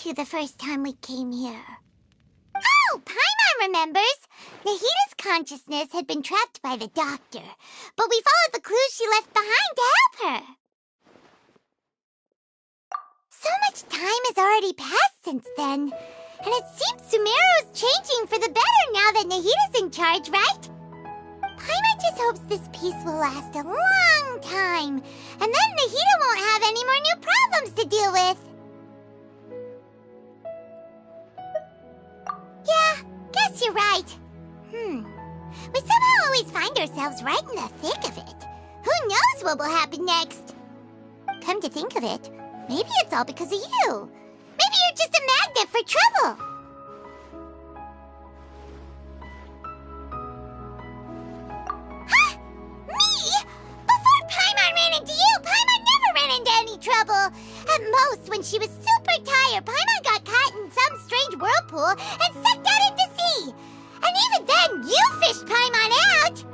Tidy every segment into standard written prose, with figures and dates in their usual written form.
you the first time we came here. Oh, Paimon remembers! Nahita's consciousness had been trapped by the doctor, but we followed the clues she left behind to help her. So much time has already passed since then, and it seems Sumeru's changing for the better now that Nahita's in charge, right? Paimon just hopes this peace will last a long time, and then Nahita won't have any more new problems to deal with. Yeah, guess you're right. We somehow always find ourselves right in the thick of it. Who knows what will happen next? Come to think of it, maybe it's all because of you. Maybe you're just a magnet for trouble. Huh? Me? Before Paimon ran into you, Paimon never ran into any trouble. At most, when she was super tired, Paimon got caught in some strange whirlpool and sucked out into sea. And even then, you fished Paimon out!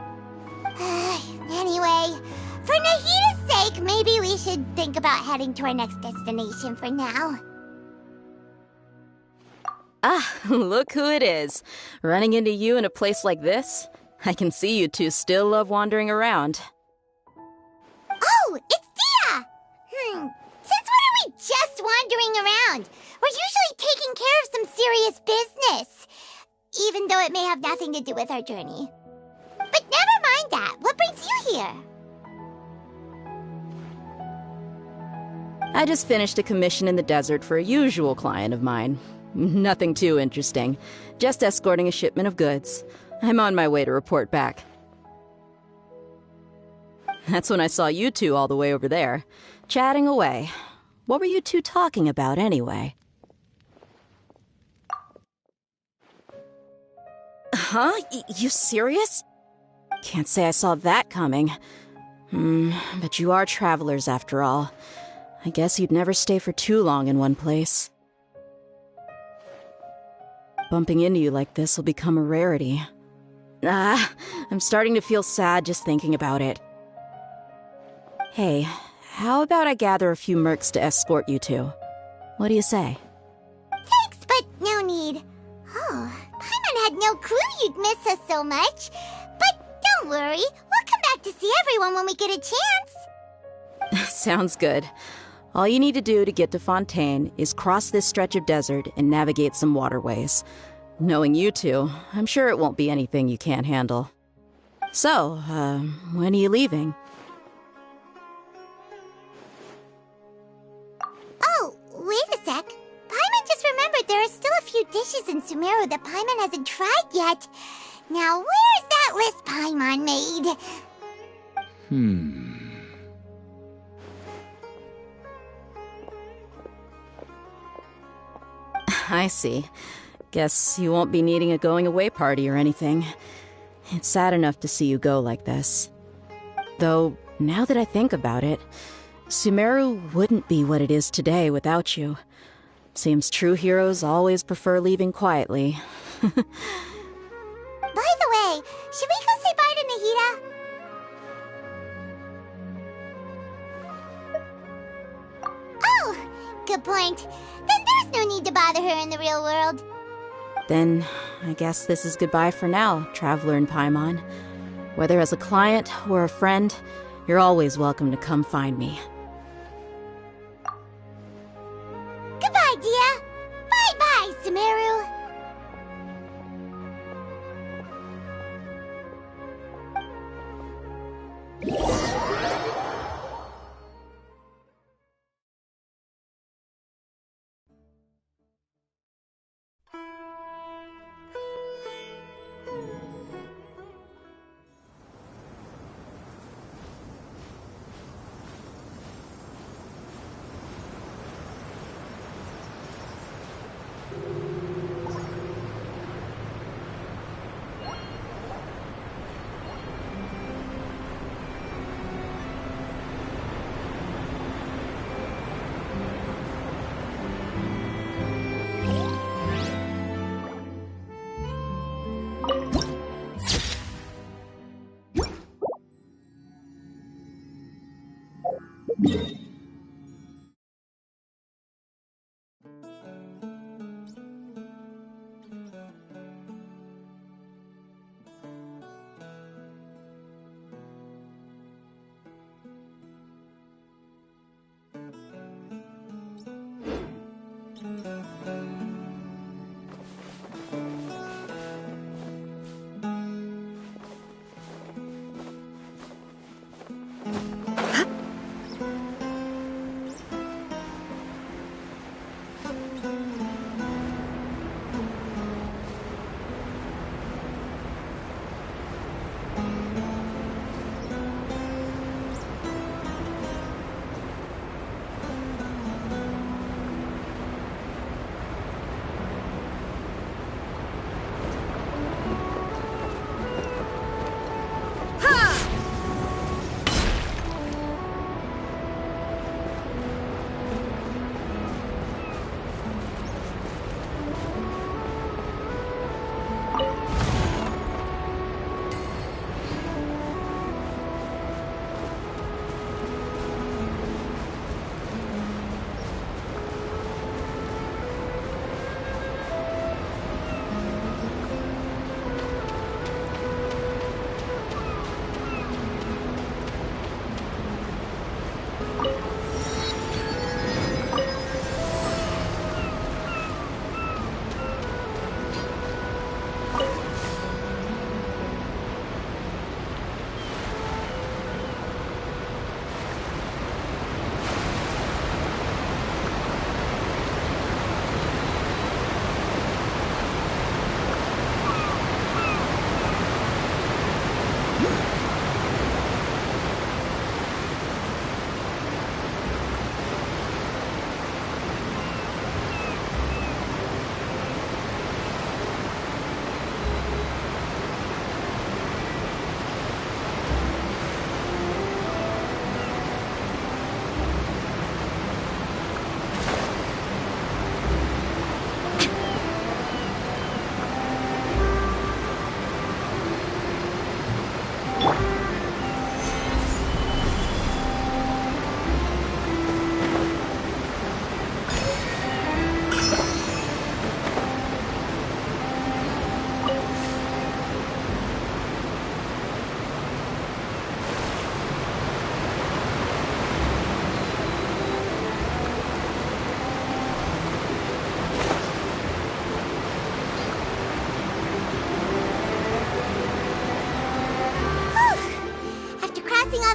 Anyway, for Nahita's sake, maybe we should think about heading to our next destination for now. Ah, look who it is. Running into you in a place like this? I can see you two still love wandering around. Oh, it's Dia! Since when are we just wandering around? We're usually taking care of some serious business. Even though it may have nothing to do with our journey. But never mind that. What brings you here? I just finished a commission in the desert for a usual client of mine. Nothing too interesting. Just escorting a shipment of goods. I'm on my way to report back. That's when I saw you two all the way over there, chatting away. What were you two talking about anyway? Huh? You serious? Can't say I saw that coming. But you are travelers after all. I guess you'd never stay for too long in one place. Bumping into you like this will become a rarity. I'm starting to feel sad just thinking about it. Hey, how about I gather a few mercs to escort you two? What do you say? Thanks, but no need. Oh, Paimon had no clue you'd miss us so much. But don't worry, we'll come back to see everyone when we get a chance. Sounds good. All you need to do to get to Fontaine is cross this stretch of desert and navigate some waterways. Knowing you two, I'm sure it won't be anything you can't handle. So, when are you leaving? Oh, wait a sec. Paimon just remembered there are still a few dishes in Sumeru that Paimon hasn't tried yet. Now, where's that list Paimon made? I see. Guess you won't be needing a going-away party or anything. It's sad enough to see you go like this. Though, now that I think about it, Sumeru wouldn't be what it is today without you. Seems true heroes always prefer leaving quietly. By the way, should we go say bye to Nahita? Oh, good point. Then there's no need to bother her in the real world. Then, I guess this is goodbye for now, Traveler in Paimon. Whether as a client or a friend, you're always welcome to come find me. Goodbye, Dia. Bye-bye, Sumeru.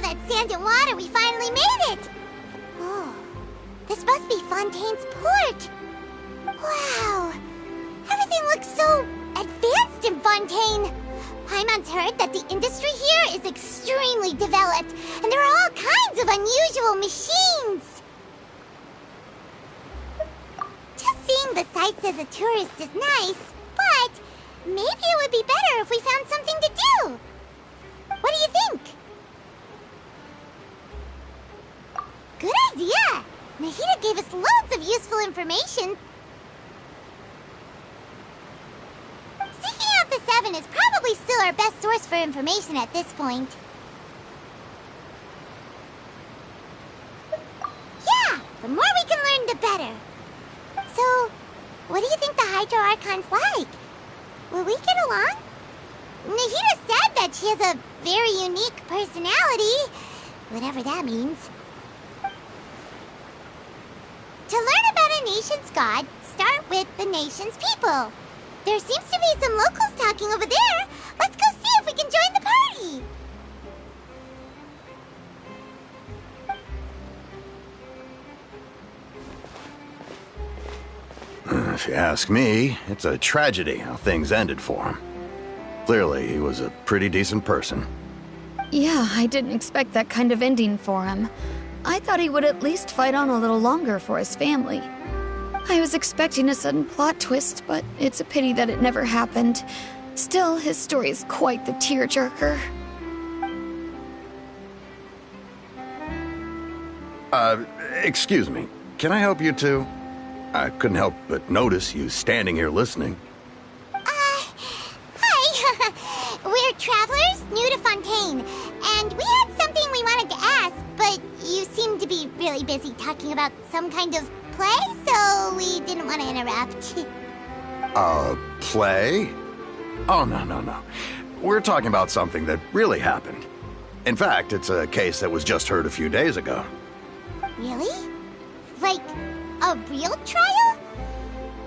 all that sand and water, we finally made it! Oh, this must be Fontaine's port! Wow! Everything looks so advanced in Fontaine! Paimon's heard that the industry here is extremely developed, and there are all kinds of unusual machines! Just seeing the sights as a tourist is nice, but maybe it would be better if we found something to do. What do you think? Good idea! Nahida gave us loads of useful information. Seeking out the Seven is probably still our best source for information at this point. Yeah! The more we can learn, the better. So, what do you think the Hydro Archon's like? Will we get along? Nahida said that she has a very unique personality, whatever that means. To learn about a nation's god, start with the nation's people. There seems to be some locals talking over there. Let's go see if we can join the party. If you ask me, it's a tragedy how things ended for him. Clearly, he was a pretty decent person. Yeah, I didn't expect that kind of ending for him. I thought he would at least fight on a little longer for his family. I was expecting a sudden plot twist, but it's a pity that it never happened. Still, his story is quite the tearjerker. Excuse me. Can I help you too? I couldn't help but notice you standing here listening. Hi. We're travelers new to Fontaine, and we had something we wanted to ask, but you seem to be really busy talking about some kind of play, so we didn't want to interrupt. Play? Oh, no. We're talking about something that really happened. In fact, it's a case that was just heard a few days ago. Really? Like, a real trial?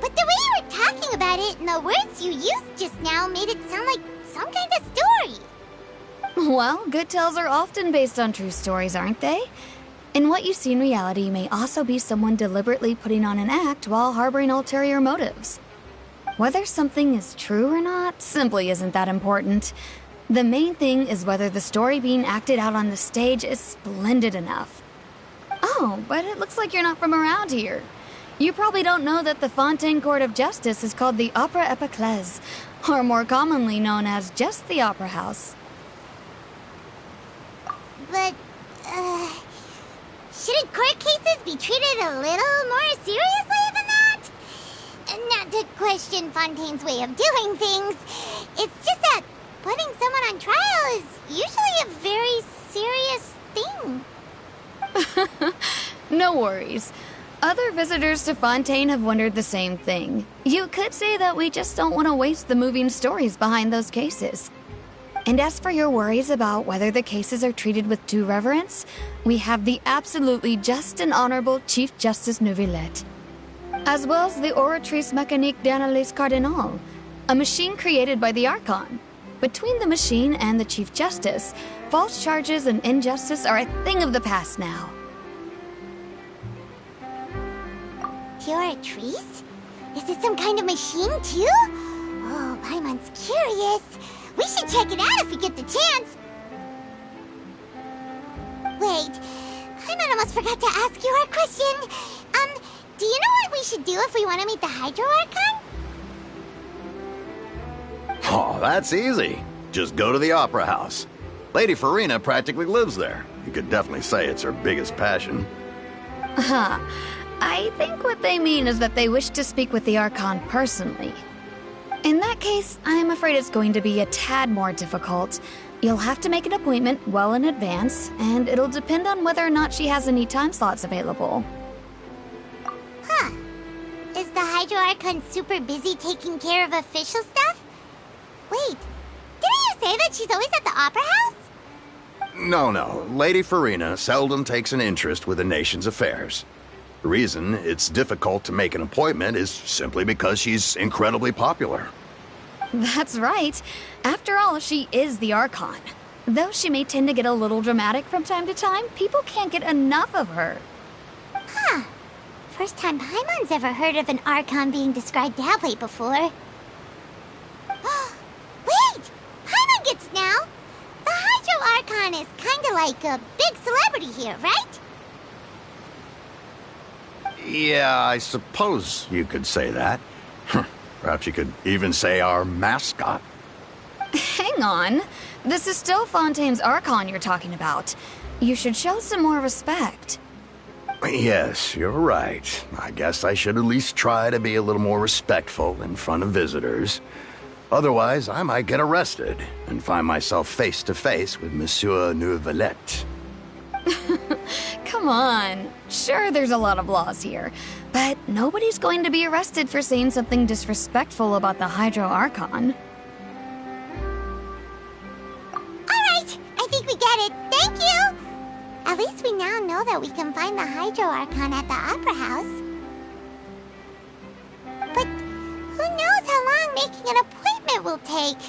But the way you were talking about it and the words you used just now made it sound like some kind of story. Well, good tales are often based on true stories, aren't they? And what you see in reality may also be someone deliberately putting on an act while harboring ulterior motives. Whether something is true or not simply isn't that important. The main thing is whether the story being acted out on the stage is splendid enough. Oh, but it looks like you're not from around here. You probably don't know that the Fontaine Court of Justice is called the Opera Epiclese, or more commonly known as just the Opera House. But, shouldn't court cases be treated a little more seriously than that? Not to question Fontaine's way of doing things. It's just that putting someone on trial is usually a very serious thing. No worries. Other visitors to Fontaine have wondered the same thing. You could say that we just don't want to waste the moving stories behind those cases. And as for your worries about whether the cases are treated with due reverence, we have the absolutely just and honorable Chief Justice Neuvillette, as well as the Oratrice Mécanique d'Analyse Cardinal, a machine created by the Archon. Between the machine and the Chief Justice, false charges and injustice are a thing of the past now. Oratrice? Is it some kind of machine, too? Oh, Paimon's curious. We should check it out if we get the chance. Wait, Paimon almost forgot to ask you our question. Do you know what we should do if we want to meet the Hydro Archon? Oh, that's easy. Just go to the Opera House. Lady Farina practically lives there. You could definitely say it's her biggest passion. Huh. I think what they mean is that they wish to speak with the Archon personally. In that case, I'm afraid it's going to be a tad more difficult. You'll have to make an appointment well in advance, and it'll depend on whether or not she has any time slots available. Huh. Is the Hydro Archon super busy taking care of official stuff? Wait, didn't you say that she's always at the Opera House? No. Lady Farina seldom takes an interest with the nation's affairs. The reason it's difficult to make an appointment is simply because she's incredibly popular. That's right. After all, she is the Archon. Though she may tend to get a little dramatic from time to time, people can't get enough of her. Huh. First time Paimon's ever heard of an Archon being described that way before. Wait! Paimon gets now! The Hydro Archon is kinda like a big celebrity here, right? Yeah, I suppose you could say that. Perhaps you could even say our mascot. Hang on. This is still Fontaine's Archon you're talking about. You should show some more respect. Yes, you're right. I guess I should at least try to be a little more respectful in front of visitors. Otherwise, I might get arrested and find myself face to face with Monsieur Neuvillette. Come on. Sure, there's a lot of laws here, but nobody's going to be arrested for saying something disrespectful about the Hydro Archon. Alright, I think we get it. Thank you! At least we now know that we can find the Hydro Archon at the Opera House. But who knows how long making an appointment will take?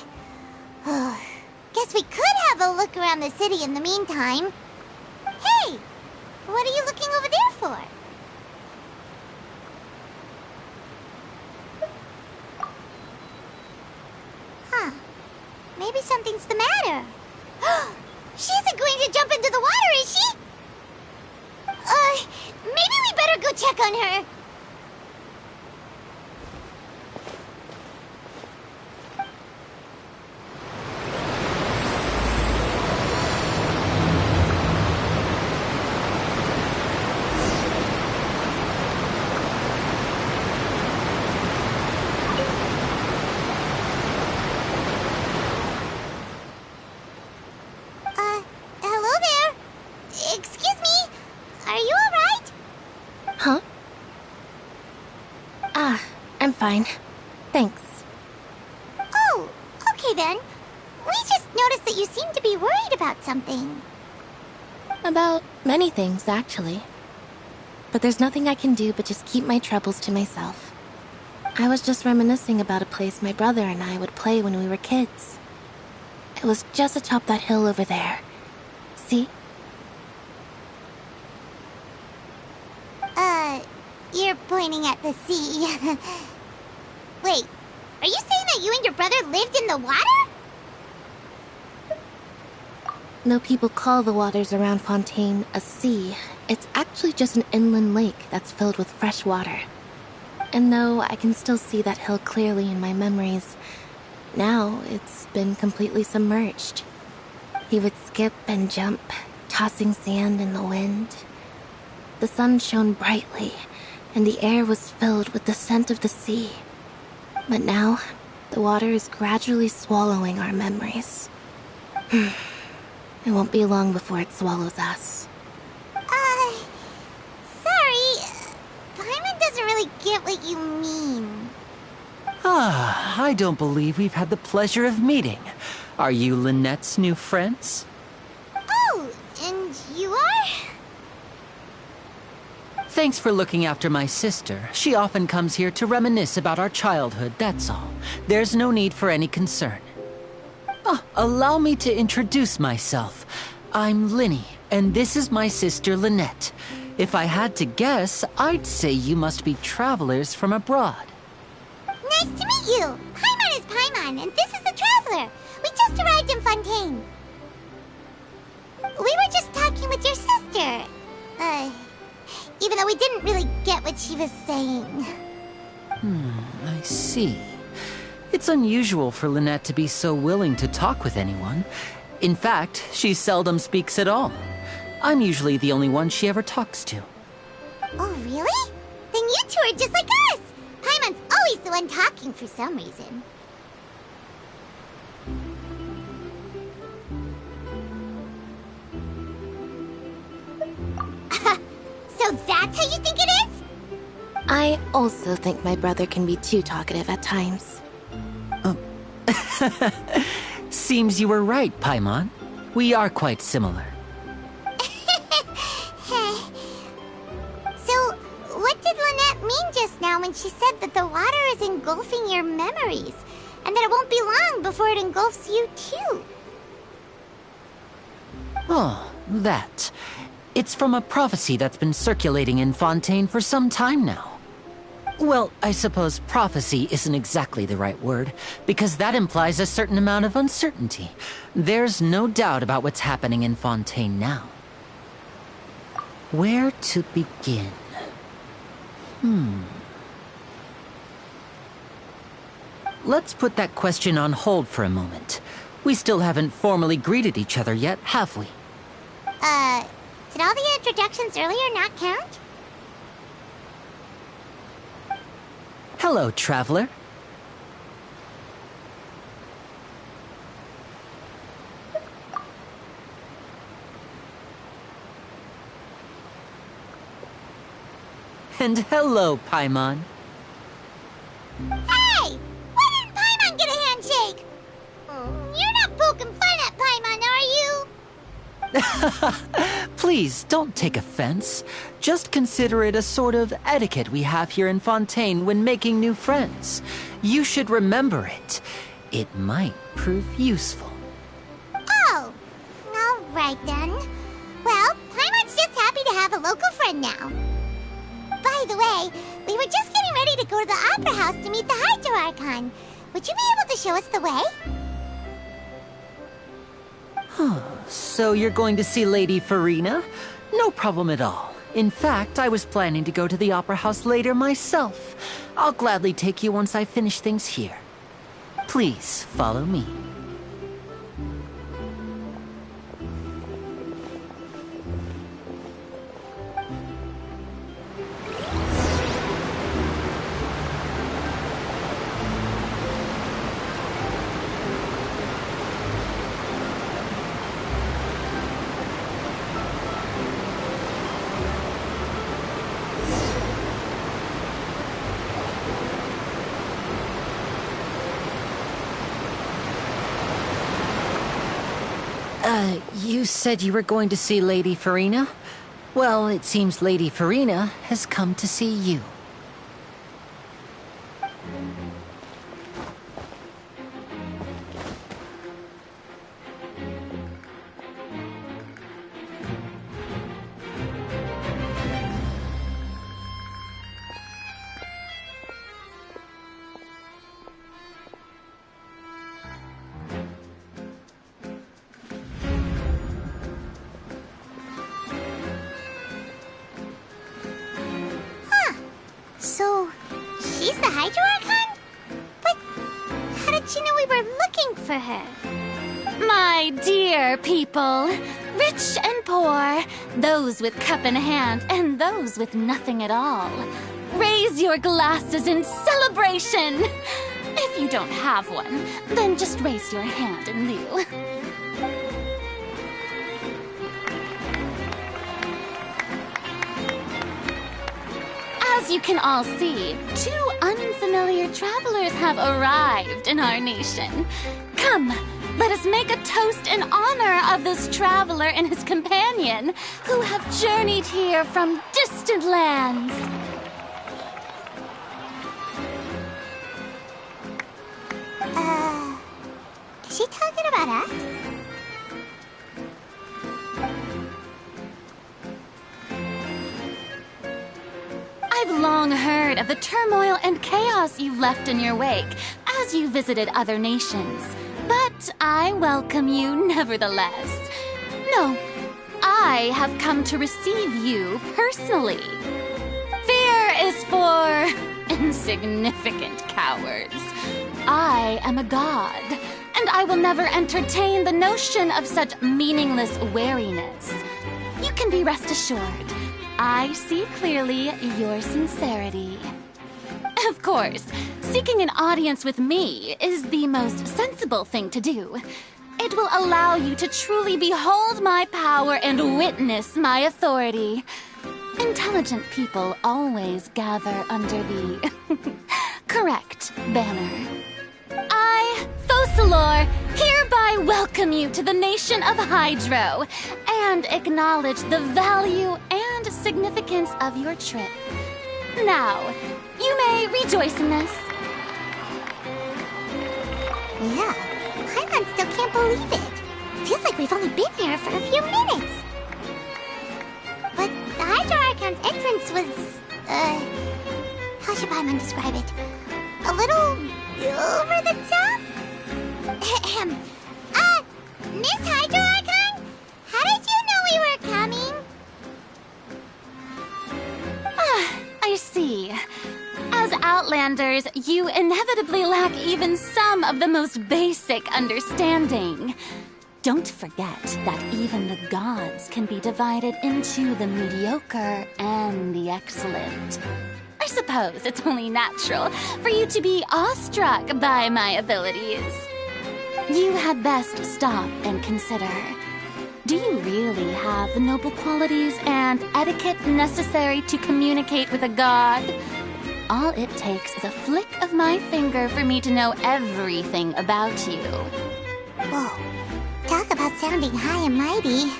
Guess we could have a look around the city in the meantime. Hey! What are you looking over there for? Huh. Maybe something's the matter. She isn't going to jump into the water, is she? Maybe we better go check on her. Hello there. Excuse me. Are you alright? Huh? I'm fine. Thanks. Oh, okay then. We just noticed that you seem to be worried about something. About many things, actually. But there's nothing I can do but just keep my troubles to myself. I was just reminiscing about a place my brother and I would play when we were kids. It was just atop that hill over there. See? You're pointing at the sea. Wait, are you saying that you and your brother lived in the water? Though people call the waters around Fontaine a sea, it's actually just an inland lake that's filled with fresh water. And though I can still see that hill clearly in my memories, now it's been completely submerged. He would skip and jump, tossing sand in the wind. The sun shone brightly, and the air was filled with the scent of the sea. But now, the water is gradually swallowing our memories. It won't be long before it swallows us. Sorry. Paimon doesn't really get what you mean. I don't believe we've had the pleasure of meeting. Are you Lynette's new friends? Oh, and you are? Thanks for looking after my sister. She often comes here to reminisce about our childhood, that's all. There's no need for any concern. Allow me to introduce myself. I'm Linny, and this is my sister Lynette. If I had to guess, I'd say you must be travelers from abroad. Nice to meet you. Paimon is Paimon, and this is the Traveler. We just arrived in Fontaine. We were just talking with your sister. Even though we didn't really get what she was saying. I see. It's unusual for Lynette to be so willing to talk with anyone. In fact, she seldom speaks at all. I'm usually the only one she ever talks to. Oh, really? Then you two are just like us. Paimon's always the one talking for some reason. So that's how you think it is? I also think my brother can be too talkative at times. Seems you were right, Paimon. We are quite similar. So, what did Lynette mean just now when she said that the water is engulfing your memories, and that it won't be long before it engulfs you too? Oh, that. It's from a prophecy that's been circulating in Fontaine for some time now. Well, I suppose prophecy isn't exactly the right word, because that implies a certain amount of uncertainty. There's no doubt about what's happening in Fontaine now. Where to begin? Let's put that question on hold for a moment. We still haven't formally greeted each other yet, have we? Did all the introductions earlier not count? Hello, traveler. And hello, Paimon. Hey! Why didn't Paimon get a handshake? You're not poking fun at Paimon, are you? Please, don't take offense. Just consider it a sort of etiquette we have here in Fontaine when making new friends. You should remember it. It might prove useful. Oh, all right then. Well, Paimon's just happy to have a local friend now. By the way, we were just getting ready to go to the Opera House to meet the Hydro Archon. Would you be able to show us the way? So you're going to see Lady Farina? No problem at all. In fact, I was planning to go to the Opera House later myself. I'll gladly take you once I finish things here. Please, follow me. You said you were going to see Lady Farina? Well, it seems Lady Farina has come to see you. she's the Hydro Archon? But how did she know we were looking for her? My dear people, rich and poor, those with cup in hand and those with nothing at all, raise your glasses in celebration! If you don't have one, then just raise your hand in lieu. As you can all see, 2 unfamiliar travelers have arrived in our nation. Come, let us make a toast in honor of this traveler and his companion, who have journeyed here from distant lands. Is she talking about us? I've long heard of the turmoil and chaos you've left in your wake as you visited other nations. But I welcome you nevertheless. No, I have come to receive you personally. Fear is for insignificant cowards. I am a god, and I will never entertain the notion of such meaningless wariness. You can be rest assured, I see clearly your sincerity. Of course, seeking an audience with me is the most sensible thing to do. It will allow you to truly behold my power and witness my authority. Intelligent people always gather under the correct banner. I, Focalor, hereby welcome you to the nation of Hydro and acknowledge the value and significance of your trip. Now, you may rejoice in this. Yeah, Paimon still can't believe it. Feels like we've only been here for a few minutes. But the Hydro Archon's entrance was, how should Paimon describe it? A little over the top? Miss Hydro Archon? How did you know we were coming? I see. As Outlanders, you inevitably lack even some of the most basic understanding. Don't forget that even the gods can be divided into the mediocre and the excellent. I suppose it's only natural for you to be awestruck by my abilities. You had best stop and consider. Do you really have the noble qualities and etiquette necessary to communicate with a god? All it takes is a flick of my finger for me to know everything about you. Whoa, talk about sounding high and mighty.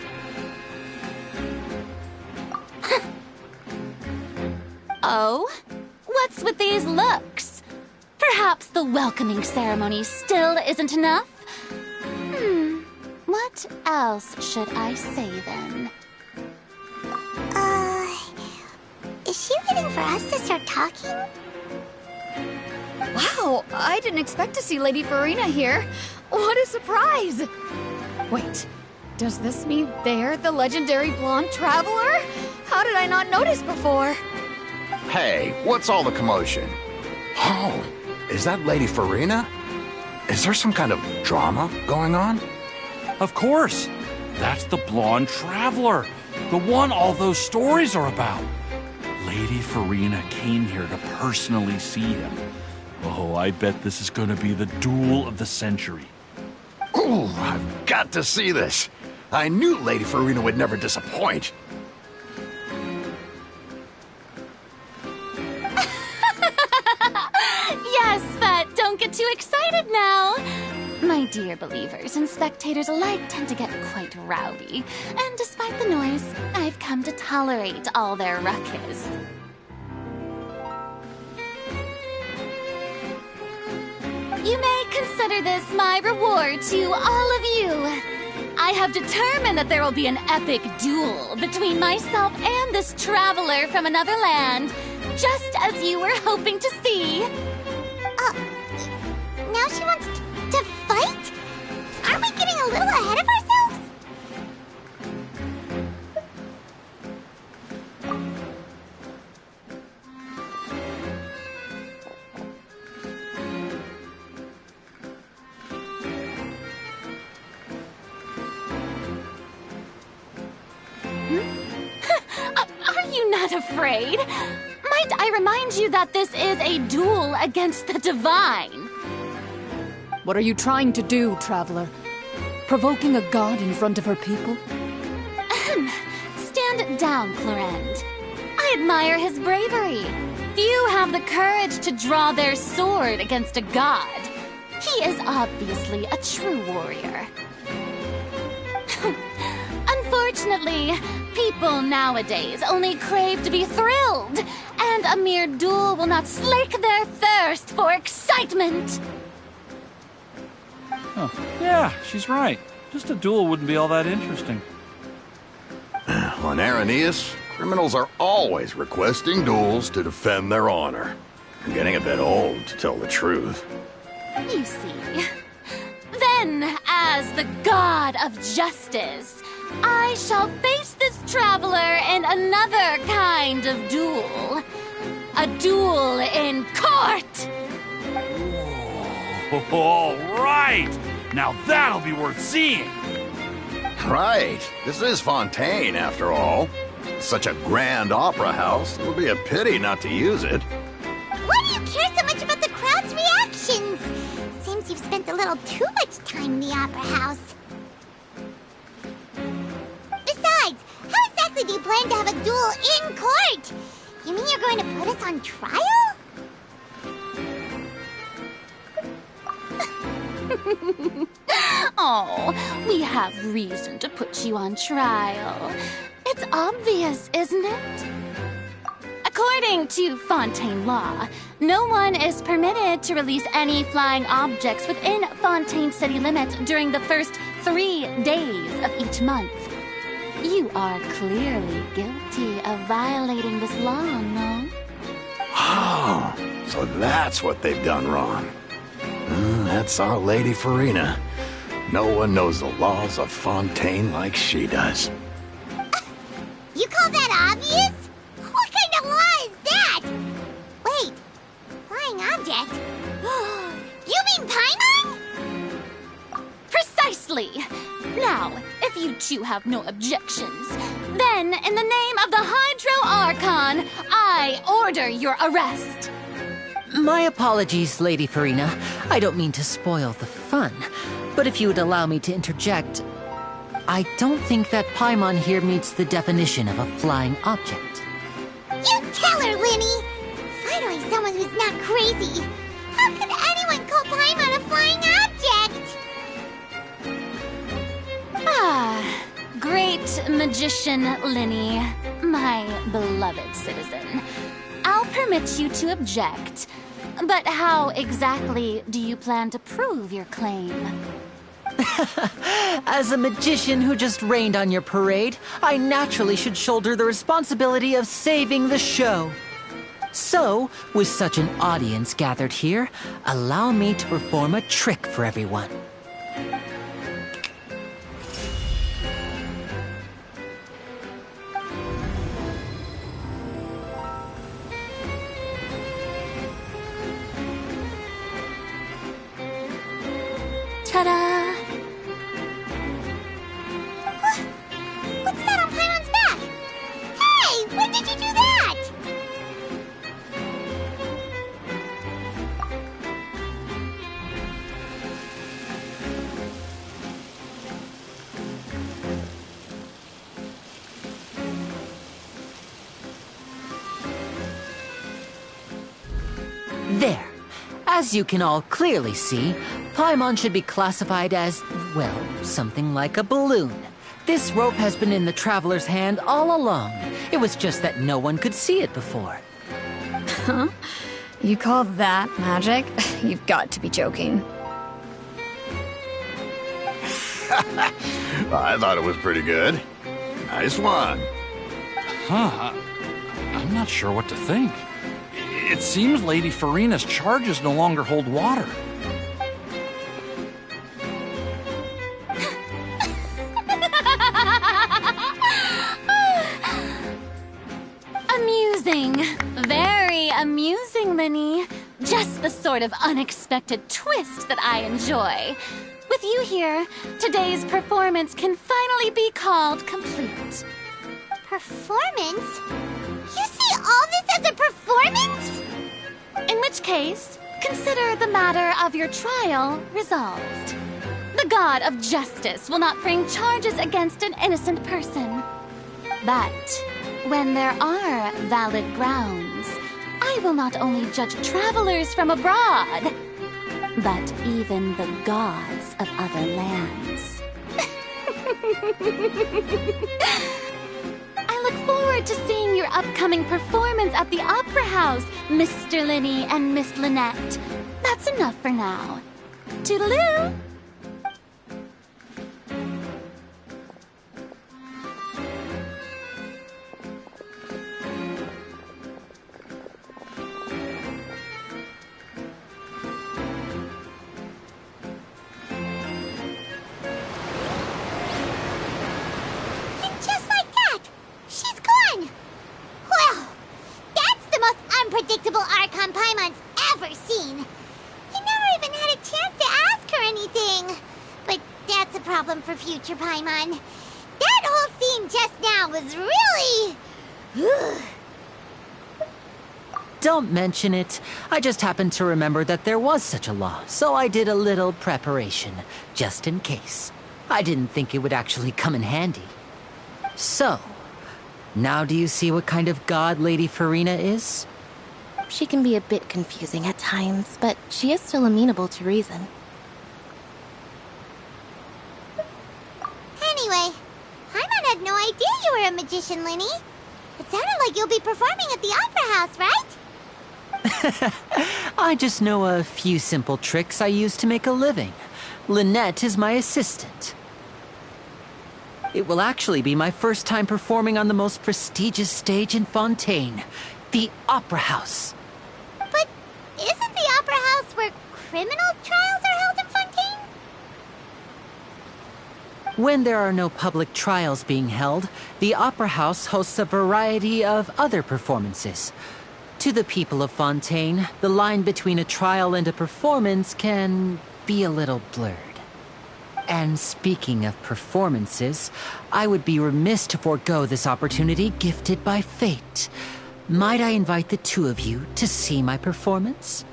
Oh? What's with these looks? Perhaps the welcoming ceremony still isn't enough? What else should I say then? Is she waiting for us to start talking? Wow, I didn't expect to see Lady Farina here. What a surprise! Wait, does this mean they're the legendary blonde traveler? How did I not notice before? Hey, what's all the commotion? Oh, is that Lady Farina? Is there some kind of drama going on? Of course. That's the blonde traveler. The one all those stories are about. Lady Farina came here to personally see him. Oh, I bet this is going to be the duel of the century. Ooh, I've got to see this. I knew Lady Farina would never disappoint. Yes, but don't get too excited now. My dear believers and spectators alike tend to get quite rowdy, and despite the noise, I've come to tolerate all their ruckus. You may consider this my reward to all of you. I have determined that there will be an epic duel between myself and this traveler from another land, just as you were hoping to see. Now she wants to fight? Aren't we getting a little ahead of ourselves? afraid. Might I remind you that this is a duel against the divine? What are you trying to do, Traveler? Provoking a god in front of her people? Stand down, Clorend. I admire his bravery. Few have the courage to draw their sword against a god. He is obviously a true warrior. Unfortunately, people nowadays only crave to be thrilled, and a mere duel will not slake their thirst for excitement. Oh, yeah, she's right. Just a duel wouldn't be all that interesting. On Araneus, criminals are always requesting duels to defend their honor. I'm getting a bit old, to tell the truth. You see. Then, as the god of justice, I shall face this traveler in another kind of duel. A duel in court! All right! Now that'll be worth seeing! Right. This is Fontaine, after all. Such a grand opera house, it would be a pity not to use it. Why do you care so much about the crowd's reactions? Seems you've spent a little too much time in the opera house. Besides, how exactly do you plan to have a duel in court? You mean you're going to put us on trial? Oh, we have reason to put you on trial. It's obvious, isn't it? According to Fontaine law, no one is permitted to release any flying objects within Fontaine city limits during the first 3 days of each month. You are clearly guilty of violating this law, no? Oh, so that's what they've done wrong. That's our Lady Farina. No one knows the laws of Fontaine like she does. You call that obvious? What kind of law is that? Wait, flying object? You mean Paimon? Precisely! Now, if you two have no objections, then in the name of the Hydro Archon, I order your arrest. My apologies, Lady Farina. I don't mean to spoil the fun, but if you would allow me to interject, I don't think that Paimon here meets the definition of a flying object. You tell her, Linny! Finally someone who's not crazy. How could anyone call Paimon a flying object? Ah, great magician Linny, my beloved citizen. I'll permit you to object, but how exactly do you plan to prove your claim? As a magician who just rained on your parade, I naturally should shoulder the responsibility of saving the show. So, with such an audience gathered here, allow me to perform a trick for everyone. Ta-da! What's that on Paimon's back? Hey, when did you do that? There. As you can all clearly see, Paimon should be classified as, well, something like a balloon. This rope has been in the Traveler's hand all along. It was just that no one could see it before. Huh? You call that magic? You've got to be joking. I thought it was pretty good. Nice one. Huh, I'm not sure what to think. It seems Lady Farina's charges no longer hold water. Amusing. Very amusing, Linny. Just the sort of unexpected twist that I enjoy. With you here, today's performance can finally be called complete. Performance? You all this as a performance? In which case, consider the matter of your trial resolved. The god of justice will not bring charges against an innocent person. But when there are valid grounds, I will not only judge travelers from abroad, but even the gods of other lands. I look forward to seeing your upcoming performance at the Opera House, Mr. Linny and Miss Lynette. That's enough for now. Toodaloo! Unpredictable Archon Paimon's ever seen. He never even had a chance to ask her anything. But that's a problem for future Paimon. That whole scene just now was really... Don't mention it. I just happened to remember that there was such a law, so I did a little preparation, just in case. I didn't think it would actually come in handy. So, now do you see what kind of god Lady Farina is? She can be a bit confusing at times, but she is still amenable to reason. Anyway, Paimon had no idea you were a magician, Linny. It sounded like you'll be performing at the Opera House, right? I just know a few simple tricks I use to make a living. Lynette is my assistant. It will actually be my first time performing on the most prestigious stage in Fontaine, the Opera House. But isn't the Opera House where criminal trials are held in Fontaine? When there are no public trials being held, the Opera House hosts a variety of other performances. To the people of Fontaine, the line between a trial and a performance can be a little blurred. And speaking of performances, I would be remiss to forego this opportunity gifted by fate. Might I invite the two of you to see my performance?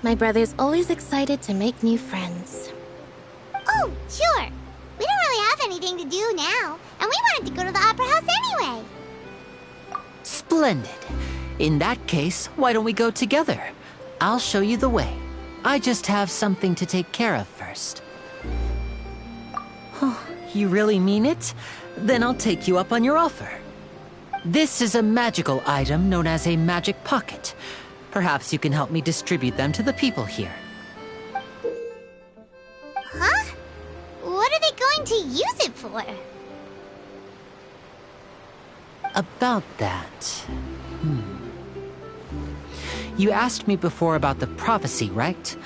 My brother's always excited to make new friends. Oh, sure. We don't really have anything to do now, and we wanted to go to the Opera House anyway. Splendid. In that case, why don't we go together? I'll show you the way. I just have something to take care of first. Oh, you really mean it? Then I'll take you up on your offer. This is a magical item known as a magic pocket. Perhaps you can help me distribute them to the people here. Huh? What are they going to use it for? About that... You asked me before about the prophecy, right?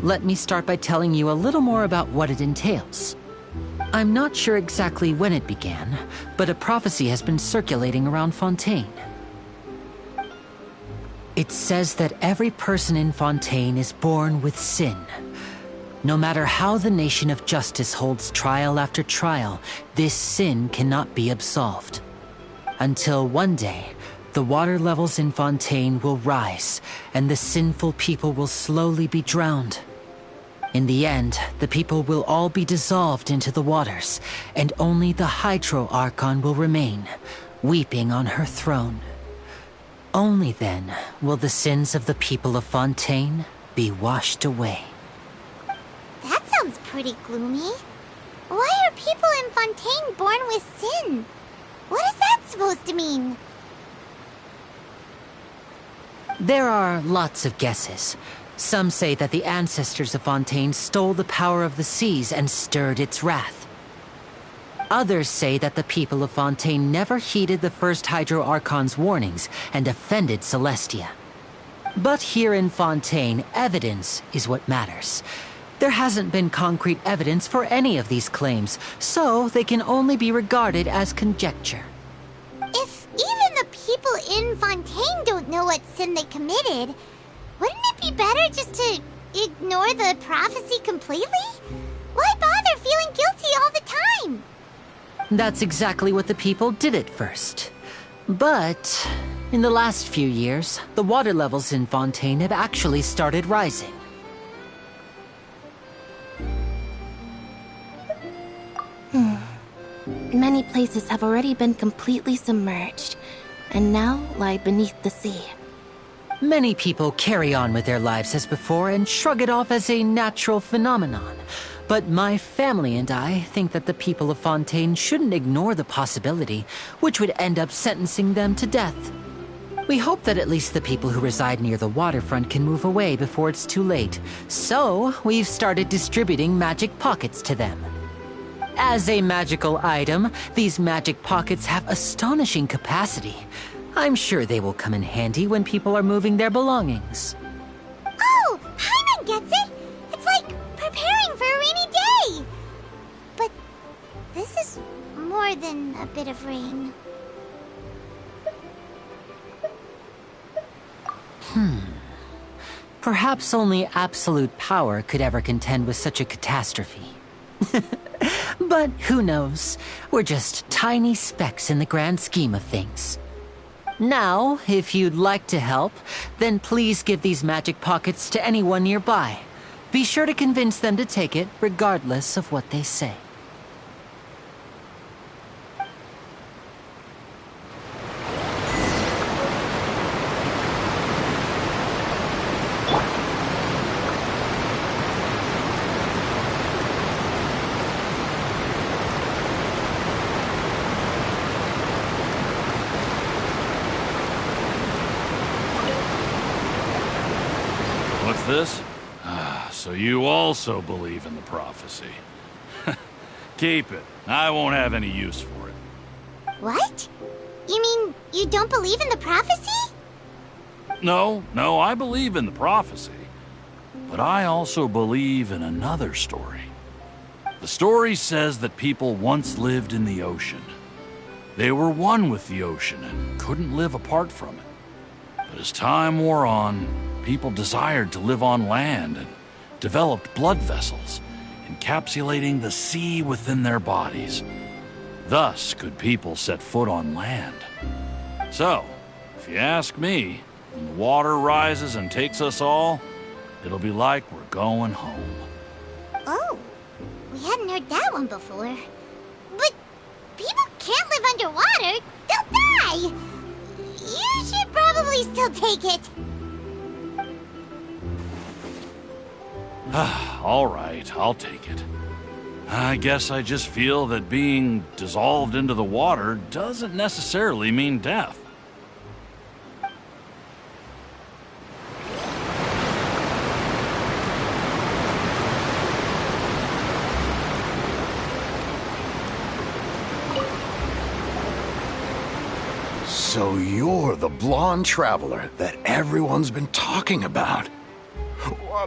Let me start by telling you a little more about what it entails. I'm not sure exactly when it began, but a prophecy has been circulating around Fontaine. It says that every person in Fontaine is born with sin. No matter how the nation of justice holds trial after trial, this sin cannot be absolved. Until one day, the water levels in Fontaine will rise, and the sinful people will slowly be drowned. In the end, the people will all be dissolved into the waters, and only the Hydro Archon will remain, weeping on her throne. Only then will the sins of the people of Fontaine be washed away. That sounds pretty gloomy. Why are people in Fontaine born with sin? What is that supposed to mean? There are lots of guesses. Some say that the ancestors of Fontaine stole the power of the seas and stirred its wrath. Others say that the people of Fontaine never heeded the first Hydro Archon's warnings and offended Celestia. But here in Fontaine, evidence is what matters. There hasn't been concrete evidence for any of these claims, so they can only be regarded as conjecture. If even the people in Fontaine don't know what sin they committed, wouldn't it be better just to ignore the prophecy completely? Why bother feeling guilty all the time? That's exactly what the people did at first. But in the last few years, the water levels in Fontaine have actually started rising. Many places have already been completely submerged, and now lie beneath the sea. Many people carry on with their lives as before and shrug it off as a natural phenomenon. But my family and I think that the people of Fontaine shouldn't ignore the possibility, which would end up sentencing them to death. We hope that at least the people who reside near the waterfront can move away before it's too late. So, we've started distributing magic pockets to them. As a magical item, these magic pockets have astonishing capacity. I'm sure they will come in handy when people are moving their belongings. Oh, Paimon gets it! It's like preparing for a rainy day! But this is more than a bit of rain. Perhaps only absolute power could ever contend with such a catastrophe. But who knows? We're just tiny specks in the grand scheme of things. Now, if you'd like to help, then please give these magic pockets to anyone nearby. Be sure to convince them to take it, regardless of what they say. What's this? So you also believe in the prophecy. Keep it. I won't have any use for it. What? You mean you don't believe in the prophecy? No, I believe in the prophecy. But I also believe in another story. The story says that people once lived in the ocean. They were one with the ocean and couldn't live apart from it. But as time wore on, people desired to live on land and developed blood vessels, encapsulating the sea within their bodies. Thus could people set foot on land. So, if you ask me, when the water rises and takes us all, it'll be like we're going home. Oh, we hadn't heard that one before. But people can't live underwater. They'll die. You should probably still take it. All right, I'll take it. I guess I just feel that being dissolved into the water doesn't necessarily mean death. So you're the blonde traveler that everyone's been talking about.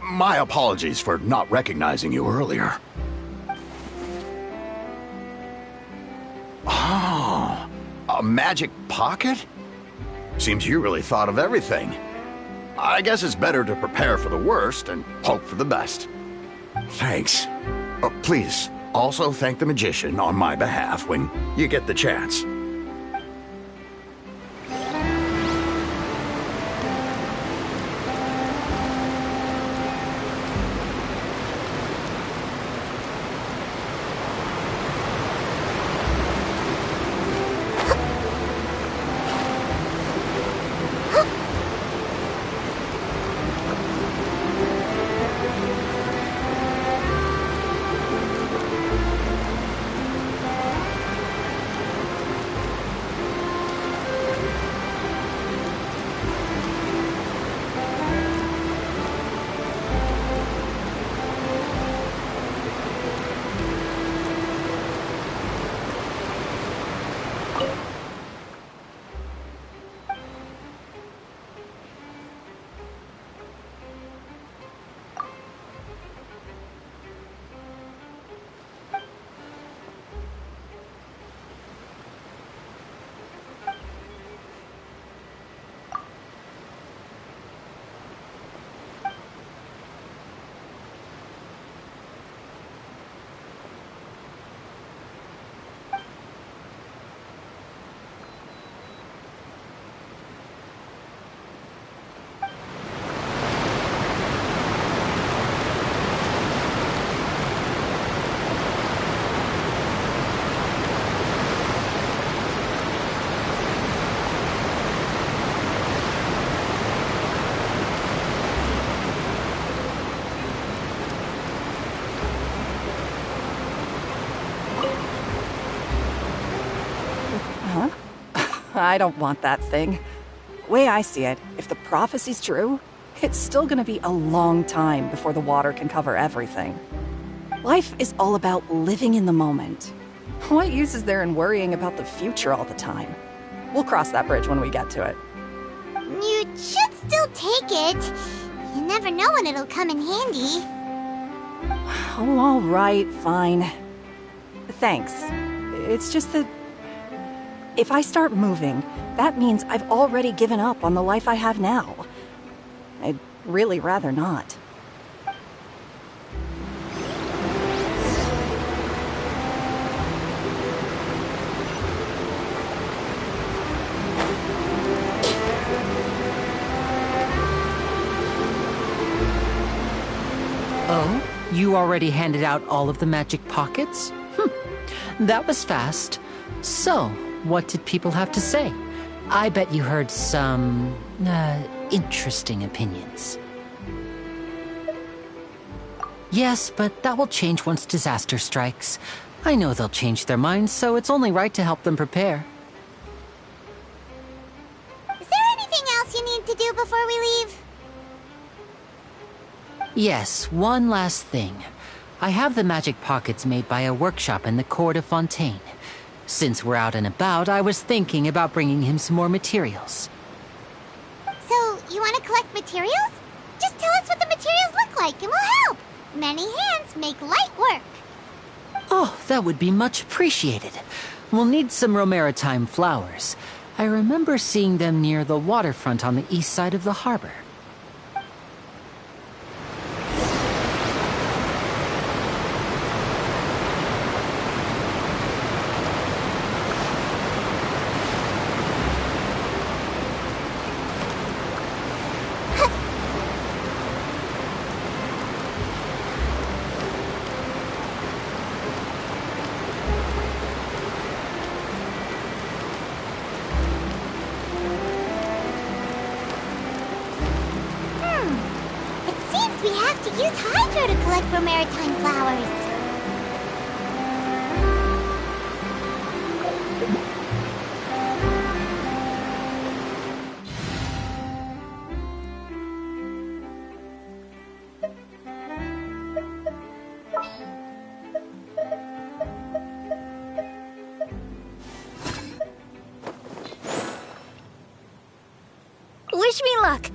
My apologies for not recognizing you earlier. Oh, a magic pocket? Seems you really thought of everything. I guess it's better to prepare for the worst and hope for the best. Thanks. Please, also thank the magician on my behalf when you get the chance. I don't want that thing. Way I see it, if the prophecy's true, it's still gonna be a long time before the water can cover everything. Life is all about living in the moment. What use is there in worrying about the future all the time? We'll cross that bridge when we get to it. You should still take it. You never know when it'll come in handy. Oh, all right, fine. Thanks. It's just that if I start moving, that means I've already given up on the life I have now. I'd really rather not. Oh? You already handed out all of the magic pockets? That was fast. So, what did people have to say? I bet you heard some, interesting opinions. Yes, but that will change once disaster strikes. I know they'll change their minds, so it's only right to help them prepare. Is there anything else you need to do before we leave? Yes, one last thing. I have the magic pockets made by a workshop in the court of Fontaine. Since we're out and about, I was thinking about bringing him some more materials. So, you want to collect materials? Just tell us what the materials look like and we'll help. Many hands make light work. Oh, that would be much appreciated. We'll need some Romaritime flowers. I remember seeing them near the waterfront on the east side of the harbor. We have to use Hydro to collect for maritime flowers. Wish me luck.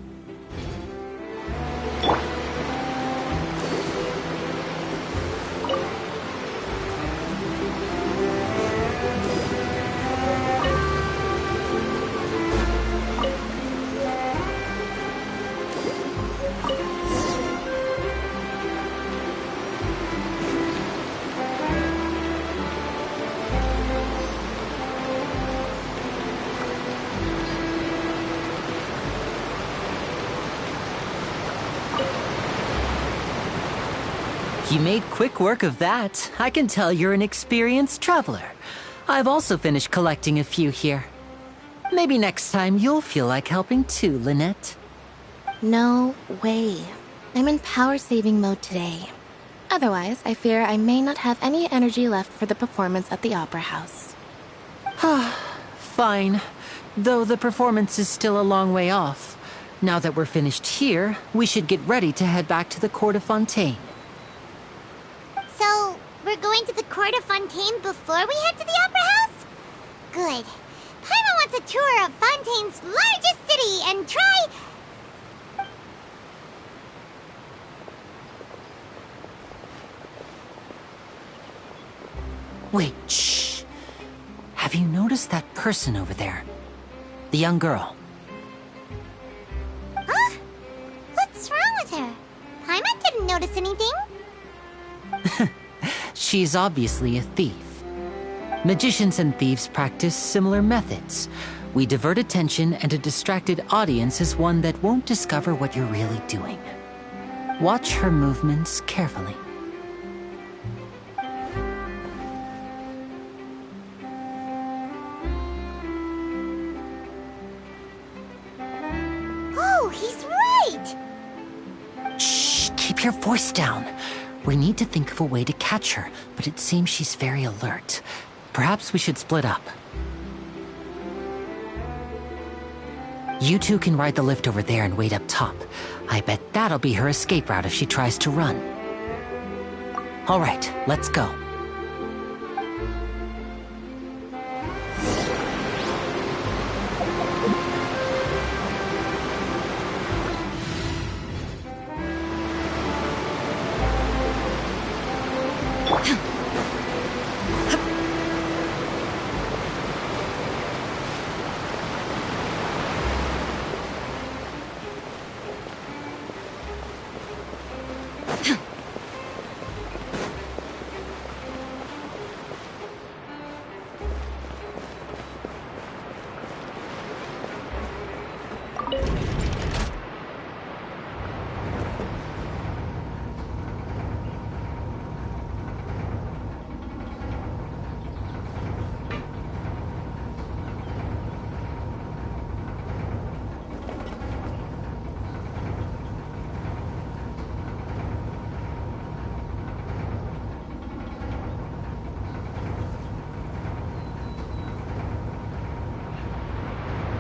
You made quick work of that. I can tell you're an experienced traveler. I've also finished collecting a few here. Maybe next time you'll feel like helping too, Lynette. No way. I'm in power-saving mode today. Otherwise, I fear I may not have any energy left for the performance at the Opera House. Fine. Though the performance is still a long way off. Now that we're finished here, we should get ready to head back to the court of Fontaine. So, we're going to the court of Fontaine before we head to the Opera House? Good. Paimon wants a tour of Fontaine's largest city and try... Wait, shh. Have you noticed that person over there? The young girl. Huh? What's wrong with her? Paimon didn't notice anything. She's obviously a thief. Magicians and thieves practice similar methods. We divert attention, and a distracted audience is one that won't discover what you're really doing. Watch her movements carefully. Oh, he's right! Shh, keep your voice down. We need to think of a way to catch her, but it seems she's very alert. Perhaps we should split up. You two can ride the lift over there and wait up top. I bet that'll be her escape route if she tries to run. All right, let's go.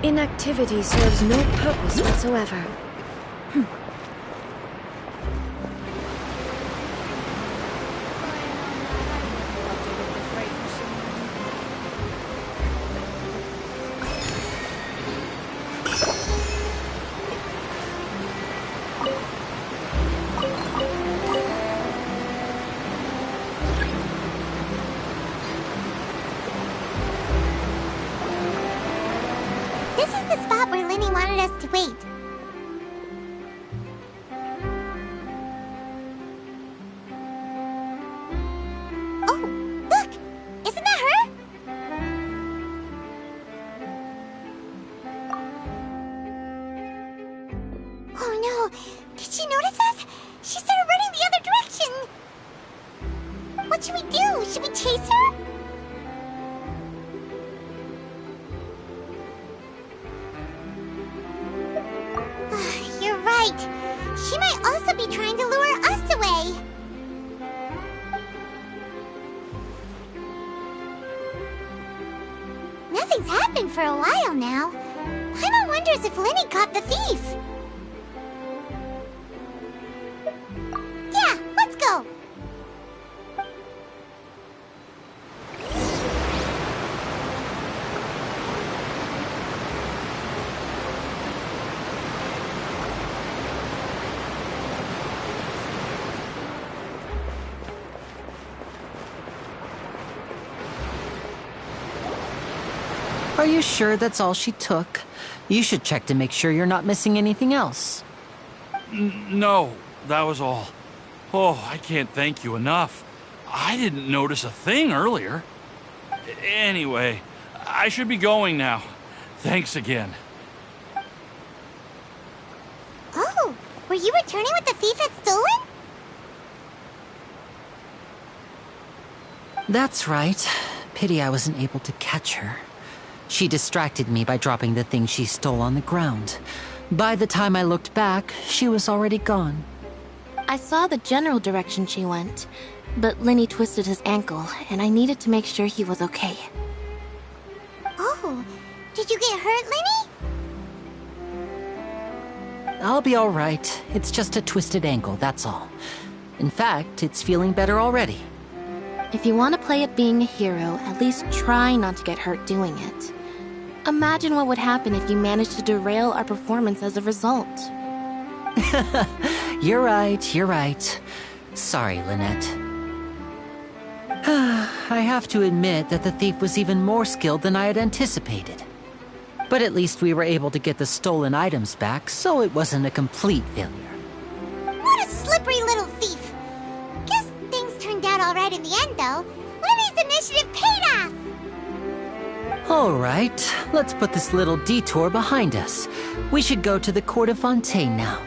Inactivity serves no purpose whatsoever. This is the spot where Linny wanted us to wait. Oh, look! Isn't that her? Oh no! Did she notice us? She started running the other direction! What should we do? Should we chase her? You're right. She might also be trying to lure us away. Nothing's happened for a while now. Paimon wonders if Linny caught the thief. Yeah, let's go. Are you sure that's all she took? You should check to make sure you're not missing anything else. No, that was all. Oh, I can't thank you enough. I didn't notice a thing earlier. Anyway, I should be going now. Thanks again. Oh, were you returning what the thief had stolen? That's right. Pity I wasn't able to catch her. She distracted me by dropping the thing she stole on the ground. By the time I looked back, she was already gone. I saw the general direction she went, but Linny twisted his ankle, and I needed to make sure he was okay. Oh, did you get hurt, Linny? I'll be all right. It's just a twisted ankle, that's all. In fact, it's feeling better already. If you want to play at being a hero, at least try not to get hurt doing it. Imagine what would happen if you managed to derail our performance as a result. You're right. Sorry, Lynette. I have to admit that the thief was even more skilled than I had anticipated. But at least we were able to get the stolen items back, so it wasn't a complete failure. What a slippery little thief. Guess things turned out all right in the end, though. Linny's initiative paid off. All right, let's put this little detour behind us. We should go to the court of Fontaine now.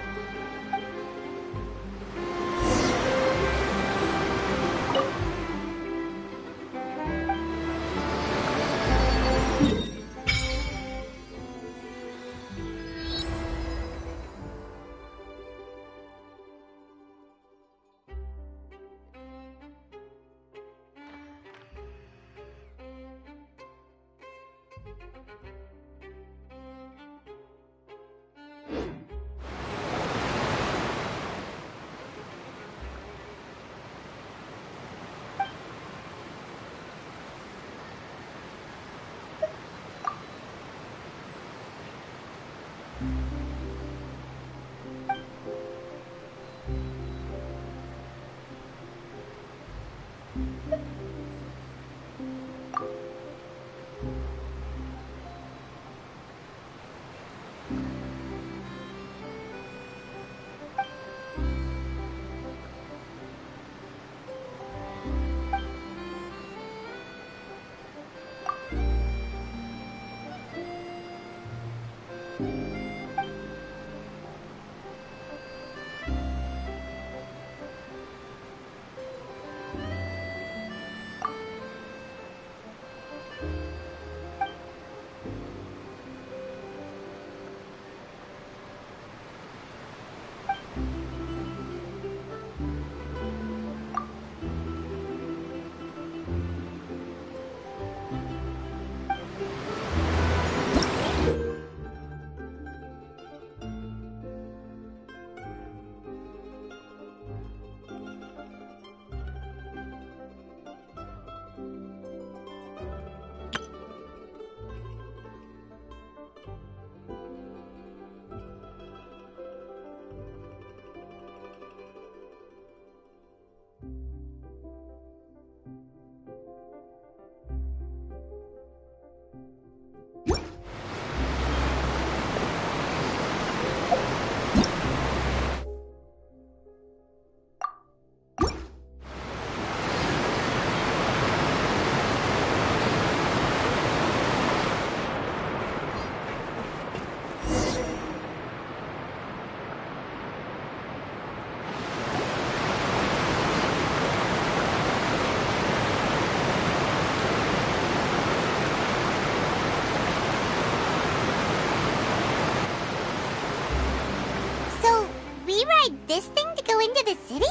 this thing to go into the city?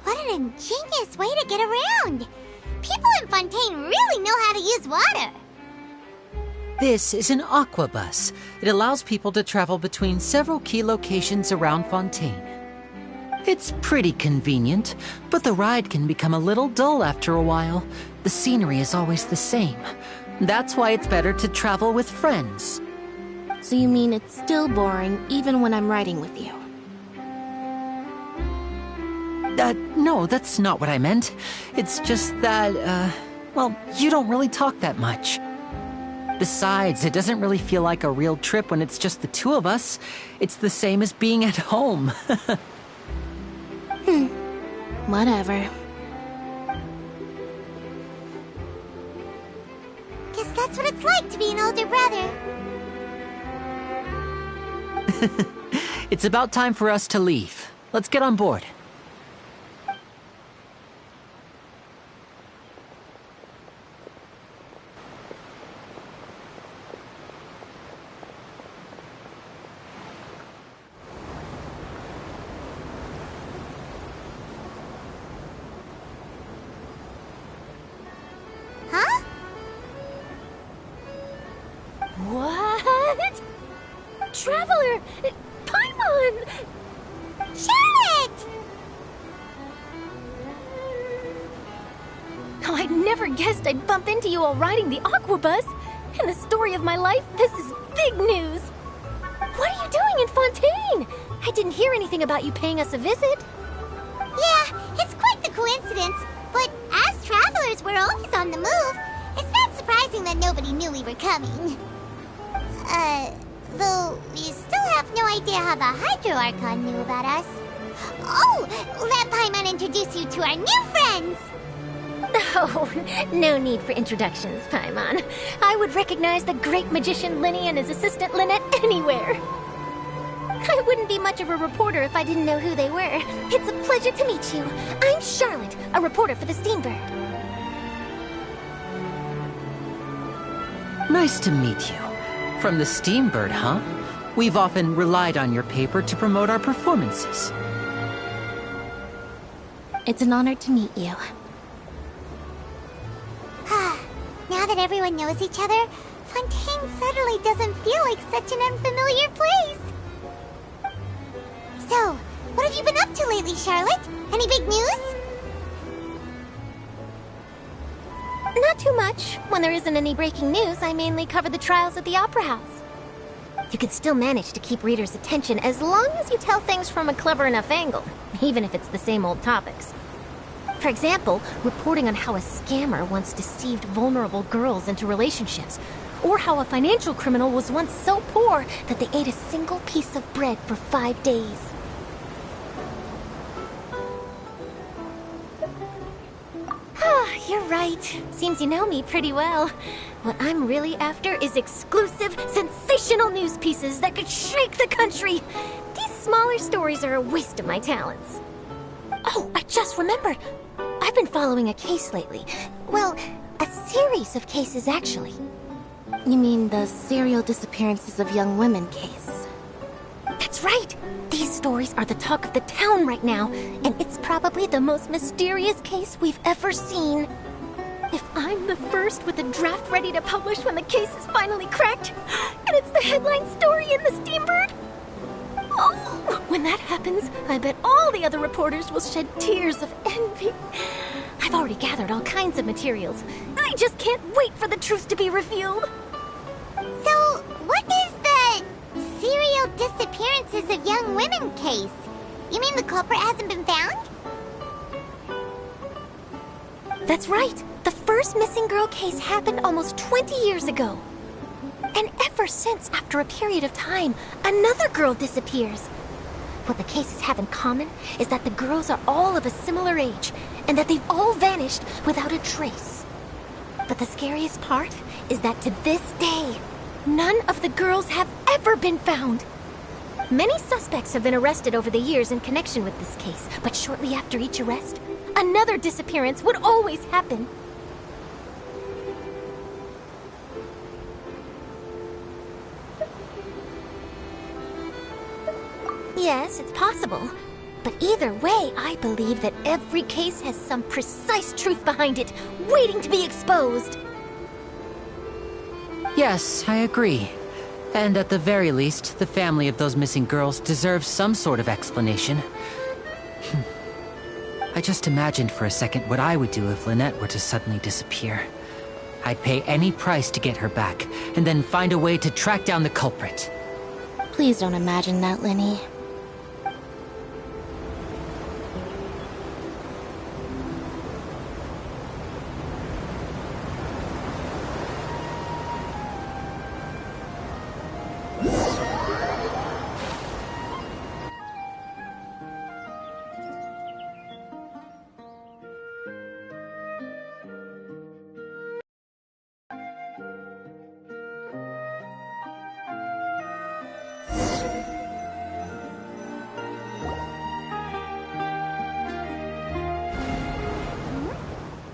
What an ingenious way to get around! People in Fontaine really know how to use water! This is an aquabus. It allows people to travel between several key locations around Fontaine. It's pretty convenient, but the ride can become a little dull after a while. The scenery is always the same. That's why it's better to travel with friends. So you mean it's still boring even when I'm riding with you? No, that's not what I meant. It's just that, well, you don't really talk that much. Besides, it doesn't really feel like a real trip when it's just the two of us. It's the same as being at home. Whatever. Guess that's what it's like to be an older brother. It's about time for us to leave. Let's get on board. Huh? What? Traveler! Paimon! Charlotte! Oh, I never guessed I'd bump into you while riding the aquabus. In the story of my life, this is big news. What are you doing in Fontaine? I didn't hear anything about you paying us a visit. Yeah, it's quite the coincidence. But as travelers, we're always on the move. It's not surprising that nobody knew we were coming. Though we still have no idea how the Hydro Archon knew about us. Oh, let Paimon introduce you to our new friends! Oh, no need for introductions, Paimon. I would recognize the great magician Linny and his assistant Lynette anywhere. I wouldn't be much of a reporter if I didn't know who they were. It's a pleasure to meet you. I'm Charlotte, a reporter for the Steambird. Nice to meet you. From the Steambird, huh? We've often relied on your paper to promote our performances. It's an honor to meet you. Now that everyone knows each other, Fontaine suddenly doesn't feel like such an unfamiliar place. So, what have you been up to lately, Charlotte? Any big news? Not too much. When there isn't any breaking news, I mainly cover the trials at the Opera House. You can still manage to keep readers' attention as long as you tell things from a clever enough angle, even if it's the same old topics. For example, reporting on how a scammer once deceived vulnerable girls into relationships, or how a financial criminal was once so poor that they ate a single piece of bread for 5 days. You're right. Seems you know me pretty well. What I'm really after is exclusive, sensational news pieces that could shake the country. These smaller stories are a waste of my talents. Oh, I just remembered. I've been following a case lately. Well, a series of cases, actually. You mean the serial disappearances of young women case? That's right! These stories are the talk of the town right now, and it's probably the most mysterious case we've ever seen. If I'm the first with a draft ready to publish when the case is finally cracked, and it's the headline story in the Steambird, oh, when that happens, I bet all the other reporters will shed tears of envy. I've already gathered all kinds of materials. I just can't wait for the truth to be revealed. So, what is the serial disappearances of young women case? You mean the culprit hasn't been found? That's right. The first missing girl case happened almost 20 years ago. And ever since, after a period of time, another girl disappears. What the cases have in common is that the girls are all of a similar age, and that they've all vanished without a trace. But the scariest part is that to this day, none of the girls have ever been found. Many suspects have been arrested over the years in connection with this case, but shortly after each arrest, another disappearance would always happen. Yes, it's possible. Either way, I believe that every case has some precise truth behind it, waiting to be exposed. Yes, I agree. And at the very least, the family of those missing girls deserves some sort of explanation. I just imagined for a second what I would do if Lynette were to suddenly disappear. I'd pay any price to get her back, and then find a way to track down the culprit. Please don't imagine that, Lenny.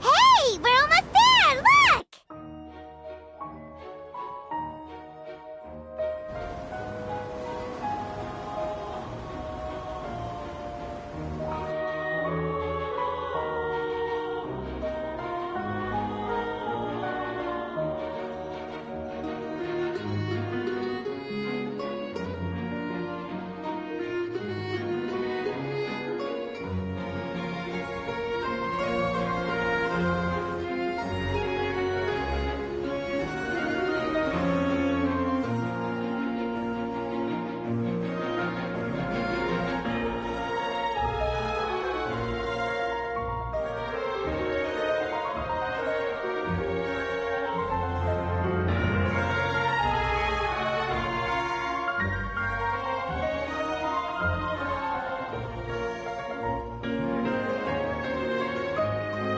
Hey, we're almost there! Look!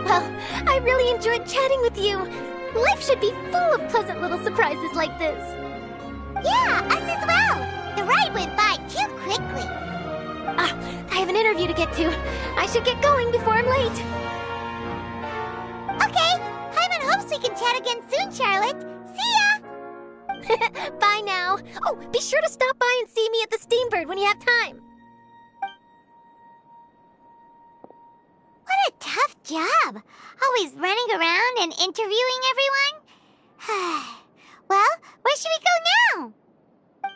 Well, I really enjoyed chatting with you. Life should be full of pleasant little surprises like this. Yeah, us as well. The ride went by too quickly. I have an interview to get to. I should get going before I'm late. Okay, Paimon hopes we can chat again soon, Charlotte. See ya! Bye now. Oh, be sure to stop by and see me at the Steambird when you have time. What a tough job. Always running around and interviewing everyone. Well, where should we go now?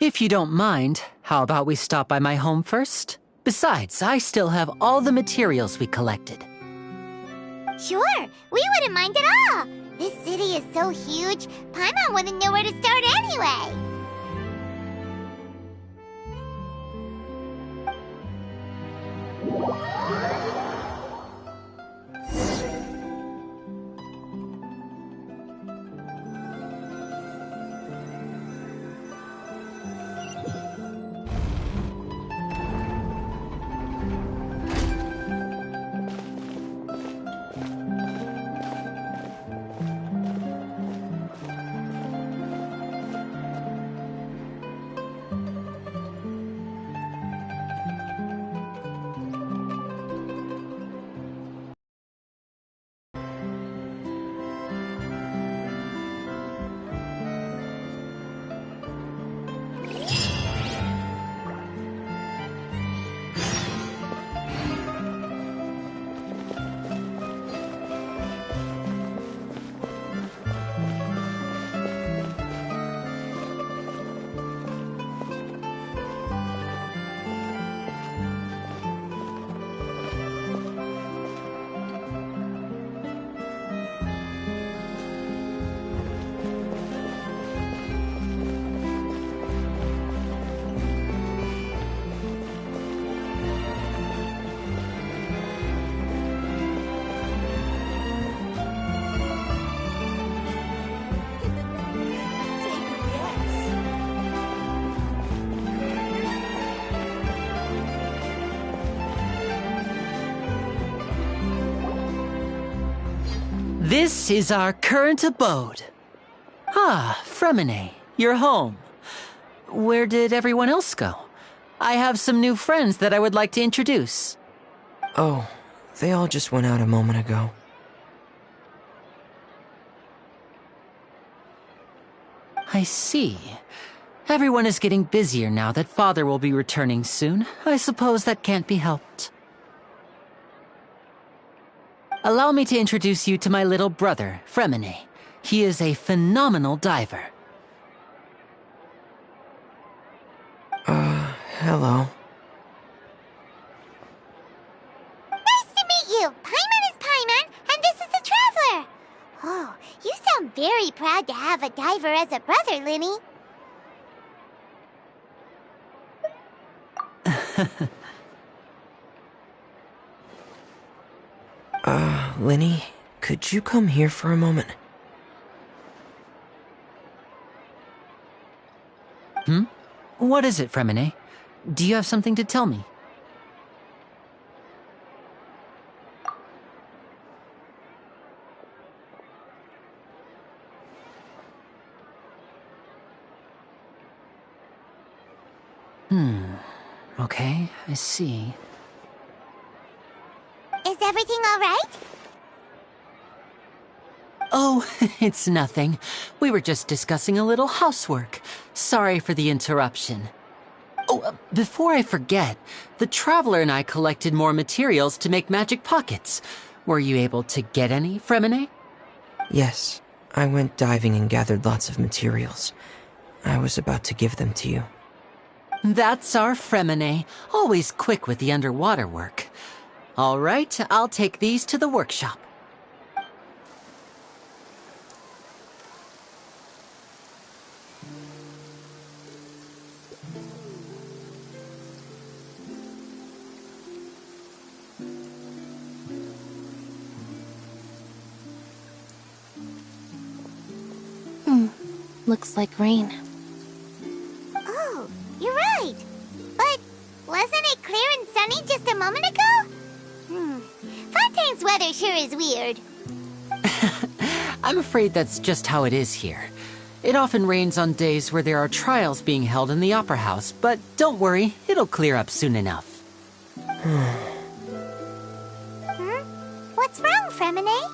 If you don't mind, how about we stop by my home first? Besides, I still have all the materials we collected. Sure, we wouldn't mind at all. This city is so huge, Paimon wouldn't know where to start anyway. This is our current abode. Ah, Fremine, you're home. Where did everyone else go? I have some new friends that I would like to introduce. Oh, they all just went out a moment ago. I see. Everyone is getting busier now that Father will be returning soon. I suppose that can't be helped. Allow me to introduce you to my little brother, Fremine. He is a phenomenal diver. Hello. Nice to meet you. Paimon is Paimon, and this is the Traveler. Oh, you sound very proud to have a diver as a brother, Linny. Linny, could you come here for a moment? What is it, Fremine? Do you have something to tell me? Okay, I see. Is everything all right? Oh, it's nothing. We were just discussing a little housework. Sorry for the interruption. Oh, before I forget, the Traveler and I collected more materials to make magic pockets. Were you able to get any, Fremine? Yes, I went diving and gathered lots of materials. I was about to give them to you. That's our Fremine, always quick with the underwater work. All right, I'll take these to the workshop. Looks like rain. Oh, you're right. But wasn't it clear and sunny just a moment ago? Fontaine's weather sure is weird. I'm afraid that's just how it is here. It often rains on days where there are trials being held in the Opera House, but don't worry, it'll clear up soon enough. What's wrong, Fremine?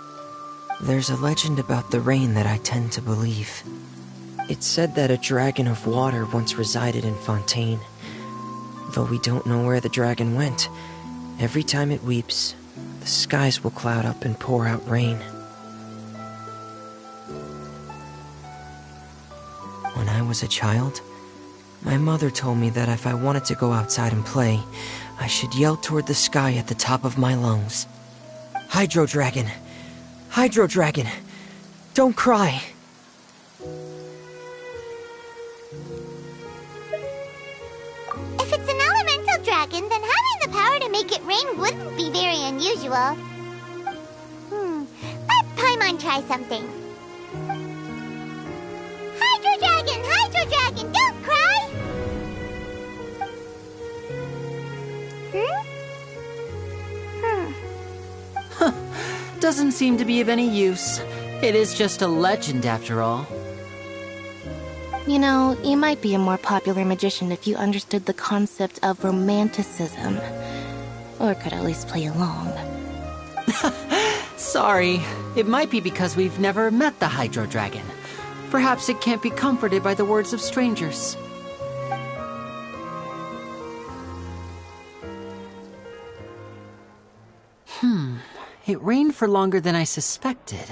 There's a legend about the rain that I tend to believe. It's said that a dragon of water once resided in Fontaine. Though we don't know where the dragon went, every time it weeps, the skies will cloud up and pour out rain. When I was a child, my mother told me that if I wanted to go outside and play, I should yell toward the sky at the top of my lungs. Hydro Dragon! Hydro Dragon! Don't cry! If it's an elemental dragon, then having the power to make it rain wouldn't be very unusual. Let Paimon try something. Hydro Dragon, don't cry! Doesn't seem to be of any use. It is just a legend after all. You know, you might be a more popular magician if you understood the concept of romanticism. Or could at least play along. Sorry. It might be because we've never met the Hydro Dragon. Perhaps it can't be comforted by the words of strangers. It rained for longer than I suspected.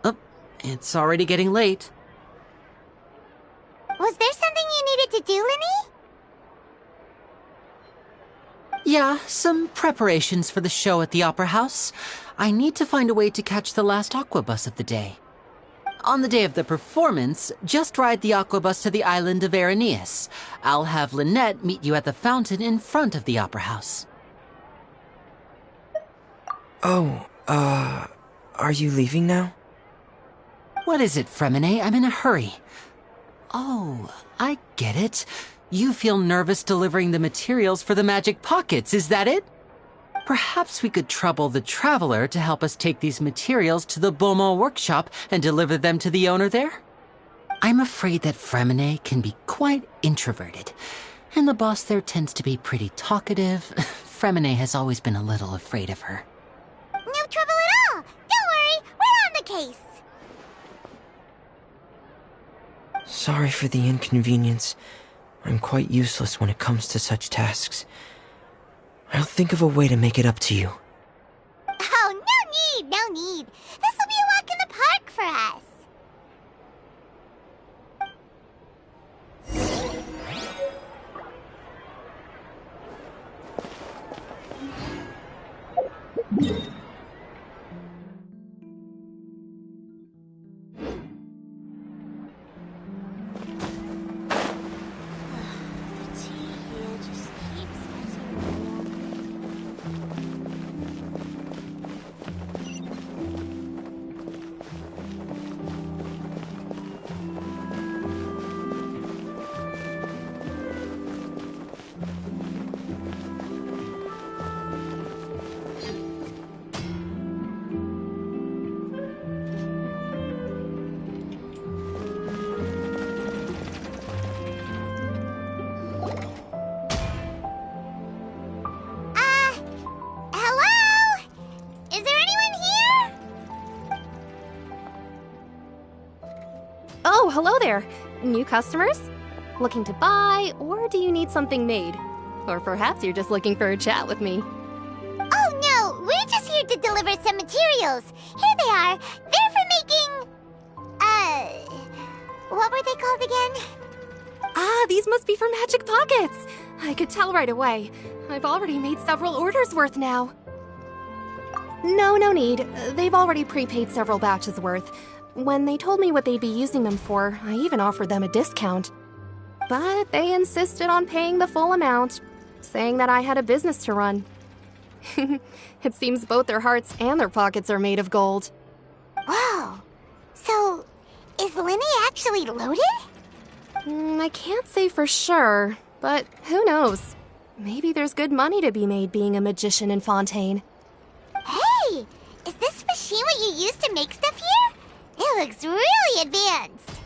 Oh, it's already getting late. Was there something you needed to do, Linny? Yeah, some preparations for the show at the Opera House. I need to find a way to catch the last aqua bus of the day. On the day of the performance, just ride the aqua bus to the island of Aeneas. I'll have Lynette meet you at the fountain in front of the Opera House. Oh, are you leaving now? What is it, Fremine? I'm in a hurry. Oh, I get it. You feel nervous delivering the materials for the magic pockets, is that it? Perhaps we could trouble the Traveler to help us take these materials to the Beaumont workshop and deliver them to the owner there? I'm afraid that Fremine can be quite introverted, and the boss there tends to be pretty talkative. Fremine has always been a little afraid of her. No trouble at all! Don't worry, we're on the case! Sorry for the inconvenience. I'm quite useless when it comes to such tasks. I'll think of a way to make it up to you. Oh, no Hello? Is there anyone here? Oh, hello there. New customers? Looking to buy, or do you need something made? Or perhaps you're just looking for a chat with me. Oh no, we're just here to deliver some materials. Here they are. They're for making... what were they called again? Ah, these must be for Magic Pockets. I could tell right away. I've already made several orders worth now. No need. They've already prepaid several batches worth. When they told me what they'd be using them for, I even offered them a discount. But they insisted on paying the full amount, saying that I had a business to run. It seems both their hearts and their pockets are made of gold. Whoa. So, is Linny actually loaded? I can't say for sure, but who knows? Maybe there's good money to be made being a magician in Fontaine. Hey! Is this machine what you use to make stuff here? It looks really advanced.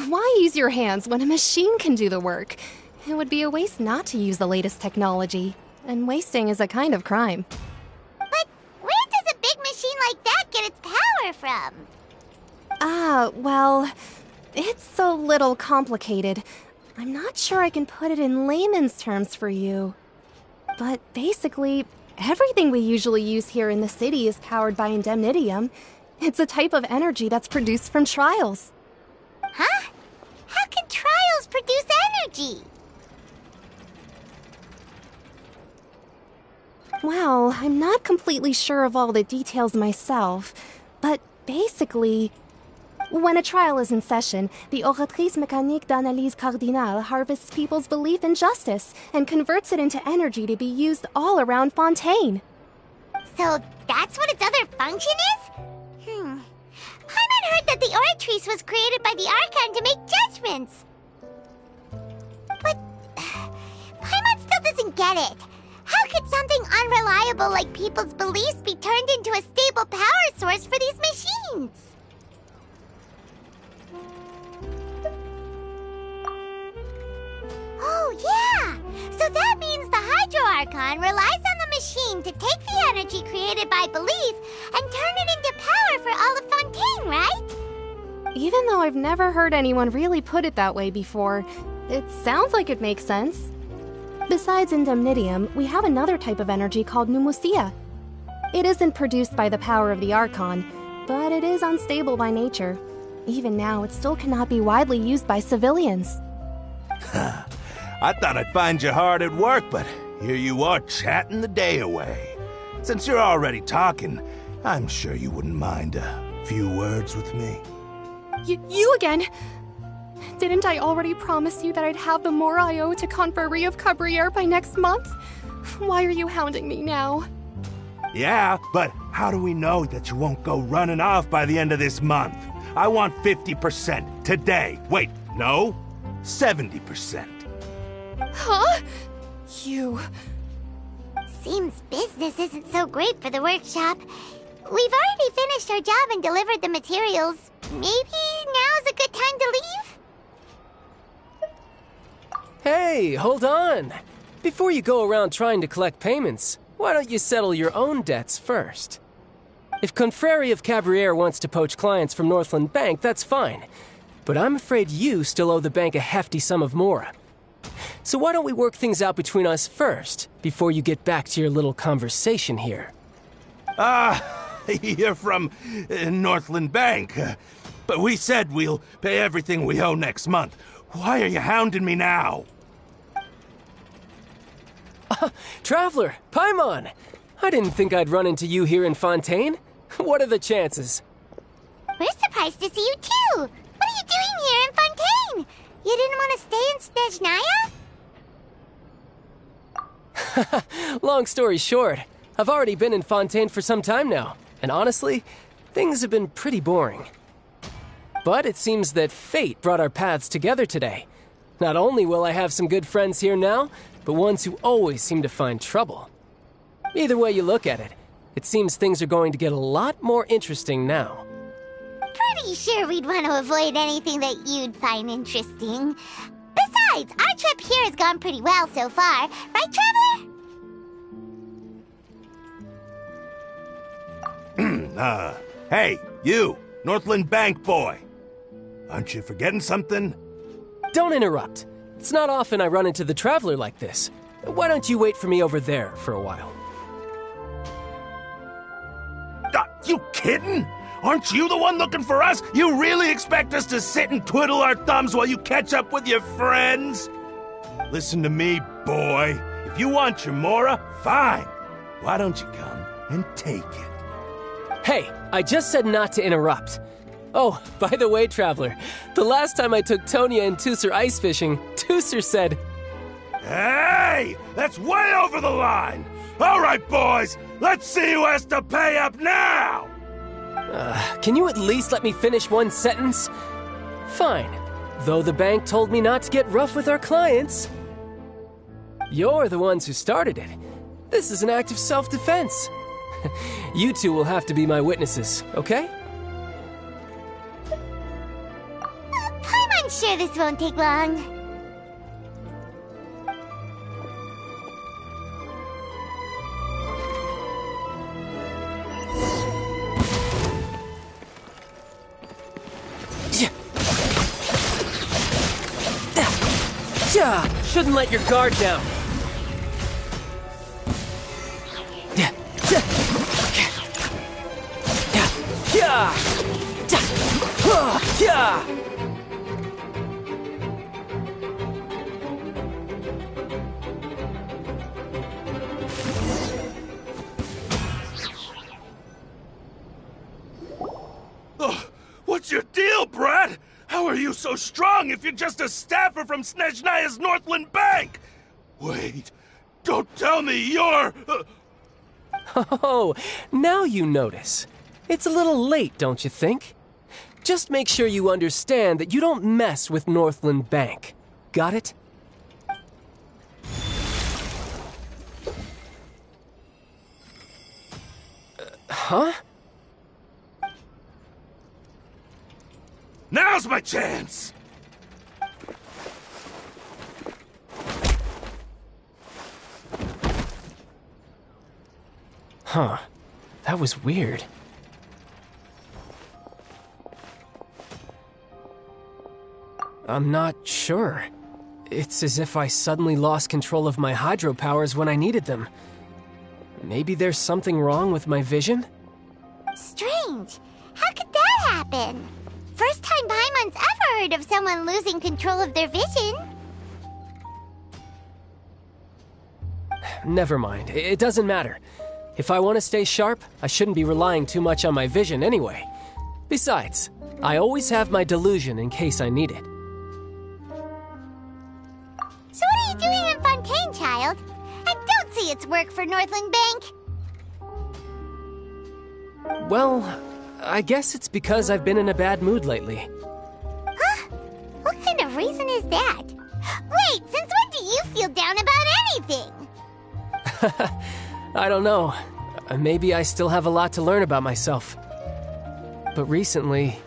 Why use your hands when a machine can do the work? It would be a waste not to use the latest technology, and wasting is a kind of crime. But where does a big machine like that get its power from? Well, it's a little complicated. I'm not sure I can put it in layman's terms for you. But basically, everything we usually use here in the city is powered by indemnitium. It's a type of energy that's produced from trials. Huh? How can trials produce energy? Well, I'm not completely sure of all the details myself, but basically, when a trial is in session, the Oratrice Mécanique d'Analyse Cardinale harvests people's belief in justice and converts it into energy to be used all around Fontaine. So that's what its other function is? Paimon heard that the Oratrice was created by the Archon to make judgments. But Paimon still doesn't get it. How could something unreliable like people's beliefs be turned into a stable power source for these machines? Oh, yeah! So that means the Hydro Archon relies on the machine to take the energy created by belief and turn it into power for all of Fontaine, right? Even though I've never heard anyone really put it that way before, it sounds like it makes sense. Besides indemnitium, we have another type of energy called pneumosia. It isn't produced by the power of the Archon, but it is unstable by nature. Even now, it still cannot be widely used by civilians. I thought I'd find you hard at work, but here you are chatting the day away. Since you're already talking, I'm sure you wouldn't mind a few words with me. You again? Didn't I already promise you that I'd have the more I owe to Confrérie of Cabriere by next month? Why are you hounding me now? Yeah, but how do we know that you won't go running off by the end of this month? I want 50% today. Wait, no, 70%. Huh? You... Seems business isn't so great for the workshop. We've already finished our job and delivered the materials. Maybe now's a good time to leave? Hey, hold on. Before you go around trying to collect payments, why don't you settle your own debts first? If Confrérie of Cabriere wants to poach clients from Northland Bank, that's fine. But I'm afraid you still owe the bank a hefty sum of mora. So why don't we work things out between us first, before you get back to your little conversation here? You're from Northland Bank. But we said we'll pay everything we owe next month. Why are you hounding me now? Traveler, Paimon! I didn't think I'd run into you here in Fontaine. What are the chances? We're surprised to see you too! What are you doing here in Fontaine? You didn't want to stay in Snezhnaya? Long story short, I've already been in Fontaine for some time now, and honestly, things have been pretty boring. But it seems that fate brought our paths together today. Not only will I have some good friends here now, but ones who always seem to find trouble. Either way you look at it, it seems things are going to get a lot more interesting now. Pretty sure we'd want to avoid anything that you'd find interesting. Besides, our trip here has gone pretty well so far. Right, Traveler? Hey, you, Northland Bank boy. Aren't you forgetting something? Don't interrupt. It's not often I run into the Traveler like this. Why don't you wait for me over there for a while? You kidding? Aren't you the one looking for us? You really expect us to sit and twiddle our thumbs while you catch up with your friends? Listen to me, boy. If you want your Mora, fine. Why don't you come and take it? Hey, I just said not to interrupt. Oh, by the way, Traveler, the last time I took Tonya and Tusser ice fishing, Tusser said... Hey! That's way over the line! All right, boys, let's see who has to pay up now! Can you at least let me finish one sentence? Fine. Though the bank told me not to get rough with our clients. You're the ones who started it. This is an act of self-defense. You two will have to be my witnesses, okay? I'm sure this won't take long. Shouldn't let your guard down. What's your deal, Brad? How are you so strong if you're just a staffer from Snezhnaya's Northland Bank? Wait, don't tell me you're... Oh, now you notice. It's a little late, don't you think? Just make sure you understand that you don't mess with Northland Bank. Got it? Huh? Now's my chance! Huh. That was weird. I'm not sure. It's as if I suddenly lost control of my hydro powers when I needed them. Maybe there's something wrong with my vision? Strange. How could that happen? First time Paimon's ever heard of someone losing control of their vision. Never mind. It doesn't matter. If I want to stay sharp, I shouldn't be relying too much on my vision anyway. Besides, I always have my delusion in case I need it. So what are you doing in Fontaine, child? I don't see its work for Northland Bank. Well, I guess it's because I've been in a bad mood lately. Huh? What kind of reason is that? Wait, since when do you feel down about anything? I don't know. Maybe I still have a lot to learn about myself. But recently,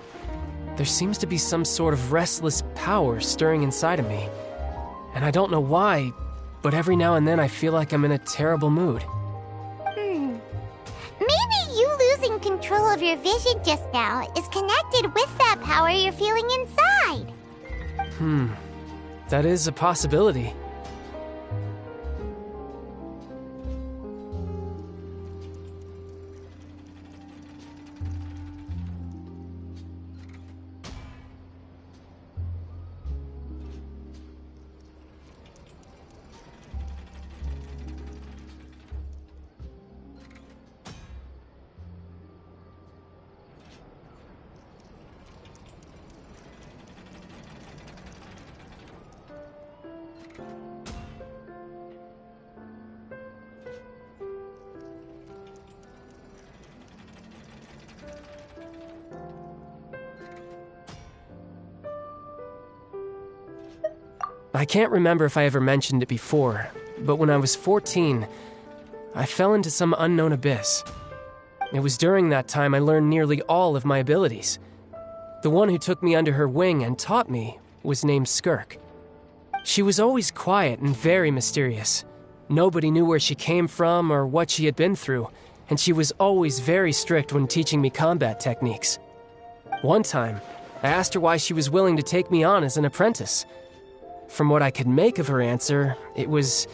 there seems to be some sort of restless power stirring inside of me. And I don't know why, but every now and then I feel like I'm in a terrible mood. Maybe you losing control of your vision just now is connected with that power you're feeling inside. That is a possibility. I can't remember if I ever mentioned it before, but when I was 14, I fell into some unknown abyss. It was during that time I learned nearly all of my abilities. The one who took me under her wing and taught me was named Skirk. She was always quiet and very mysterious. Nobody knew where she came from or what she had been through, and she was always very strict when teaching me combat techniques. One time, I asked her why she was willing to take me on as an apprentice. From what I could make of her answer, it was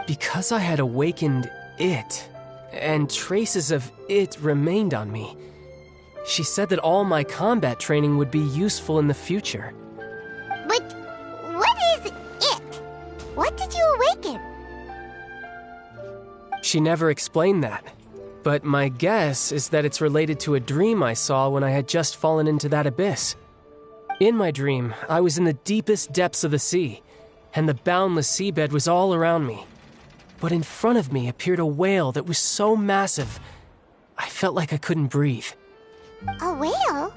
because I had awakened it, and traces of it remained on me. She said that all my combat training would be useful in the future. But what is it? What did you awaken? She never explained that, but my guess is that it's related to a dream I saw when I had just fallen into that abyss. In my dream, I was in the deepest depths of the sea, and the boundless seabed was all around me. But in front of me appeared a whale that was so massive, I felt like I couldn't breathe. A whale?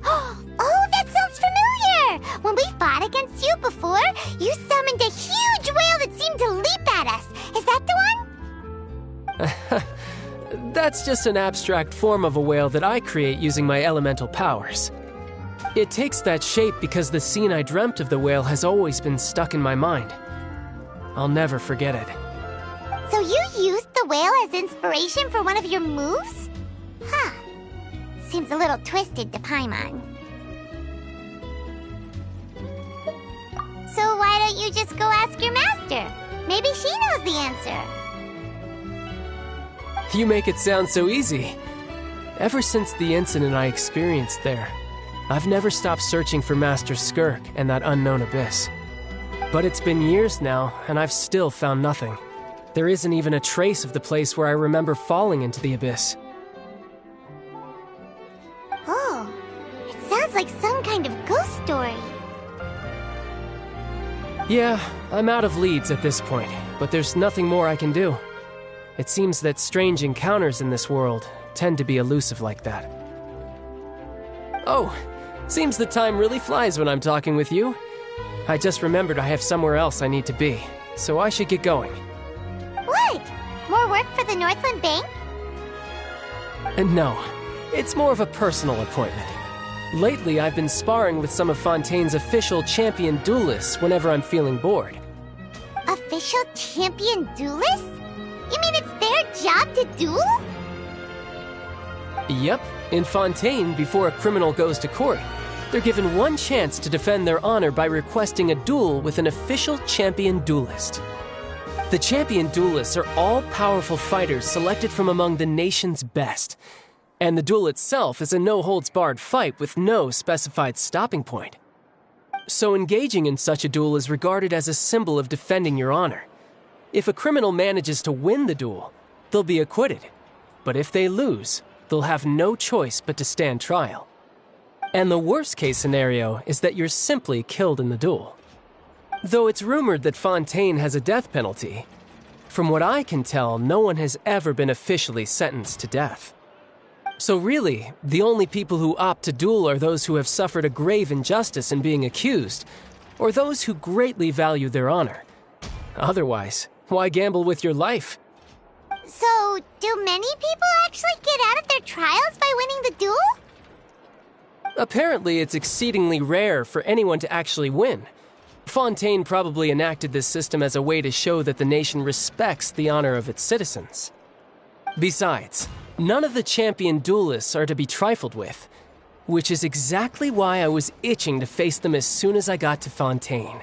Oh, that sounds familiar! When we fought against you before, you summoned a huge whale that seemed to leap at us. Is that the one? That's just an abstract form of a whale that I create using my elemental powers. It takes that shape because the scene I dreamt of the whale has always been stuck in my mind. I'll never forget it. So you used the whale as inspiration for one of your moves? Huh. Seems a little twisted to Paimon. So why don't you just go ask your master? Maybe she knows the answer. You make it sound so easy. Ever since the incident I experienced there, I've never stopped searching for Master Skirk and that unknown abyss. But it's been years now, and I've still found nothing. There isn't even a trace of the place where I remember falling into the abyss. Oh, it sounds like some kind of ghost story. Yeah, I'm out of leads at this point, but there's nothing more I can do. It seems that strange encounters in this world tend to be elusive like that. Oh, seems the time really flies when I'm talking with you. I just remembered I have somewhere else I need to be, so I should get going. What? More work for the Northland Bank? No, it's more of a personal appointment. Lately, I've been sparring with some of Fontaine's official champion duelists whenever I'm feeling bored. Official champion duelists? You mean it's their job to duel? Yep, in Fontaine, before a criminal goes to court, they're given one chance to defend their honor by requesting a duel with an official champion duelist. The champion duelists are all-powerful fighters selected from among the nation's best. And the duel itself is a no-holds-barred fight with no specified stopping point. So engaging in such a duel is regarded as a symbol of defending your honor. If a criminal manages to win the duel, they'll be acquitted. But if they lose, they'll have no choice but to stand trial. And the worst-case scenario is that you're simply killed in the duel. Though it's rumored that Fontaine has a death penalty, from what I can tell, no one has ever been officially sentenced to death. So really, the only people who opt to duel are those who have suffered a grave injustice in being accused, or those who greatly value their honor. Otherwise, why gamble with your life? So, do many people actually get out of their trials by winning the duel? Apparently, it's exceedingly rare for anyone to actually win. Fontaine probably enacted this system as a way to show that the nation respects the honor of its citizens. Besides, none of the champion duelists are to be trifled with, which is exactly why I was itching to face them as soon as I got to Fontaine.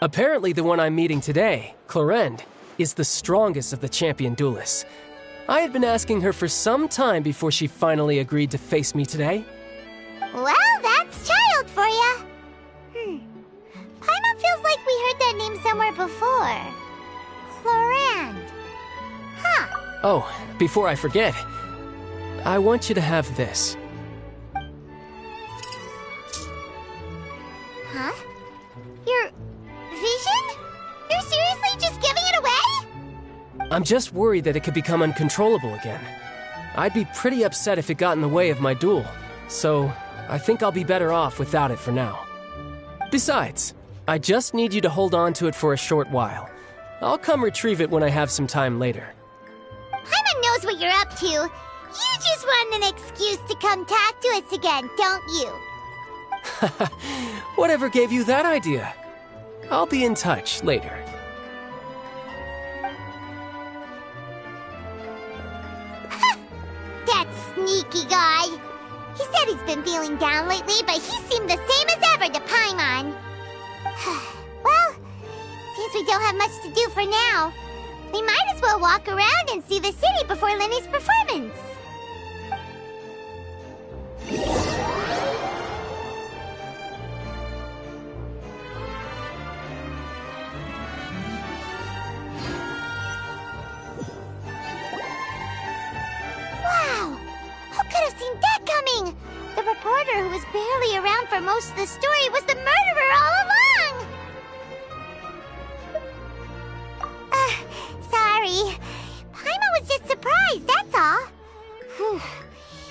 Apparently the one I'm meeting today, Clorinde, is the strongest of the champion duelists. I had been asking her for some time before she finally agreed to face me today. Well, that's child for ya. Paimon feels like we heard that name somewhere before. Clorinde. Huh. Oh, before I forget, I want you to have this. Huh? Your vision? You're seriously just giving it away? I'm just worried that it could become uncontrollable again. I'd be pretty upset if it got in the way of my duel, so I think I'll be better off without it for now. Besides, I just need you to hold on to it for a short while. I'll come retrieve it when I have some time later. Paimon knows what you're up to. You just want an excuse to come talk to us again, don't you? Whatever gave you that idea? I'll be in touch later. That sneaky guy. He said he's been feeling down lately, but he seemed the same as ever to Paimon. Well, since we don't have much to do for now, we might as well walk around and see the city before Lenny's performance. Wow! Who could have seen that coming? The reporter who was barely around for most of the story was the murderer all along! Sorry. Paimon was just surprised, that's all. Whew.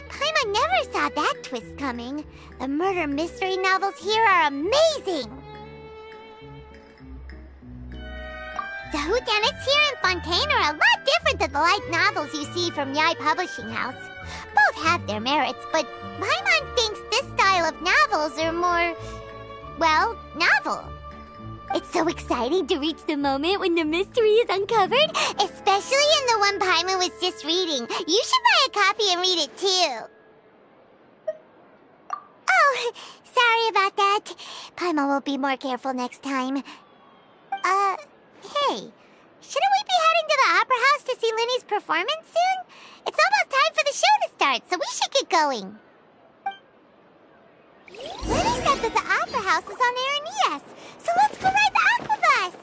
Paimon never saw that twist coming. The murder mystery novels here are amazing! The whodunits here in Fontaine are a lot different than the light novels you see from Yai Publishing House. Both have their merits, but Paimon thinks this style of novels are more, well, novel. It's so exciting to reach the moment when the mystery is uncovered, especially in the one Paimon was just reading. You should buy a copy and read it too. Oh, sorry about that. Paimon will be more careful next time. Hey, shouldn't we be heading to the Opera House to see Lenny's performance soon? It's almost time for the show to start, so we should get going. Lenny said that the Opera House is on Areneas, so let's go ride the Aquabus!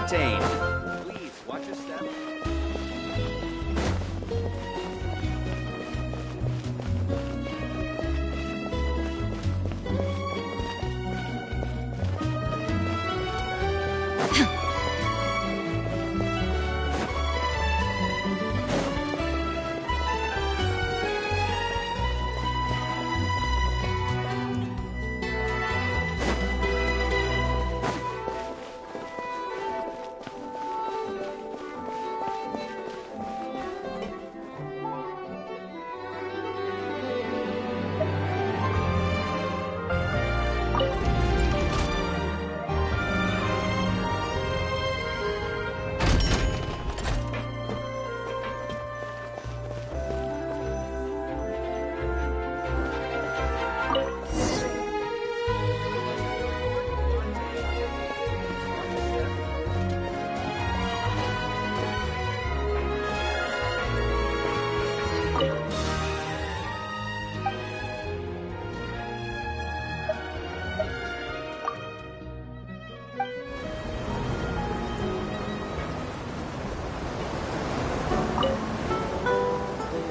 Fontaine. Please, watch your step.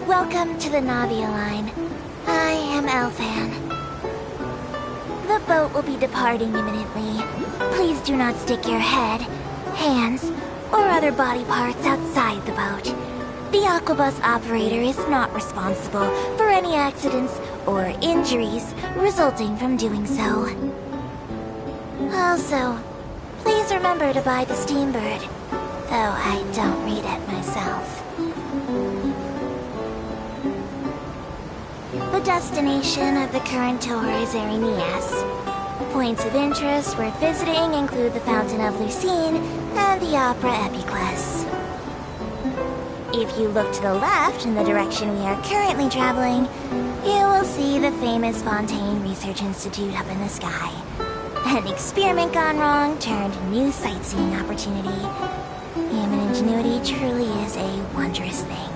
Welcome to the Navia line. I am Elfan. The boat will be departing imminently. Please do not stick your head, hands, or other body parts outside the boat. The Aquabus operator is not responsible for any accidents or injuries resulting from doing so. Also, please remember to buy the Steambird, though I don't read it myself. The destination of the current tour is Arenias. Points of interest worth visiting include the Fountain of Lucine and the Opera Epiclese. If you look to the left in the direction we are currently traveling, you will see the famous Fontaine Research Institute up in the sky. An experiment gone wrong turned new sightseeing opportunity. Human ingenuity truly is a wondrous thing.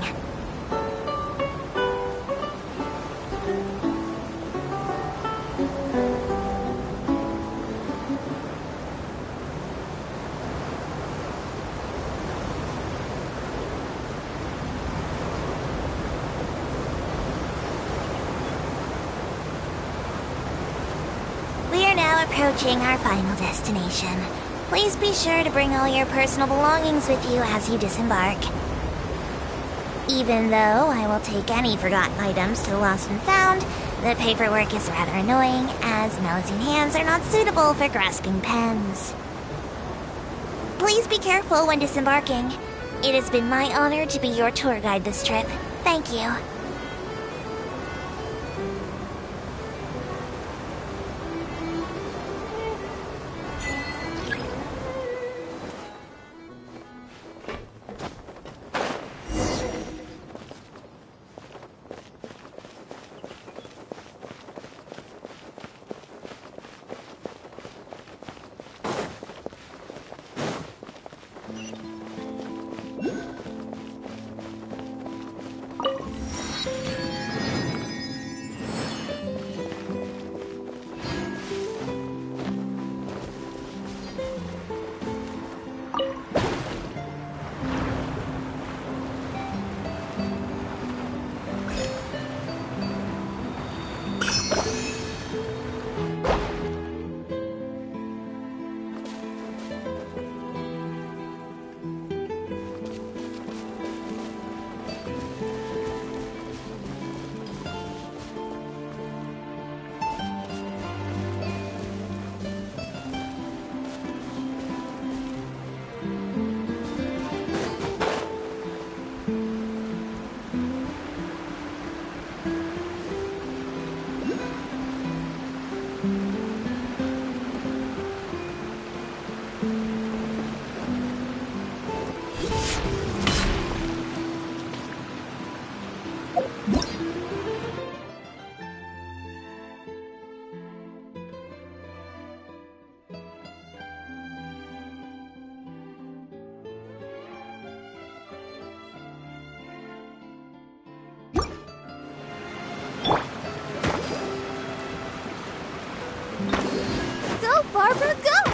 Approaching our final destination. Please be sure to bring all your personal belongings with you as you disembark. Even though I will take any forgotten items to the lost and found, the paperwork is rather annoying, as Melusine hands are not suitable for grasping pens. Please be careful when disembarking. It has been my honor to be your tour guide this trip. Thank you. Go, Barbara, go!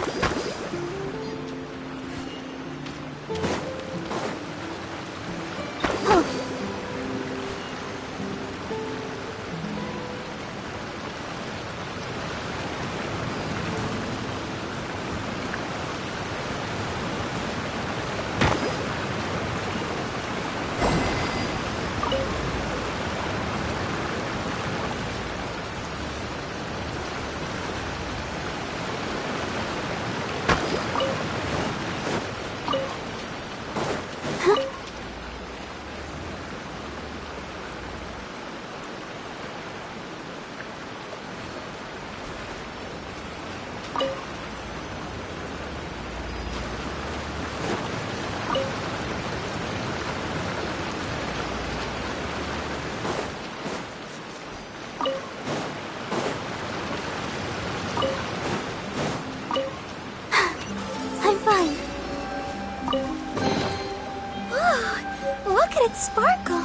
It's Sparkle.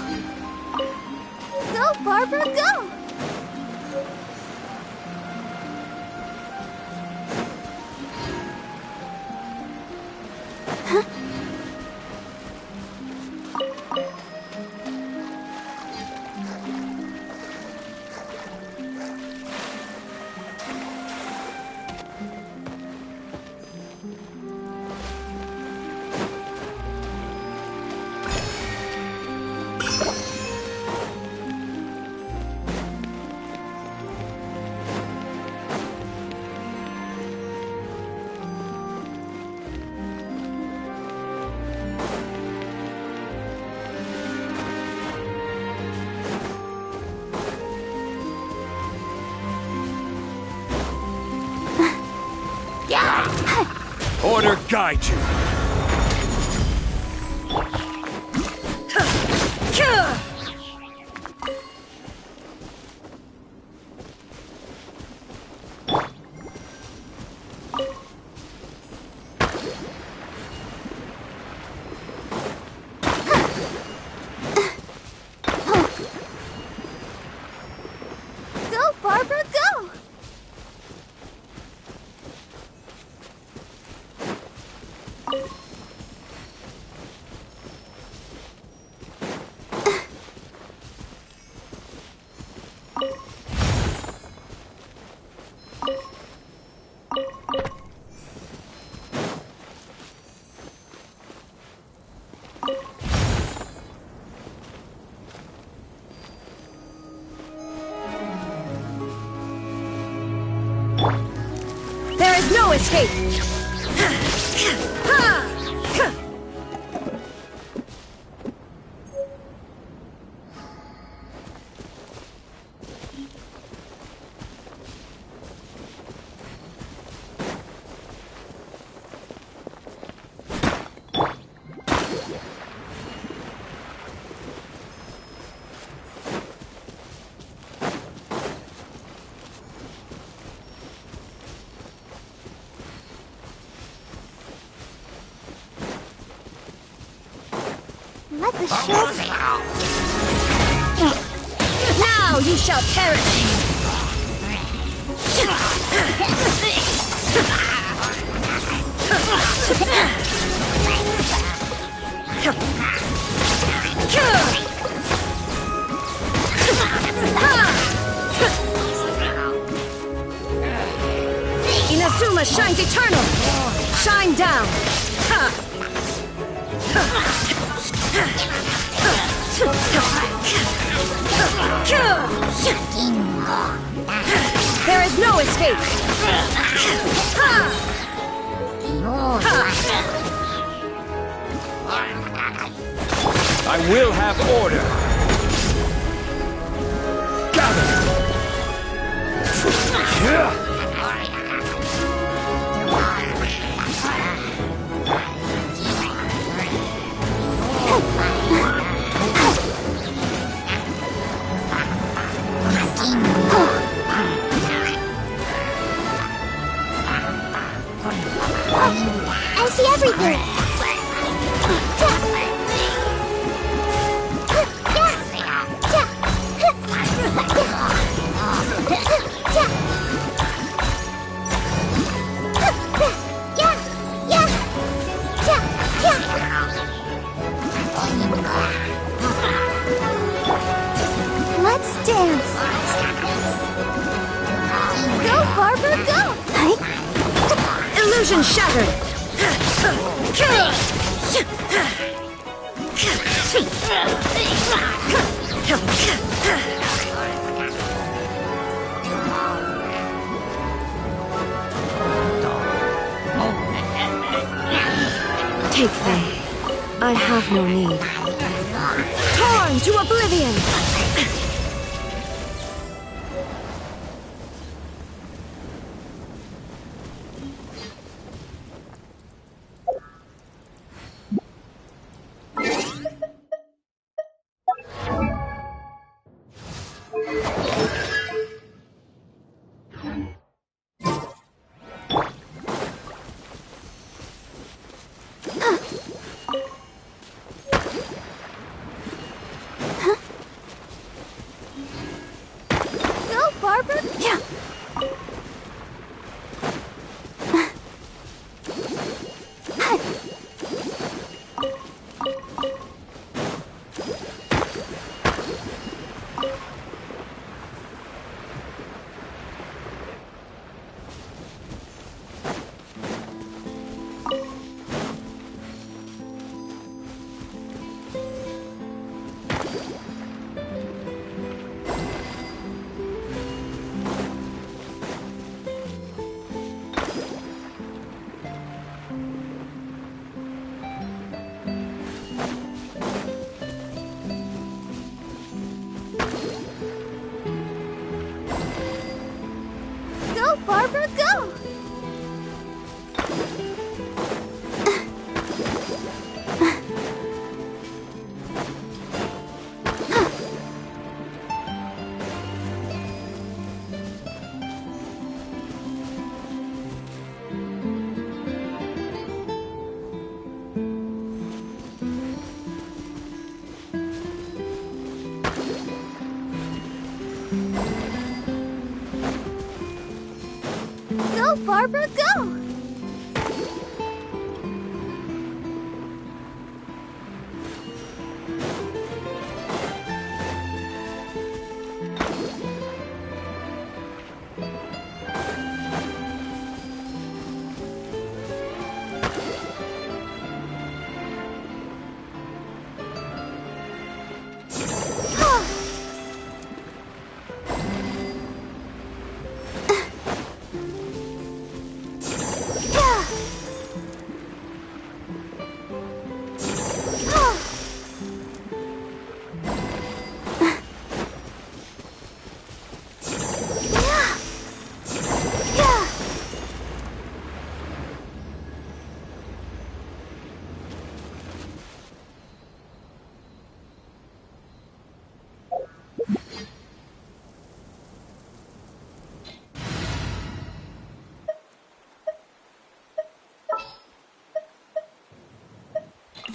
Go, Barbara, go! Order guide you. Go, Barbara, go! There is no escape! Let the shield... Now you shall perish! Inazuma shines eternal! Shine down! There is no escape! I will have order. I see everything! Let's dance! Go, Barbara, go! Illusion shattered! Take them. I have no need. Torn to oblivion! Go, Barbara, go! Go, Barbara, go!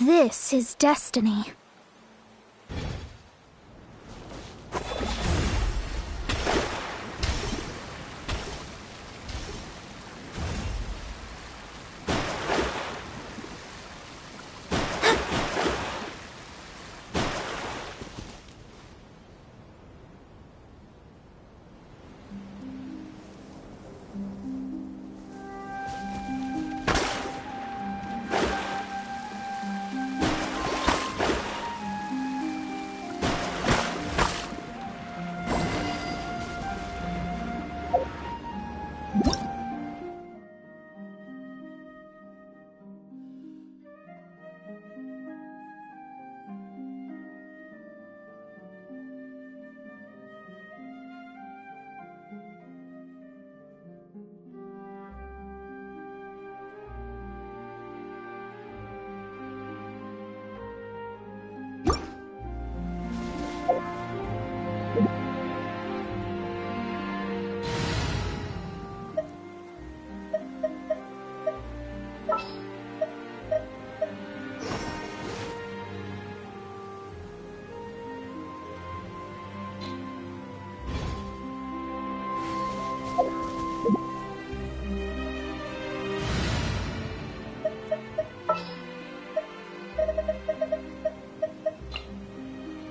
This is destiny.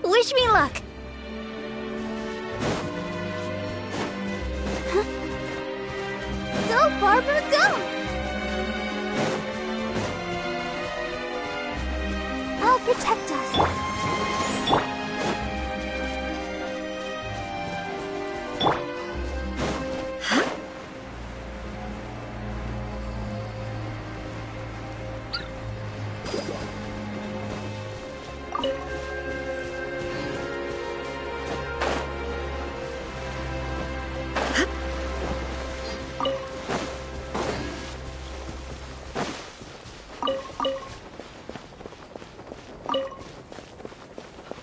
Wish me luck. Go, Barbara, go! I'll protect us.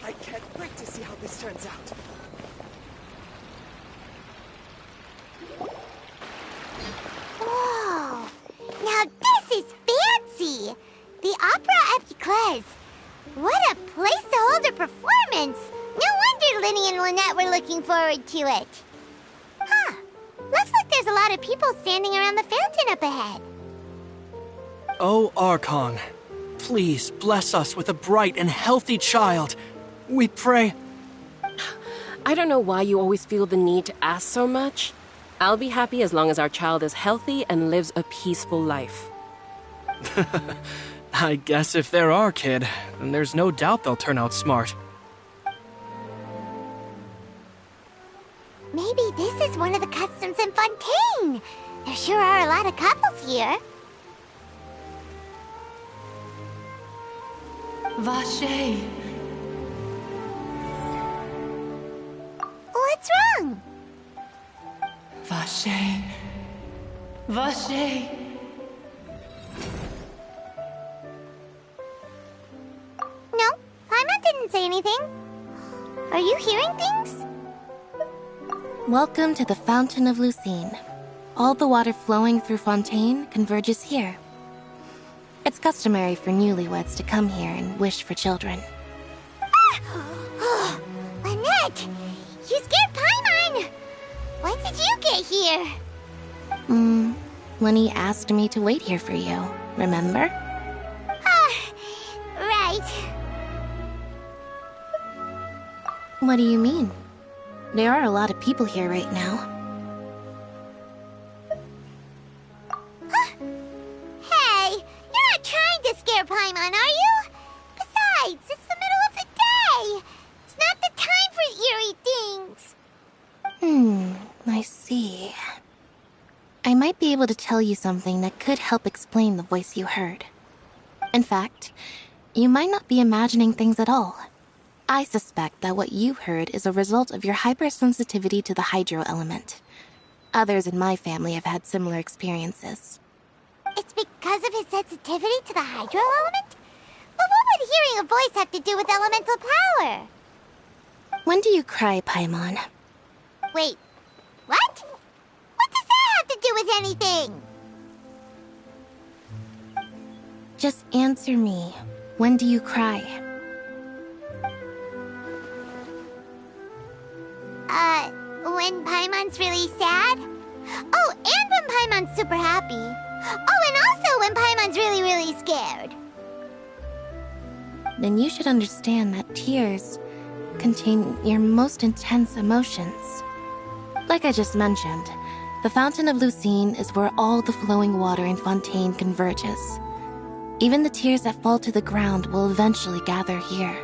I can't wait to see how this turns out. Whoa! Now this is fancy! The Opera Epiclese. What a place to hold a performance! No wonder Linny and Lynette were looking forward to it. Huh. lot of people standing around the fountain up ahead. Oh, Archon, please bless us with a bright and healthy child. We pray. I don't know why you always feel the need to ask so much. I'll be happy as long as our child is healthy and lives a peaceful life. I guess if they're our kid, then there's no doubt they'll turn out smart. Maybe this is one of the customs in Fontaine. There sure are a lot of couples here. Vache. What's wrong? Vache. Vache. No, Paimon didn't say anything. Are you hearing things? Welcome to the Fountain of Lucine. All the water flowing through Fontaine converges here. It's customary for newlyweds to come here and wish for children. Ah! Lynette! You scared Paimon! When did you get here? Lenny asked me to wait here for you, remember? Right. What do you mean? There are a lot of people here right now. Hey, you're not trying to scare Paimon, are you? Besides, it's the middle of the day. It's not the time for eerie things. I see. I might be able to tell you something that could help explain the voice you heard. In fact, you might not be imagining things at all. I suspect that what you heard is a result of your hypersensitivity to the hydro element. Others in my family have had similar experiences. It's because of his sensitivity to the hydro element? But what would hearing a voice have to do with elemental power? When do you cry, Paimon? Wait, what? What does that have to do with anything? Just answer me. When do you cry? When Paimon's really sad? Oh, and when Paimon's super happy. Oh, and also when Paimon's really, really scared. Then you should understand that tears contain your most intense emotions. Like I just mentioned, the Fountain of Lucine is where all the flowing water in Fontaine converges. Even the tears that fall to the ground will eventually gather here.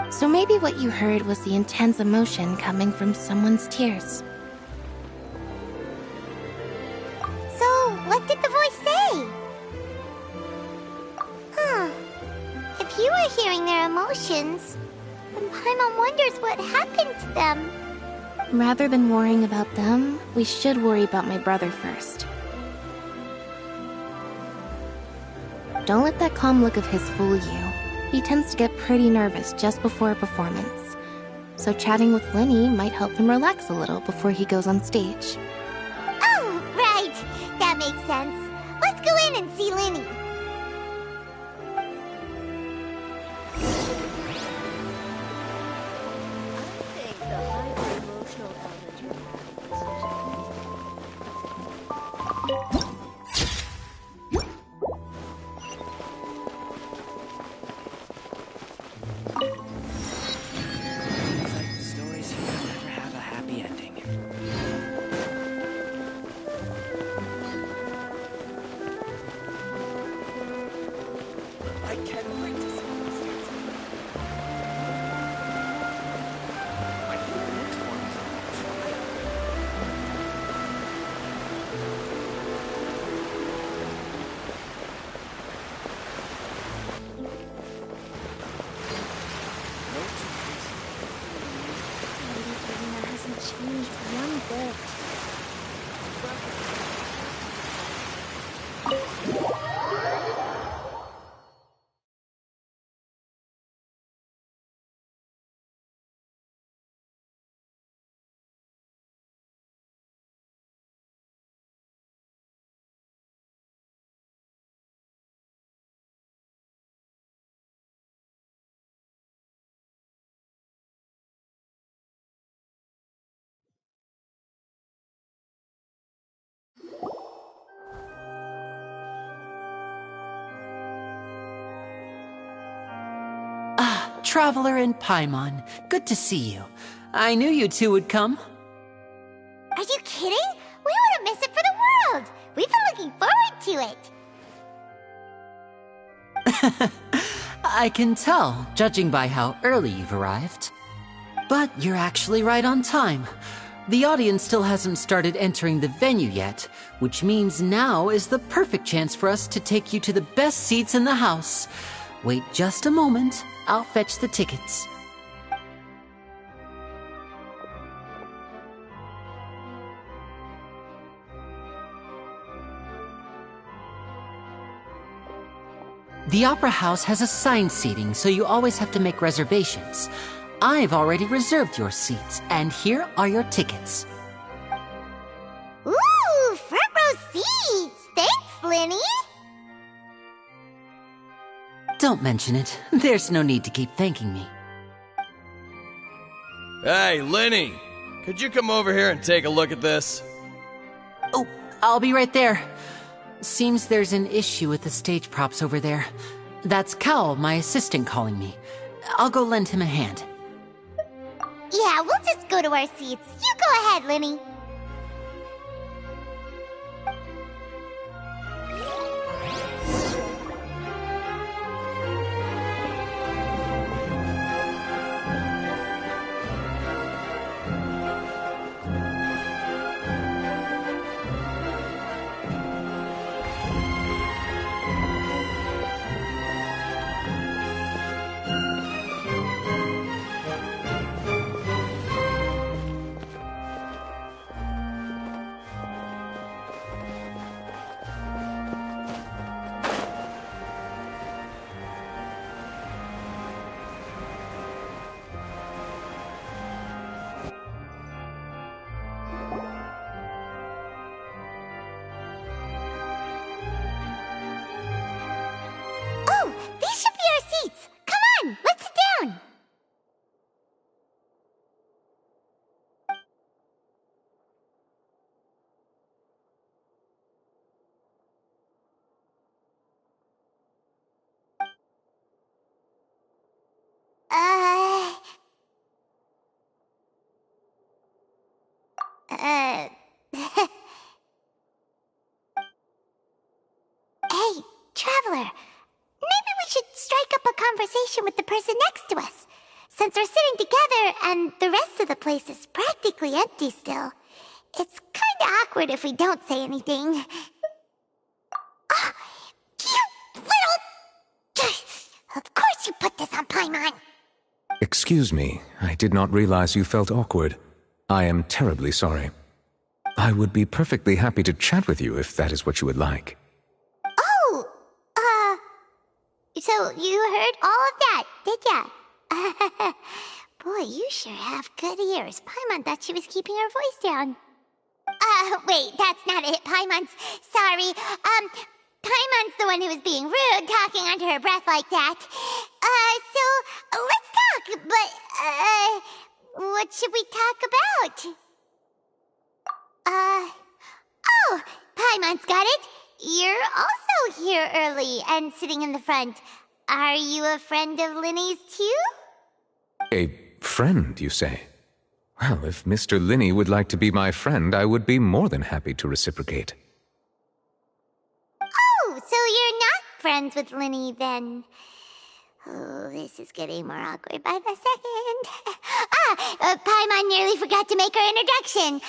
So maybe what you heard was the intense emotion coming from someone's tears. So, what did the voice say? If you were hearing their emotions, then Paimon wonders what happened to them. Rather than worrying about them, we should worry about my brother first. Don't let that calm look of his fool you. He tends to get pretty nervous just before a performance. So chatting with Lenny might help him relax a little before he goes on stage. Oh, right. That makes sense. Let's go in and see Lenny. Stories here never have a happy ending. Traveler and Paimon. Good to see you. I knew you two would come. Are you kidding? We wouldn't miss it for the world. We've been looking forward to it. I can tell, judging by how early you've arrived. But you're actually right on time. The audience still hasn't started entering the venue yet, which means now is the perfect chance for us to take you to the best seats in the house. Wait just a moment. I'll fetch the tickets. The Opera House has assigned seating, so you always have to make reservations. I've already reserved your seats, and here are your tickets. Ooh, front row seats! Thanks, Linny! Don't mention it. There's no need to keep thanking me. Hey, Linny! Could you come over here and take a look at this? Oh, I'll be right there. Seems there's an issue with the stage props over there. That's Cal, my assistant, calling me. I'll go lend him a hand. Yeah, we'll just go to our seats. You go ahead, Linny. Hey, Traveler. Maybe we should strike up a conversation with the person next to us. Since we're sitting together and the rest of the place is practically empty still, it's kinda awkward if we don't say anything. Oh, you little... Of course you put this on Paimon. Excuse me, I did not realize you felt awkward. I am terribly sorry. I would be perfectly happy to chat with you if that is what you would like. Oh, so you heard all of that, did ya? Boy, you sure have good ears. Paimon thought she was keeping her voice down. Wait, that's not it, Paimon's... Sorry, Paimon's the one who was being rude, talking under her breath like that. So, let's talk, but, what should we talk about? Oh, Paimon's got it. You're also here early and sitting in the front. Are you a friend of Linny's too? A friend, you say? Well, if Mr. Linny would like to be my friend, I would be more than happy to reciprocate. Oh, so you're not friends with Linny then? Oh, this is getting more awkward by the second. Paimon nearly forgot to make her introduction.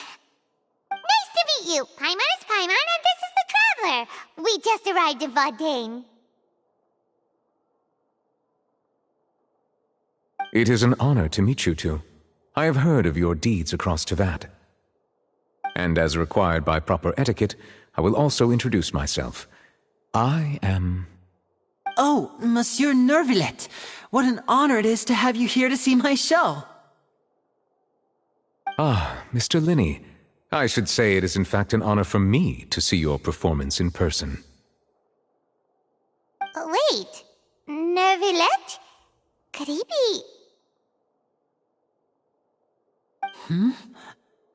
Nice to meet you. Paimon is Paimon, and this is the Traveler. We just arrived in Fontaine. It is an honor to meet you two. I have heard of your deeds across Tevat. And as required by proper etiquette, I will also introduce myself. I am... Oh, Monsieur Nervillet. What an honor it is to have you here to see my show. Ah, Mr. Linny. I should say it is in fact an honor for me to see your performance in person. Wait, Nervillet? Could he be...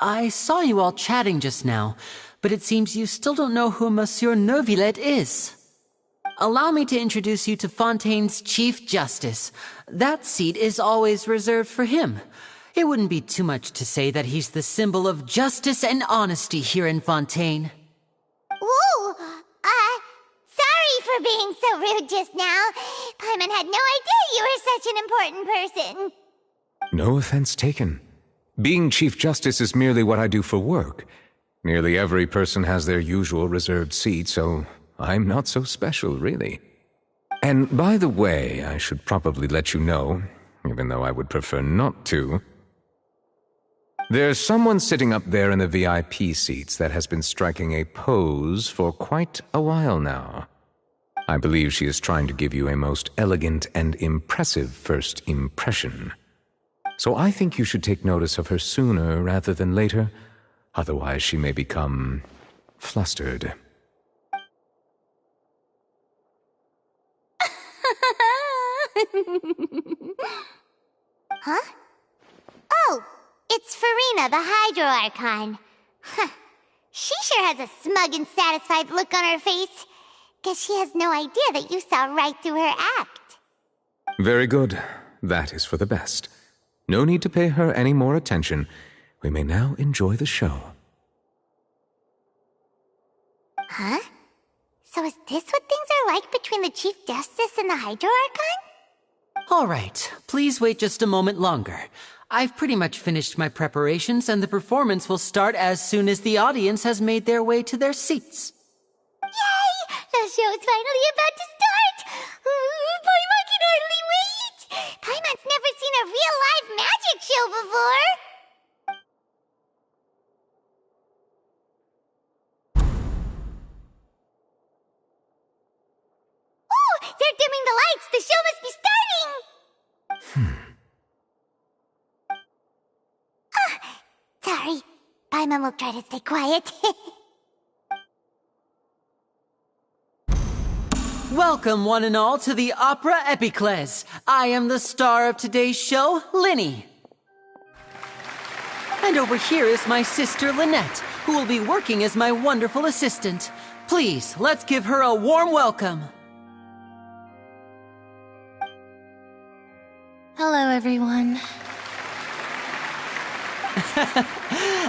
I saw you all chatting just now, but it seems you still don't know who Monsieur Nervillet is. Allow me to introduce you to Fontaine's Chief Justice. That seat is always reserved for him. It wouldn't be too much to say that he's the symbol of justice and honesty here in Fontaine. Ooh, sorry for being so rude just now. Paimon had no idea you were such an important person. No offense taken. Being Chief Justice is merely what I do for work. Nearly every person has their usual reserved seat, so I'm not so special, really. And by the way, I should probably let you know, even though I would prefer not to. There's someone sitting up there in the VIP seats that has been striking a pose for quite a while now. I believe she is trying to give you a most elegant and impressive first impression. So I think you should take notice of her sooner rather than later, otherwise she may become flustered. Huh? Oh, it's Farina, the Hydro Archon. Huh. She sure has a smug and satisfied look on her face. Guess she has no idea that you saw right through her act. Very good. That is for the best. No need to pay her any more attention. We may now enjoy the show. Huh? So is this what things are like between the Chief Justice and the Hydro Archon? All right, please wait just a moment longer. I've pretty much finished my preparations, and the performance will start as soon as the audience has made their way to their seats. Yay! The show's finally about to start! Paimon can hardly wait! Paimon's never seen a real live magic show before! Ooh! They're dimming the lights! The show must be starting! Sorry. Paimon will try to stay quiet. Welcome, one and all, to the Opera Epiclese. I am the star of today's show, Linny. And over here is my sister, Lynette, who will be working as my wonderful assistant. Please, let's give her a warm welcome. Hello, everyone.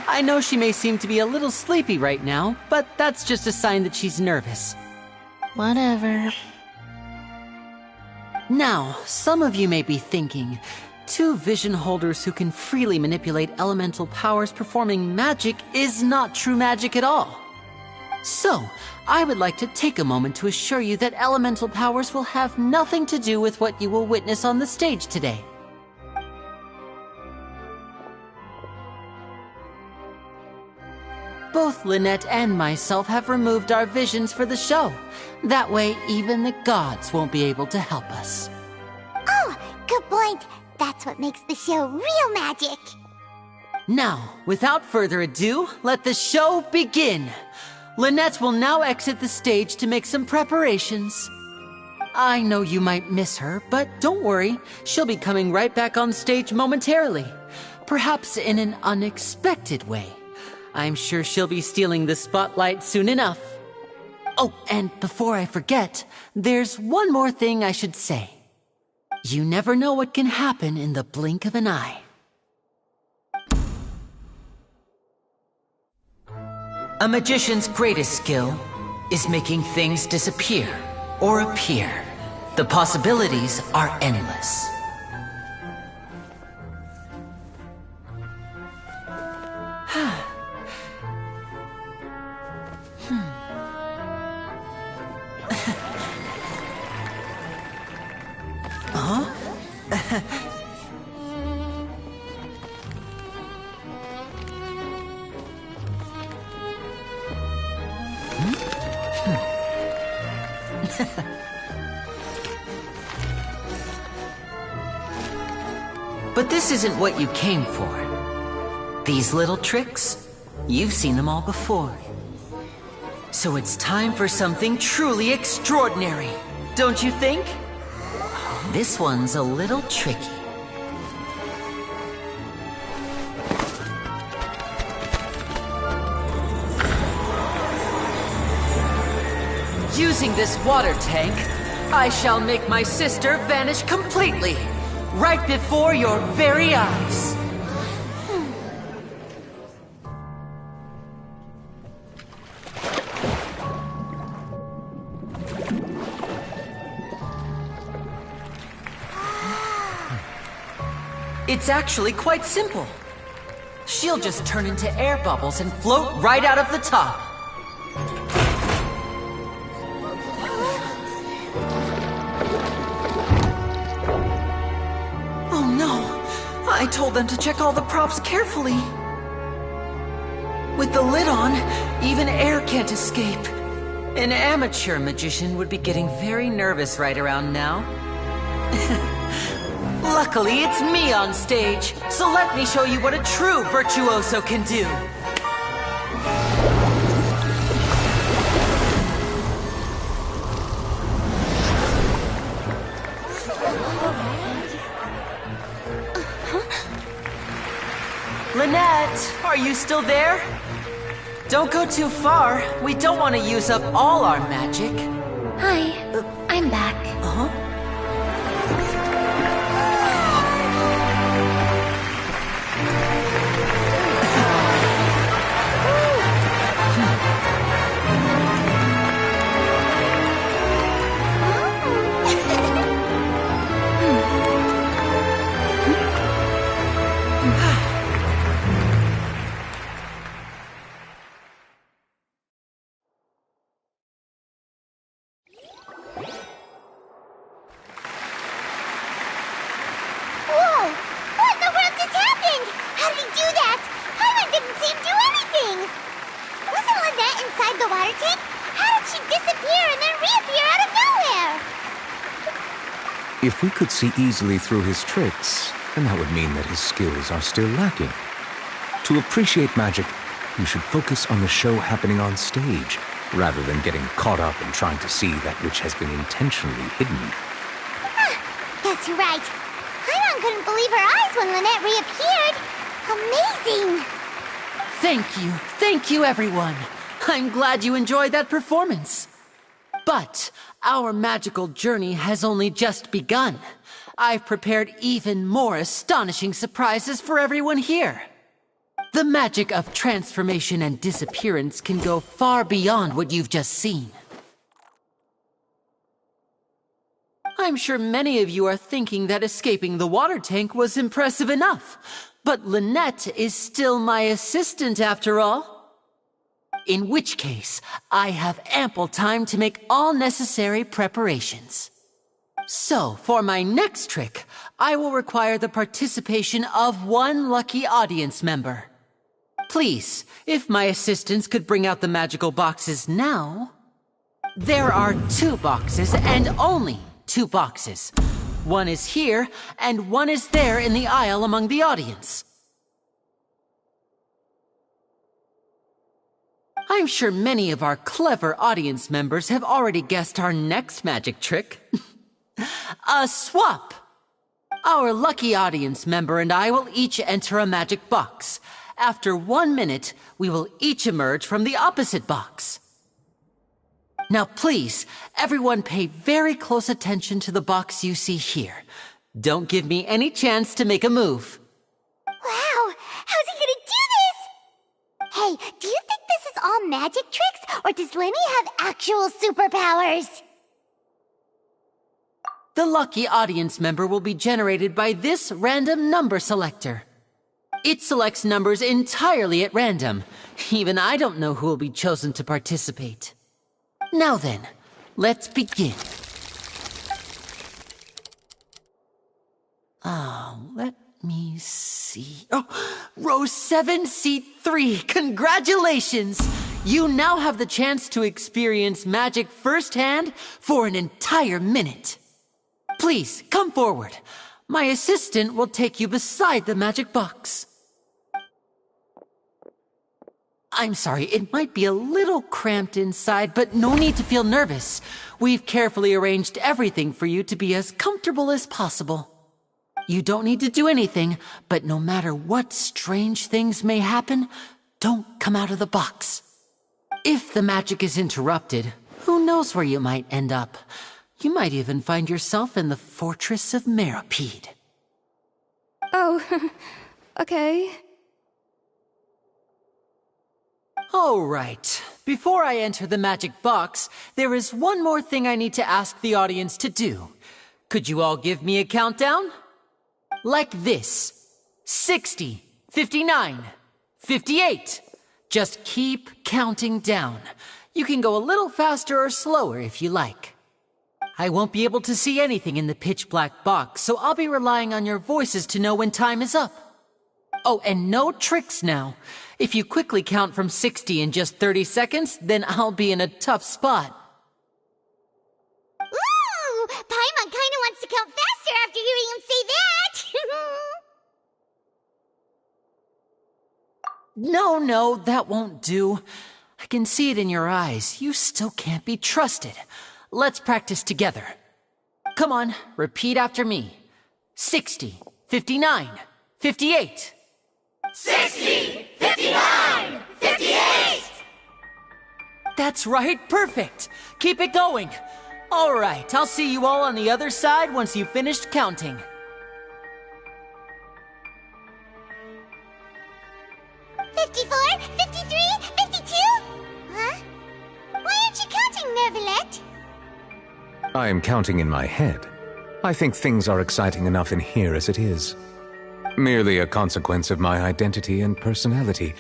I know she may seem to be a little sleepy right now, but that's just a sign that she's nervous. Whatever. Now, some of you may be thinking, two vision holders who can freely manipulate elemental powers performing magic is not true magic at all. So, I would like to take a moment to assure you that elemental powers will have nothing to do with what you will witness on the stage today. Both Lynette and myself have removed our visions for the show. That way, even the gods won't be able to help us. Oh, good point. That's what makes the show real magic. Now, without further ado, let the show begin. Lynette will now exit the stage to make some preparations. I know you might miss her, but don't worry. She'll be coming right back on stage momentarily. Perhaps in an unexpected way. I'm sure she'll be stealing the spotlight soon enough. Oh, and before I forget, there's one more thing I should say. You never know what can happen in the blink of an eye. A magician's greatest skill is making things disappear or appear. The possibilities are endless. But this isn't what you came for. These little tricks, you've seen them all before. So it's time for something truly extraordinary, don't you think? This one's a little tricky. Using this water tank, I shall make my sister vanish completely, right before your very eyes. It's actually quite simple. She'll just turn into air bubbles and float right out of the top. Oh no! I told them to check all the props carefully. With the lid on, even air can't escape. An amateur magician would be getting very nervous right around now. Luckily, it's me on stage, so let me show you what a true virtuoso can do. Lynette, are you still there? Don't go too far. We don't want to use up all our magic. Hi, I'm back. Uh-huh. If we could see easily through his tricks, then that would mean that his skills are still lacking. To appreciate magic, you should focus on the show happening on stage, rather than getting caught up in trying to see that which has been intentionally hidden. That's right. Paimon couldn't believe her eyes when Lynette reappeared. Amazing! Thank you everyone. I'm glad you enjoyed that performance. But our magical journey has only just begun. I've prepared even more astonishing surprises for everyone here. The magic of transformation and disappearance can go far beyond what you've just seen. I'm sure many of you are thinking that escaping the water tank was impressive enough, but Lynette is still my assistant after all. In which case, I have ample time to make all necessary preparations. So, for my next trick, I will require the participation of one lucky audience member. Please, if my assistants could bring out the magical boxes now. There are 2 boxes, and only 2 boxes. One is here, and one is there in the aisle among the audience. I'm sure many of our clever audience members have already guessed our next magic trick. A swap! Our lucky audience member and I will each enter a magic box. After 1 minute, we will each emerge from the opposite box. Now please, everyone pay very close attention to the box you see here. Don't give me any chance to make a move. Wow! How's he gonna do this? Hey, do you think this is all magic tricks, or does Lenny have actual superpowers? The lucky audience member will be generated by this random number selector. It selects numbers entirely at random. Even I don't know who will be chosen to participate. Now then, let's begin. Let me see. Oh, row 7, seat 3. Congratulations! You now have the chance to experience magic firsthand for an entire minute. Please, come forward. My assistant will take you beside the magic box. I'm sorry, it might be a little cramped inside, but no need to feel nervous. We've carefully arranged everything for you to be as comfortable as possible. You don't need to do anything, but no matter what strange things may happen, don't come out of the box. If the magic is interrupted, who who knows where you might end up? You might even find yourself in the Fortress of Meropide. Oh, okay. All right. Before I enter the magic box, there is one more thing I need to ask the audience to do. Could you all give me a countdown? Like this. 60, 59, 58. Just keep counting down. You can go a little faster or slower if you like. I won't be able to see anything in the pitch black box, so I'll be relying on your voices to know when time is up. Oh, and no tricks now. If you quickly count from 60 in just 30 seconds, then I'll be in a tough spot. Ooh! Paimon kinda wants to count faster after hearing him say that! No, that won't do. I can see it in your eyes. You still can't be trusted. Let's practice together. Come on, repeat after me. 60, 59, 58. 60, 59, 58! That's right, perfect. Keep it going. All right, I'll see you all on the other side once you've finished counting. 54, 53, 52? Huh? Why aren't you counting, Nervalet? I am counting in my head. I think things are exciting enough in here as it is. Merely a consequence of my identity and personality.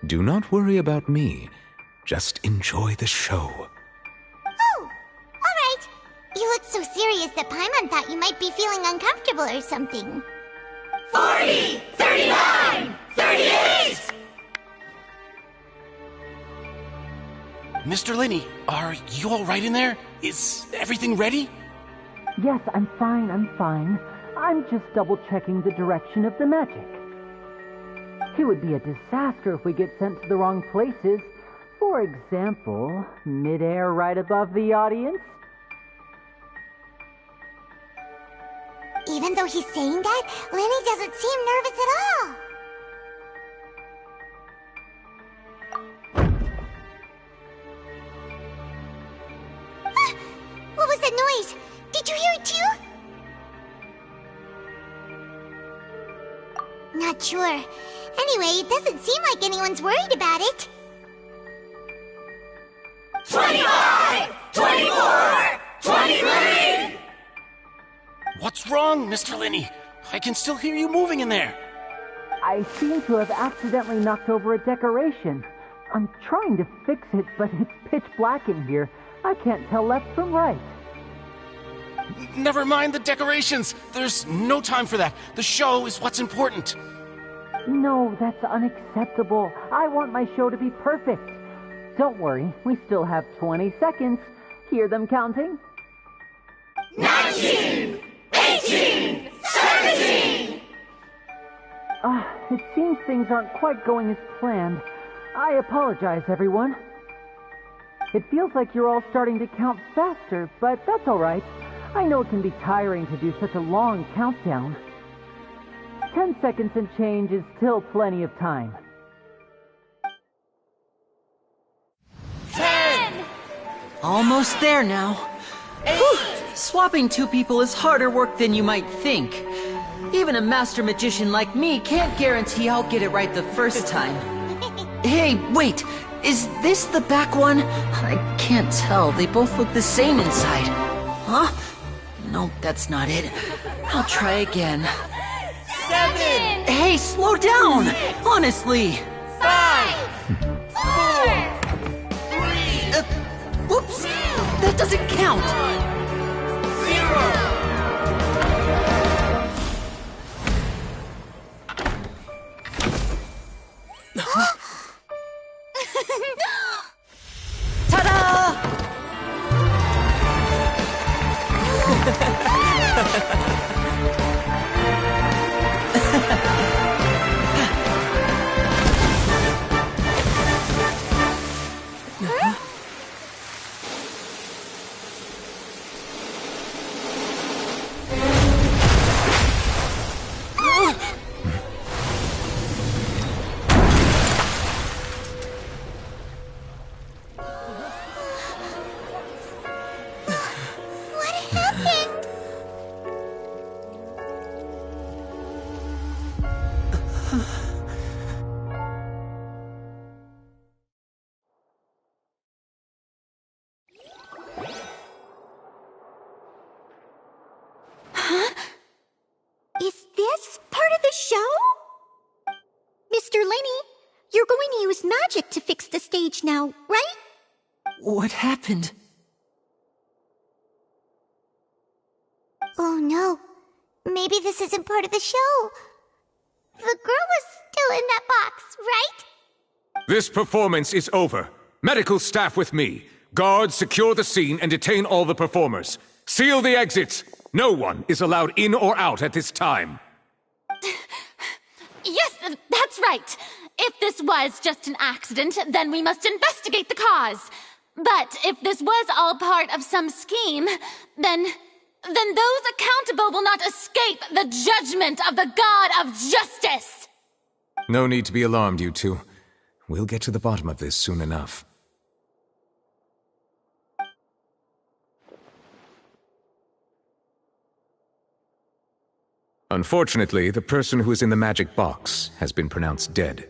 Do not worry about me. Just enjoy the show. Oh, alright. You looked so serious that Paimon thought you might be feeling uncomfortable or something. 40, 39, 38! Mr. Linney, are you all right in there? Is everything ready? Yes, I'm fine. I'm just double-checking the direction of the magic. It would be a disaster if we get sent to the wrong places. For example, mid-air right above the audience. Even though he's saying that, Lenny doesn't seem nervous at all. What was that noise? Did you hear it too? Not sure. Anyway, it doesn't seem like anyone's worried about it. 25! 24! 23! What's wrong, Mr. Linney? I can still hear you moving in there. I seem to have accidentally knocked over a decoration. I'm trying to fix it, but it's pitch black in here. I can't tell left from right. Never mind the decorations. There's no time for that. The show is what's important. No, that's unacceptable. I want my show to be perfect. Don't worry, we still have 20 seconds. Hear them counting? 19! 18! 17! It seems things aren't quite going as planned. I apologize, everyone. It feels like you're all starting to count faster, but that's all right. I know it can be tiring to do such a long countdown. 10 seconds and change is still plenty of time. 10! Almost there now. 8! Swapping two people is harder work than you might think. Even a master magician like me can't guarantee I'll get it right the first time. Hey, wait! Is this the back one? I can't tell. They both look the same inside. Huh? No, that's not it. I'll try again. 7! Hey, slow down! Honestly! 5! 4! 3! Whoops! That doesn't count! 0! Ta-da! magic to fix the stage now, right? What happened? Oh no. Maybe this isn't part of the show. The girl was still in that box, right? This performance is over. Medical staff with me. Guards, secure the scene and detain all the performers. Seal the exits. No one is allowed in or out at this time. Yes, that's right. If this was just an accident, then we must investigate the cause. But if this was all part of some scheme, then those accountable will not escape the judgment of the God of Justice! No need to be alarmed, you two. We'll get to the bottom of this soon enough. Unfortunately, the person who is in the magic box has been pronounced dead.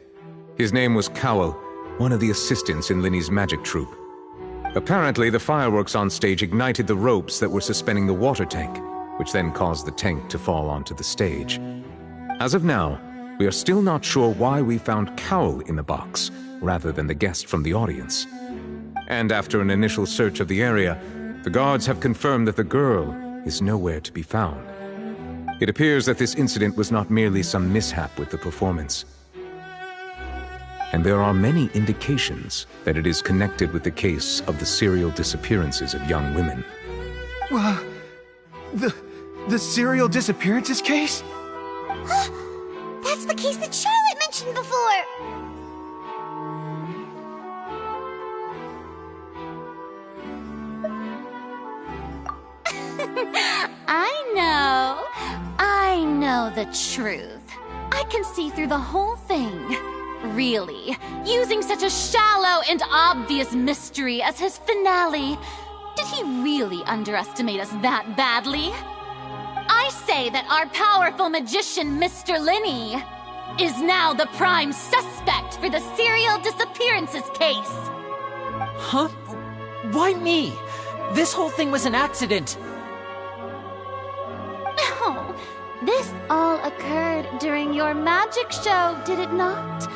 His name was Cowell, one of the assistants in Linny's magic troupe. Apparently, the fireworks on stage ignited the ropes that were suspending the water tank, which then caused the tank to fall onto the stage. As of now, we are still not sure why we found Cowell in the box, rather than the guest from the audience. And after an initial search of the area, the guards have confirmed that the girl is nowhere to be found. It appears that this incident was not merely some mishap with the performance. And there are many indications that it is connected with the case of the serial disappearances of young women. The serial disappearances case? That's the case that Charlotte mentioned before! I know the truth. I can see through the whole thing. Really, using such a shallow and obvious mystery as his finale, did he really underestimate us that badly? I say that our powerful magician, Mr. Linny, is now the prime suspect for the serial disappearances case. Huh? Why me? This whole thing was an accident. No, this all occurred during your magic show, did it not?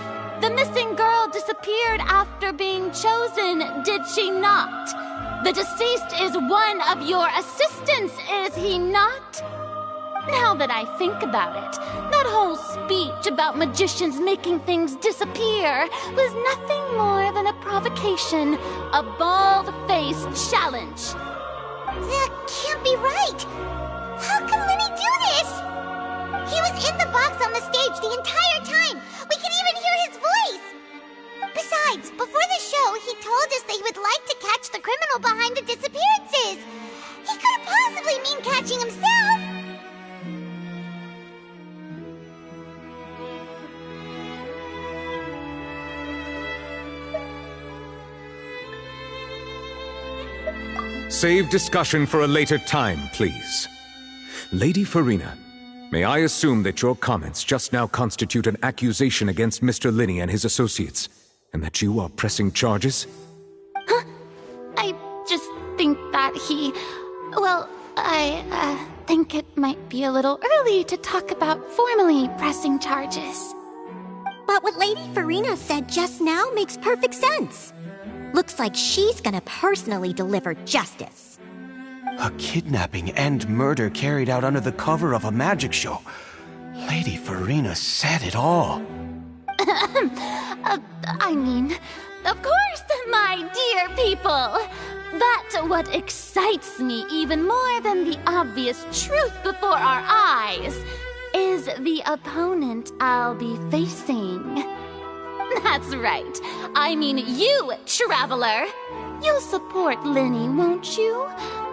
The missing girl disappeared after being chosen, did she not? The deceased is one of your assistants, is he not? Now that I think about it, that whole speech about magicians making things disappear was nothing more than a provocation, a bald-faced challenge. That can't be right! How can Linny do this? He was in the box on the stage the entire time! We can even hear his voice! Besides, before the show, he told us that he would like to catch the criminal behind the disappearances! He couldn't possibly mean catching himself! Save discussion for a later time, please. Lady Farina, may I assume that your comments just now constitute an accusation against Mr. Linny and his associates, and that you are pressing charges? Huh? I just think that I think it might be a little early to talk about formally pressing charges. But what Lady Farina said just now makes perfect sense. Looks like she's gonna personally deliver justice. A kidnapping and murder carried out under the cover of a magic show. Lady Farina said it all. I mean, of course, my dear people. But what excites me even more than the obvious truth before our eyes is the opponent I'll be facing. That's right. I mean you, Traveler. You'll support Linny, won't you?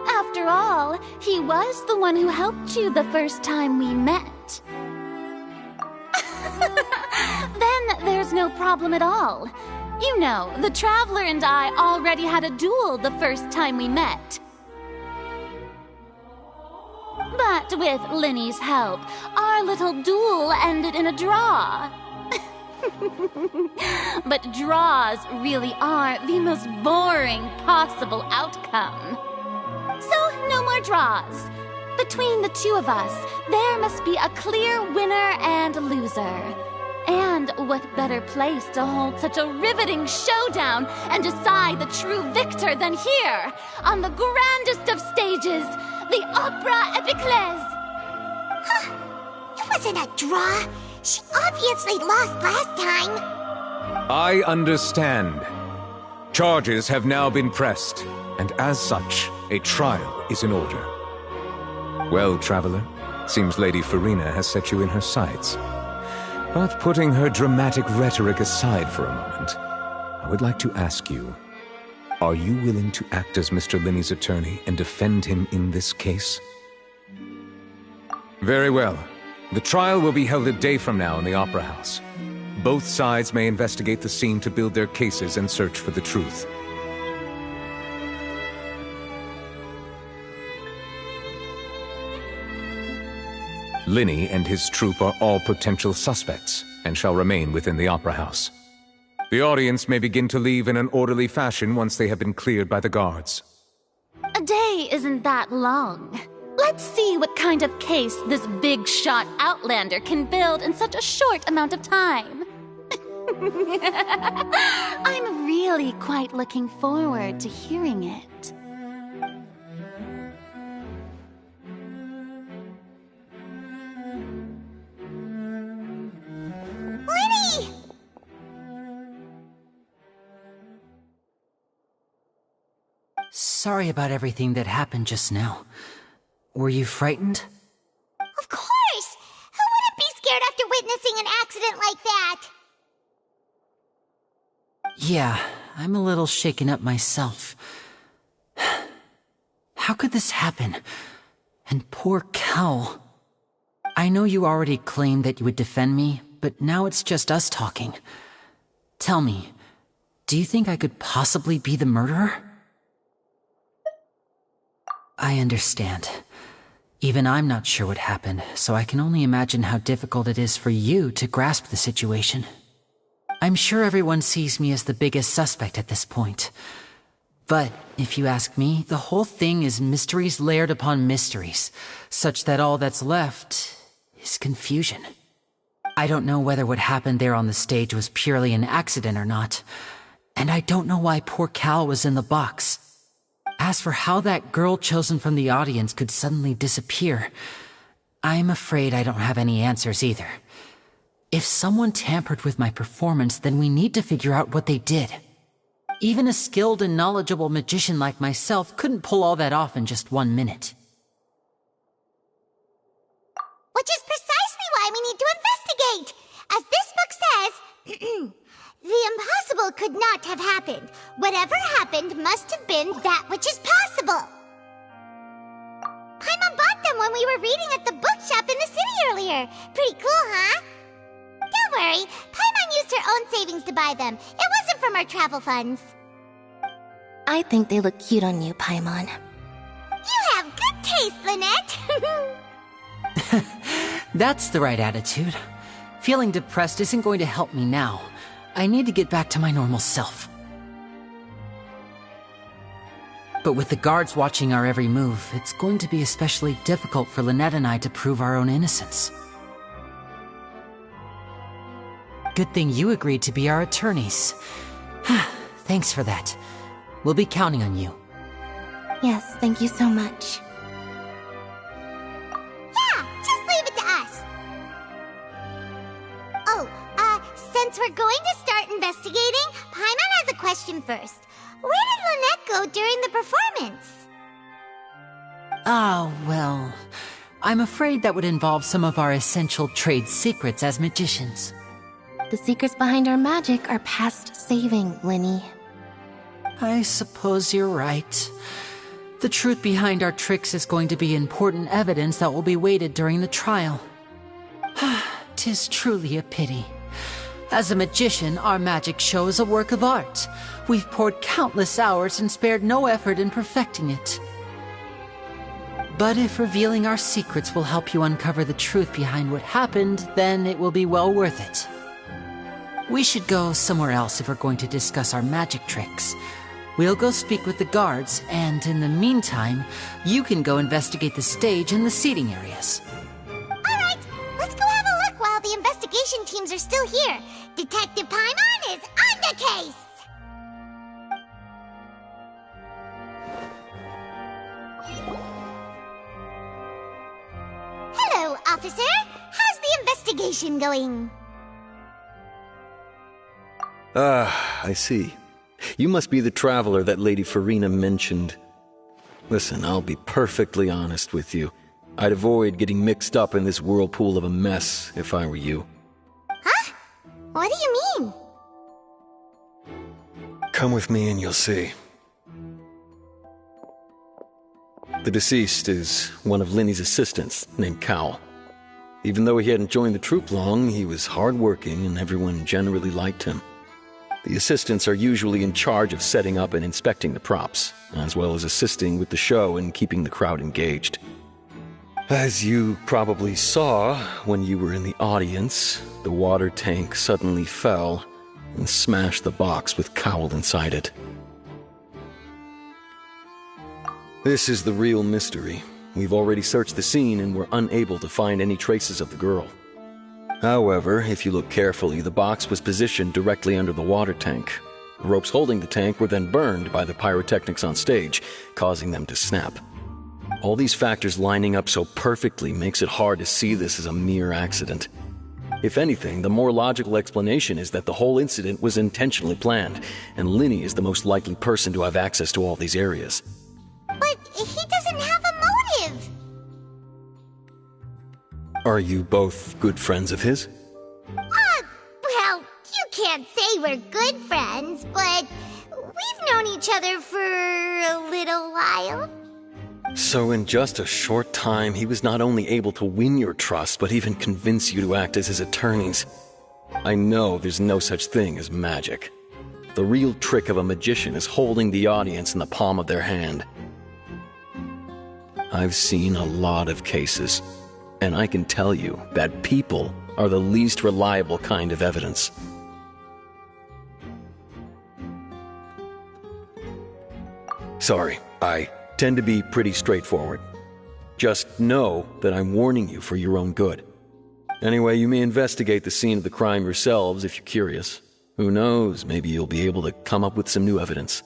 After all, he was the one who helped you the first time we met. Then there's no problem at all. You know, the Traveler and I already had a duel the first time we met. But with Linny's help, our little duel ended in a draw. But draws really are the most boring possible outcome. So, no more draws. Between the two of us, there must be a clear winner and loser. And what better place to hold such a riveting showdown and decide the true victor than here, on the grandest of stages, the Opera Epiclese. Huh. It wasn't a draw. She obviously lost last time. I understand. Charges have now been pressed, and as such, a trial is in order. Well, Traveler, seems Lady Farina has set you in her sights. But putting her dramatic rhetoric aside for a moment, I would like to ask you, are you willing to act as Mr. Linney's attorney and defend him in this case? Very well. The trial will be held a day from now in the Opera House. Both sides may investigate the scene to build their cases and search for the truth. Linney and his troupe are all potential suspects and shall remain within the Opera House. The audience may begin to leave in an orderly fashion once they have been cleared by the guards. A day isn't that long. Let's see what kind of case this big-shot outlander can build in such a short amount of time. I'm really quite looking forward to hearing it. Linny! Sorry about everything that happened just now. Were you frightened? Of course! Who wouldn't be scared after witnessing an accident like that? Yeah, I'm a little shaken up myself. How could this happen? And poor Cal. I know you already claimed that you would defend me, but now it's just us talking. Tell me, do you think I could possibly be the murderer? I understand. Even I'm not sure what happened, so I can only imagine how difficult it is for you to grasp the situation. I'm sure everyone sees me as the biggest suspect at this point. But, if you ask me, the whole thing is mysteries layered upon mysteries, such that all that's left is confusion. I don't know whether what happened there on the stage was purely an accident or not, and I don't know why poor Cal was in the box. As for how that girl chosen from the audience could suddenly disappear, I'm afraid I don't have any answers either. If someone tampered with my performance, then we need to figure out what they did. Even a skilled and knowledgeable magician like myself couldn't pull all that off in just 1 minute. Which is precisely why we need to investigate! As this book says, the impossible could not have happened. Whatever happened must have been that which is possible. Paimon bought them when we were reading at the bookshop in the city earlier. Pretty cool, huh? Don't worry, Paimon used her own savings to buy them. It wasn't from our travel funds. I think they look cute on you, Paimon. You have good taste, Lynette! That's the right attitude. Feeling depressed isn't going to help me now. I need to get back to my normal self. But with the guards watching our every move, it's going to be especially difficult for Lynette and I to prove our own innocence. Good thing you agreed to be our attorneys. Thanks for that. We'll be counting on you. Yes, thank you so much. Yeah, just leave it to us. Oh, since we're going to start investigating, Paimon has a question first. Where did Lynette go during the performance? Ah, well, I'm afraid that would involve some of our essential trade secrets as magicians. The secrets behind our magic are past saving, Linny. I suppose you're right. The truth behind our tricks is going to be important evidence that will be weighted during the trial. 'Tis truly a pity. As a magician, our magic show is a work of art. We've poured countless hours and spared no effort in perfecting it. But if revealing our secrets will help you uncover the truth behind what happened, then it will be well worth it. We should go somewhere else if we're going to discuss our magic tricks. We'll go speak with the guards, and in the meantime, you can go investigate the stage and the seating areas. All right, let's go have a look while the investigation team's are still here. Detective Paimon is on the case! Hello, officer. How's the investigation going? Ah, I see. You must be the traveler that Lady Farina mentioned. Listen, I'll be perfectly honest with you. I'd avoid getting mixed up in this whirlpool of a mess if I were you. Huh? What do you mean? Come with me and you'll see. The deceased is one of Linny's assistants, named Cowell. Even though he hadn't joined the troupe long, he was hardworking and everyone generally liked him. The assistants are usually in charge of setting up and inspecting the props, as well as assisting with the show and keeping the crowd engaged. As you probably saw when you were in the audience, the water tank suddenly fell and smashed the box with Cowell inside it. This is the real mystery. We've already searched the scene and were unable to find any traces of the girl. However, if you look carefully, the box was positioned directly under the water tank. The ropes holding the tank were then burned by the pyrotechnics on stage, causing them to snap. All these factors lining up so perfectly makes it hard to see this as a mere accident. If anything, the more logical explanation is that the whole incident was intentionally planned, and Linny is the most likely person to have access to all these areas. But he doesn't have a motive! Are you both good friends of his? Well, you can't say we're good friends, but we've known each other for a little while. So in just a short time, he was not only able to win your trust, but even convince you to act as his attorneys. I know there's no such thing as magic. The real trick of a magician is holding the audience in the palm of their hand. I've seen a lot of cases, and I can tell you that people are the least reliable kind of evidence. Sorry, I tend to be pretty straightforward. Just know that I'm warning you for your own good. Anyway, you may investigate the scene of the crime yourselves if you're curious. Who knows, maybe you'll be able to come up with some new evidence.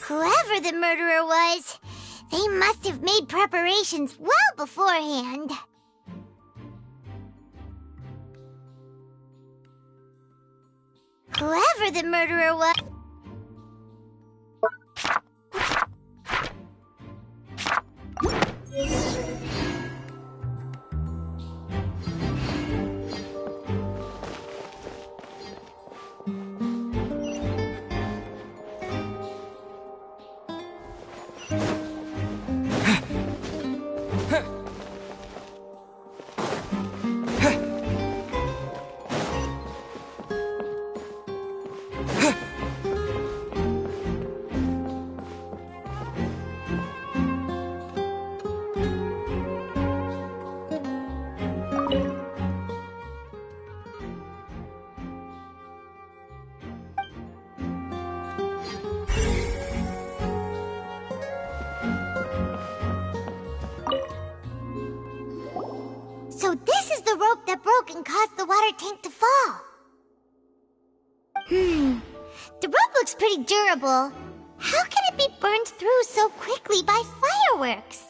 Whoever the murderer was, they must have made preparations well beforehand. Whoever the murderer was... So this is the rope that broke and caused the water tank to fall. The rope looks pretty durable. How can it be burned through so quickly by fireworks?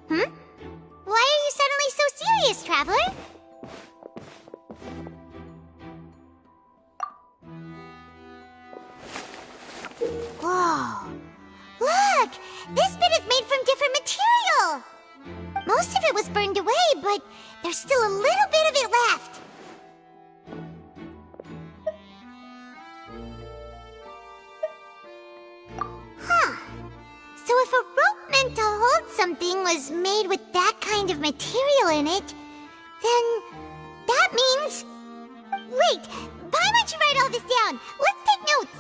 Why are you suddenly traveler. Whoa. Look! This bit is made from different material! Most of it was burned away, but there's still a little bit of it left. Huh. So if a rope meant to hold something was made with that kind of material in it, then that means... Wait, why don't you write all this down? Let's take notes.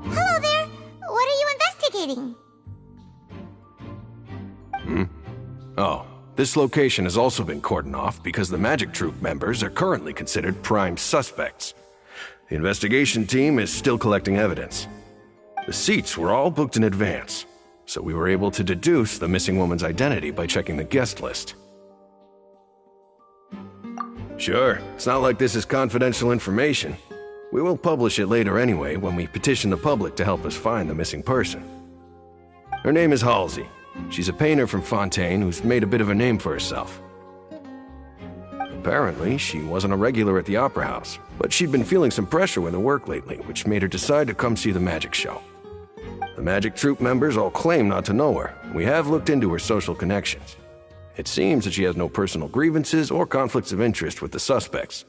Hello there. What are you investigating? Oh, this location has also been cordoned off because the Magic Troop members are currently considered prime suspects. The investigation team is still collecting evidence. The seats were all booked in advance, so we were able to deduce the missing woman's identity by checking the guest list. Sure, it's not like this is confidential information. We will publish it later anyway when we petition the public to help us find the missing person. Her name is Halsey. She's a painter from Fontaine who's made a bit of a name for herself. Apparently, she wasn't a regular at the Opera House, but she'd been feeling some pressure with her work lately, which made her decide to come see the magic show. The Magic Troop members all claim not to know her. We have looked into her social connections. It seems that she has no personal grievances or conflicts of interest with the suspects.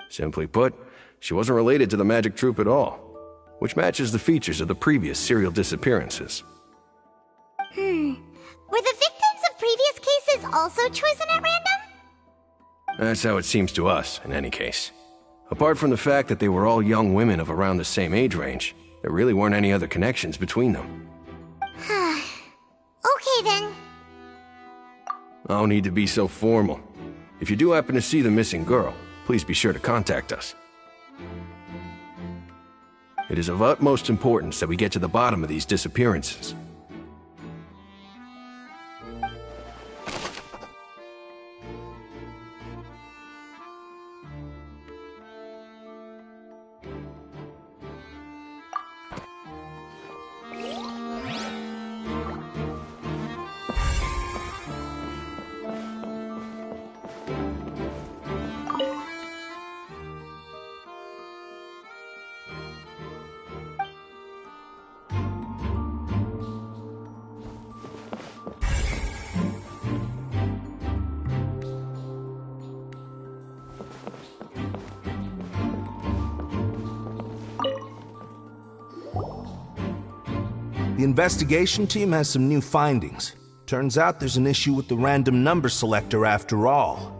Simply put, she wasn't related to the Magic Troop at all, which matches the features of the previous serial disappearances. Were the victims of previous cases also chosen at random? That's how it seems to us, in any case. Apart from the fact that they were all young women of around the same age range, there really weren't any other connections between them. Okay then. No need to be so formal. If you do happen to see the missing girl, please be sure to contact us. It is of utmost importance that we get to the bottom of these disappearances. The investigation team has some new findings. Turns out there's an issue with the random number selector after all.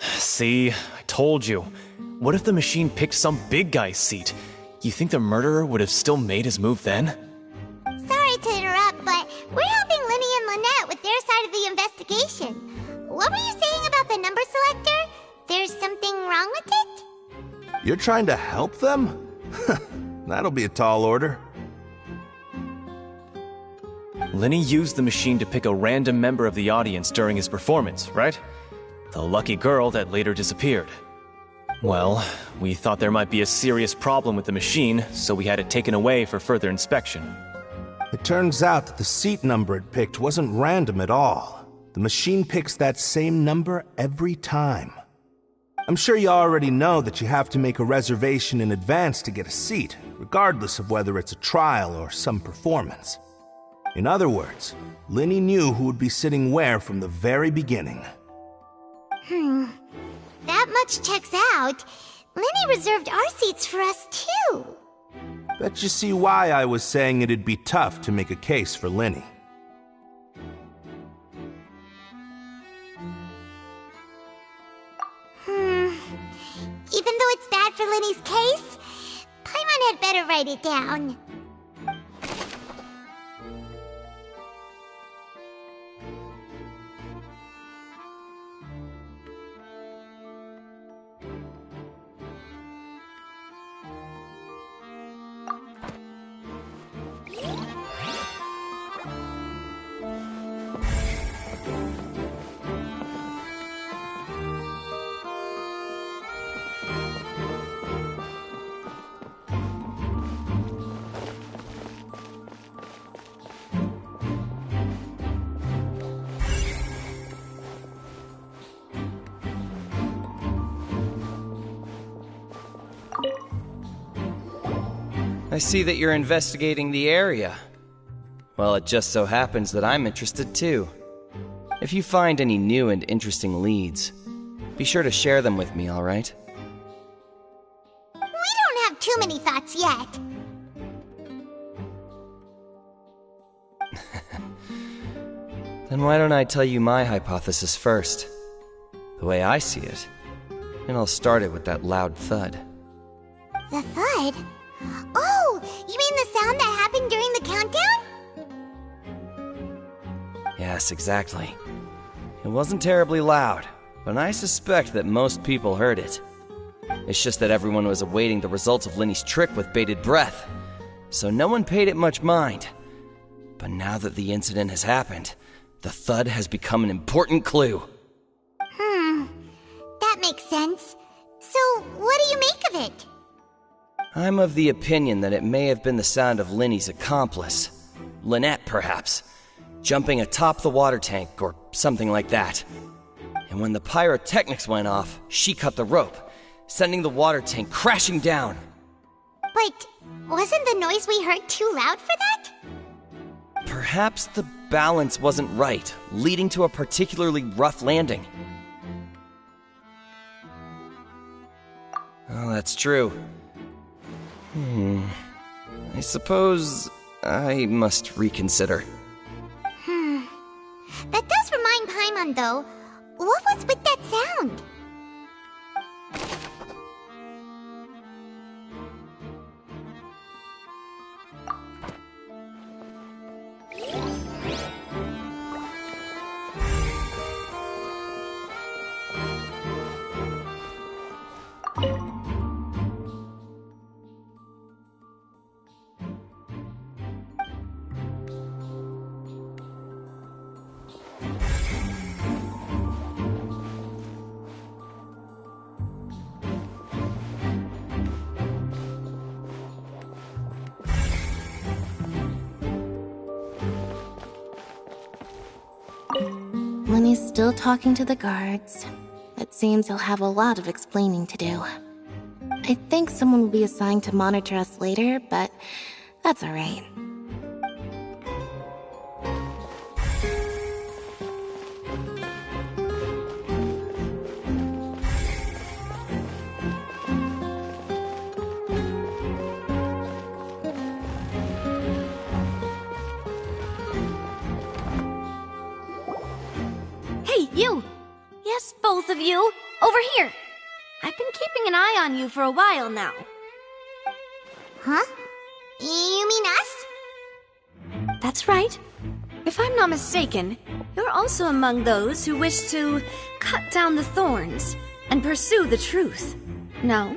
See, I told you. What if the machine picked some big guy's seat? You think the murderer would have still made his move then? Sorry to interrupt, but we're helping Linny and Lynette with their side of the investigation. What were you saying about the number selector? There's something wrong with it? You're trying to help them? That'll be a tall order. Linny used the machine to pick a random member of the audience during his performance, right? The lucky girl that later disappeared. Well, we thought there might be a serious problem with the machine, so we had it taken away for further inspection. It turns out that the seat number it picked wasn't random at all. The machine picks that same number every time. I'm sure you already know that you have to make a reservation in advance to get a seat, regardless of whether it's a trial or some performance. In other words, Linny knew who would be sitting where from the very beginning. That much checks out. Linny reserved our seats for us too. Bet you see why I was saying it'd be tough to make a case for Linny. Even though it's bad for Linny's case, Paimon had better write it down. I see that you're investigating the area. Well, it just so happens that I'm interested too. If you find any new and interesting leads, be sure to share them with me, alright? We don't have too many thoughts yet. Then why don't I tell you my hypothesis first? The way I see it. And I'll start it with that loud thud. The thud? Oh, you mean the sound that happened during the countdown? Yes, exactly. It wasn't terribly loud, but I suspect that most people heard it. It's just that everyone was awaiting the results of Linny's trick with bated breath, so no one paid it much mind. But now that the incident has happened, the thud has become an important clue. That makes sense. So, what do you make of it? I'm of the opinion that it may have been the sound of Linny's accomplice. Lynette, perhaps. Jumping atop the water tank, or something like that. And when the pyrotechnics went off, she cut the rope, sending the water tank crashing down. But wasn't the noise we heard too loud for that? Perhaps the balance wasn't right, leading to a particularly rough landing. Oh, that's true. I suppose I must reconsider. That does remind Paimon, though. What was with that sound? Lenny's still talking to the guards. It seems he'll have a lot of explaining to do. I think someone will be assigned to monitor us later, but that's alright. Hey, you! Yes, both of you! Over here! I've been keeping an eye on you for a while now. Huh? You mean us? That's right. If I'm not mistaken, you're also among those who wish to cut down the thorns and pursue the truth. No?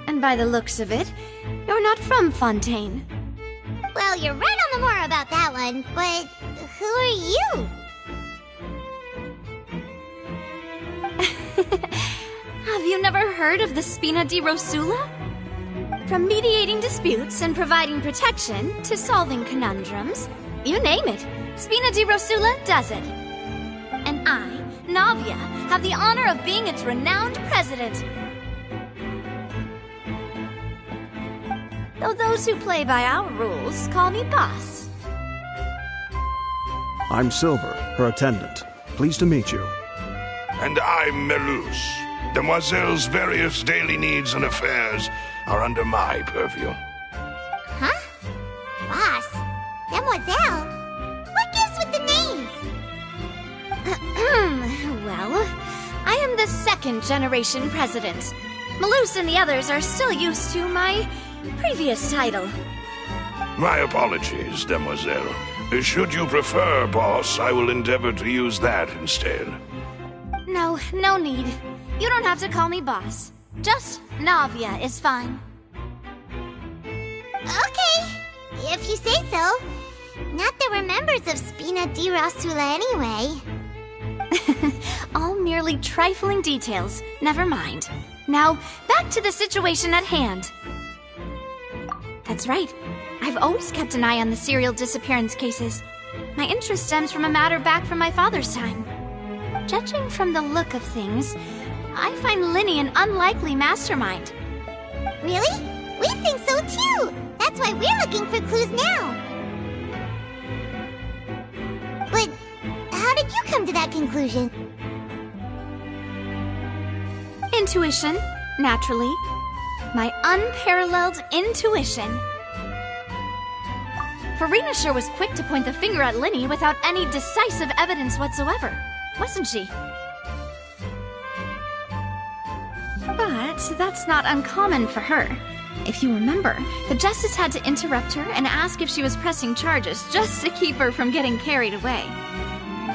And by the looks of it, you're not from Fontaine. Well, you're right on the more about that one, but who are you? Have you never heard of the Spina di Rosula? From mediating disputes and providing protection to solving conundrums, you name it, Spina di Rosula does it. And I, Navia, have the honor of being its renowned president. Though those who play by our rules call me boss. I'm Silver, her attendant. Pleased to meet you. And I'm Melus. Demoiselle's various daily needs and affairs are under my purview. Huh? Boss? Demoiselle? What gives with the names? Well, I am the second generation president. Melus and the others are still used to my previous title. My apologies, Demoiselle. Should you prefer, boss, I will endeavor to use that instead. No, no need. You don't have to call me boss. Just Navia is fine. Okay, if you say so. Not that we're members of Spina di Rosula anyway. All merely trifling details. Never mind. Now, back to the situation at hand. That's right. I've always kept an eye on the serial disappearance cases. My interest stems from a matter back from my father's time. Judging from the look of things, I find Linny an unlikely mastermind. Really? We think so too! That's why we're looking for clues now. But how did you come to that conclusion? Intuition, naturally. My unparalleled intuition. Farina sure was quick to point the finger at Linny without any decisive evidence whatsoever, wasn't she? But that's not uncommon for her. If you remember, the Justice had to interrupt her and ask if she was pressing charges just to keep her from getting carried away.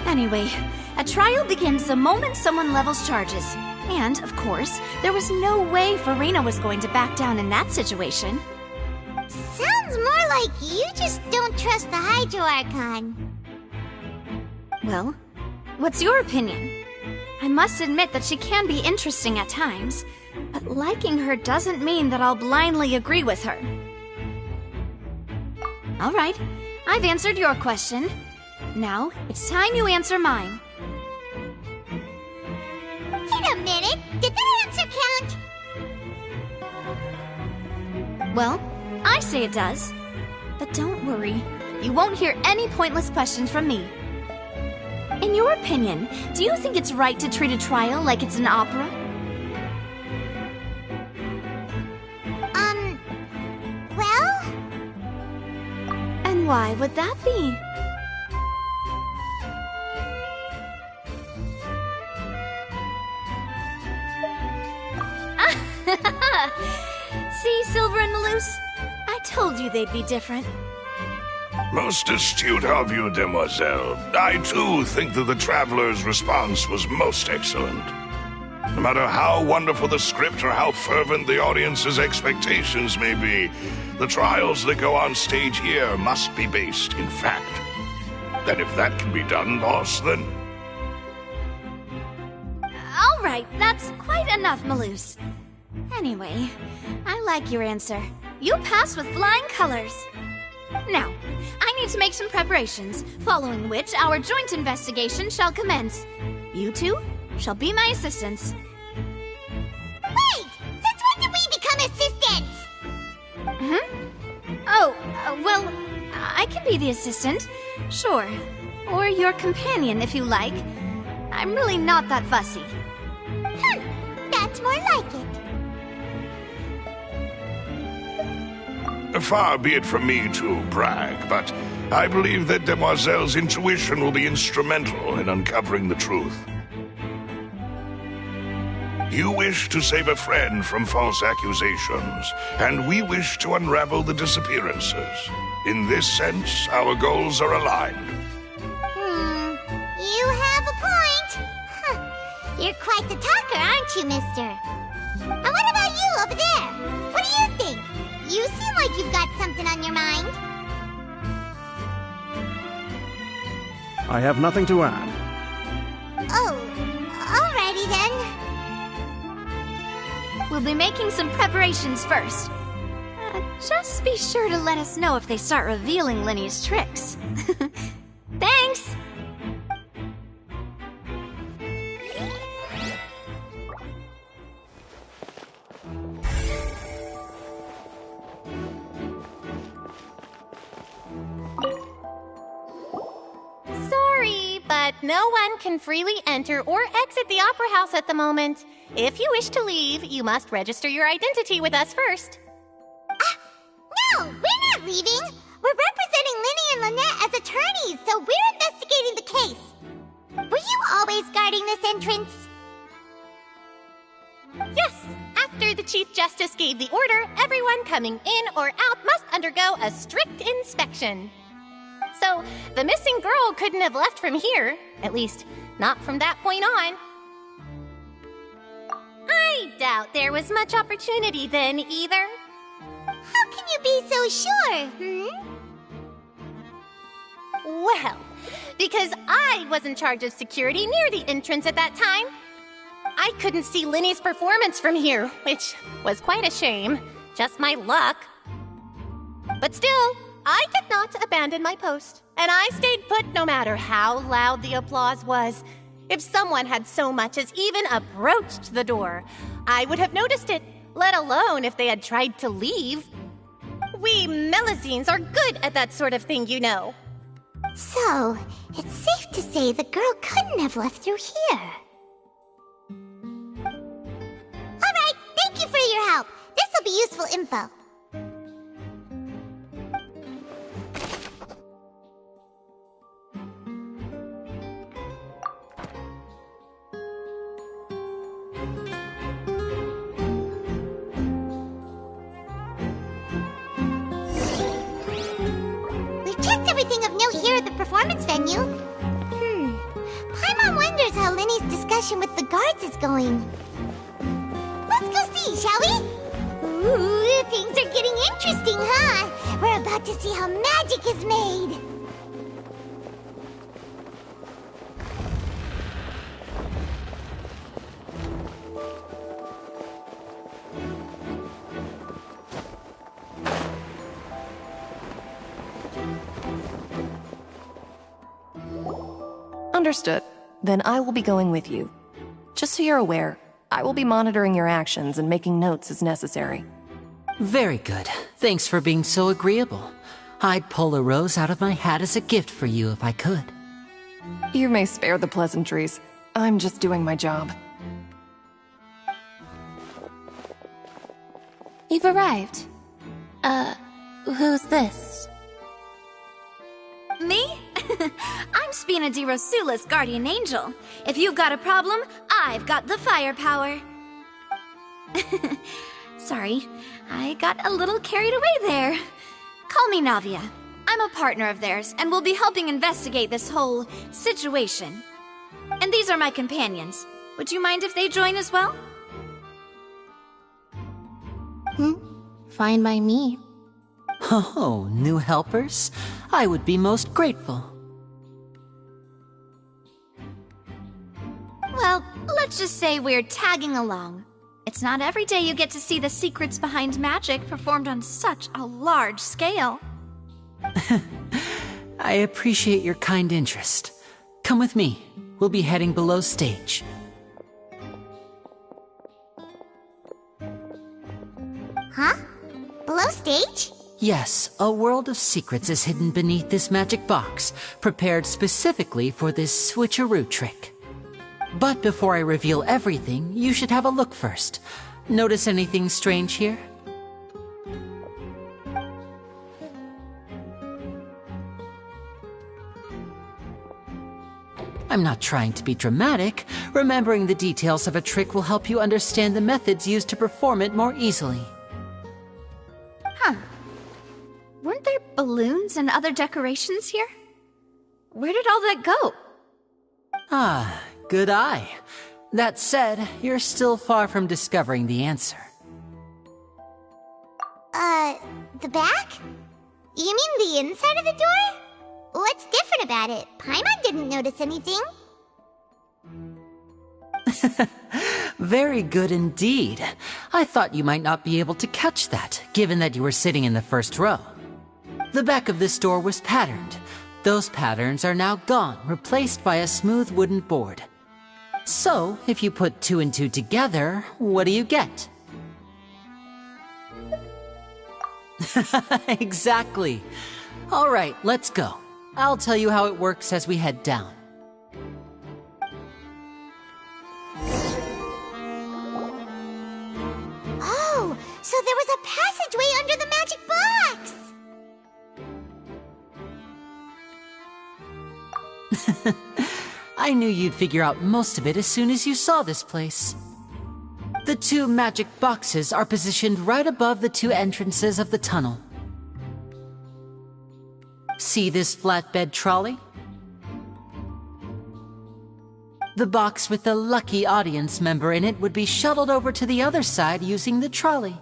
Anyway, a trial begins the moment someone levels charges. And, of course, there was no way Farina was going to back down in that situation. Sounds more like you just don't trust the Hydro Archon. Well, what's your opinion? I must admit that she can be interesting at times, but liking her doesn't mean that I'll blindly agree with her. All right, I've answered your question. Now, it's time you answer mine. Wait a minute! Did that answer count? Well, I say it does. But don't worry, you won't hear any pointless questions from me. In your opinion, do you think it's right to treat a trial like it's an opera? Well? And why would that be? See, Silver and Maloose? I told you they'd be different. Most astute of you, demoiselle. I too think that the traveler's response was most excellent. No matter how wonderful the script or how fervent the audience's expectations may be, the trials that go on stage here must be based in fact. And if that can be done, boss, then... All right, that's quite enough, Maloose. Anyway, I like your answer. You pass with flying colors. Now, I need to make some preparations, following which our joint investigation shall commence. You two shall be my assistants. Wait! Since when did we become assistants? Oh, well, I can be the assistant, sure. Or your companion, if you like. I'm really not that fussy. That's more like it. Far be it from me to brag, but I believe that Demoiselle's intuition will be instrumental in uncovering the truth. You wish to save a friend from false accusations, and we wish to unravel the disappearances. In this sense, our goals are aligned. You have a point. You're quite the talker, aren't you, mister? And what about you over there? What do you think? You seem like you've got something on your mind. I have nothing to add. Oh, alrighty then. We'll be making some preparations first. Just be sure to let us know if they start revealing Linny's tricks. Thanks! Sorry, but no one can freely enter or exit the Opera House at the moment. If you wish to leave, you must register your identity with us first. No, we're not leaving. We're representing Linny and Lynette as attorneys, so we're investigating the case. Were you always guarding this entrance? Yes, after the Chief Justice gave the order, everyone coming in or out must undergo a strict inspection. So, the missing girl couldn't have left from here, at least not from that point on. I doubt there was much opportunity then either. How can you be so sure, Well, because I was in charge of security near the entrance at that time. I couldn't see Linny's performance from here, which was quite a shame. Just my luck. But still, I did not abandon my post, and I stayed put no matter how loud the applause was. If someone had so much as even approached the door, I would have noticed it, let alone if they had tried to leave. We Melusines are good at that sort of thing, you know. So, it's safe to say the girl couldn't have left through here. Alright, thank you for your help. This'll be useful info. Everything of note here at the performance venue. Paimon wonders how Lenny's discussion with the guards is going. Let's go see, shall we? Ooh, things are getting interesting, huh? We're about to see how magic is made. Understood. Then I will be going with you. Just so you're aware, I will be monitoring your actions and making notes as necessary. Very good. Thanks for being so agreeable. I'd pull a rose out of my hat as a gift for you if I could. You may spare the pleasantries. I'm just doing my job. You've arrived. Who's this? Me? I'm Spina di Rosula's guardian angel. If you've got a problem, I've got the firepower. Sorry, I got a little carried away there. Call me Navia. I'm a partner of theirs, and will be helping investigate this whole situation. And these are my companions. Would you mind if they join as well? Fine by me. Oh, new helpers? I would be most grateful. Well, let's just say we're tagging along. It's not every day you get to see the secrets behind magic performed on such a large scale. I appreciate your kind interest. Come with me. We'll be heading below stage. Huh? Below stage? Yes, a world of secrets is hidden beneath this magic box, prepared specifically for this switcheroo trick. But before I reveal everything, you should have a look first. Notice anything strange here? I'm not trying to be dramatic. Remembering the details of a trick will help you understand the methods used to perform it more easily. Huh. Weren't there balloons and other decorations here? Where did all that go? Ah, good eye. That said, you're still far from discovering the answer. The back? You mean the inside of the door? What's different about it? Paimon didn't notice anything. Very good indeed. I thought you might not be able to catch that, given that you were sitting in the first row. The back of this door was patterned. Those patterns are now gone, replaced by a smooth wooden board. So, if you put 2 and 2 together, what do you get? Exactly. All right, let's go. I'll tell you how it works as we head down. Oh, so there was a passageway under the magic box! I knew you'd figure out most of it as soon as you saw this place. The 2 magic boxes are positioned right above the 2 entrances of the tunnel. See this flatbed trolley? The box with the lucky audience member in it would be shuttled over to the other side using the trolley.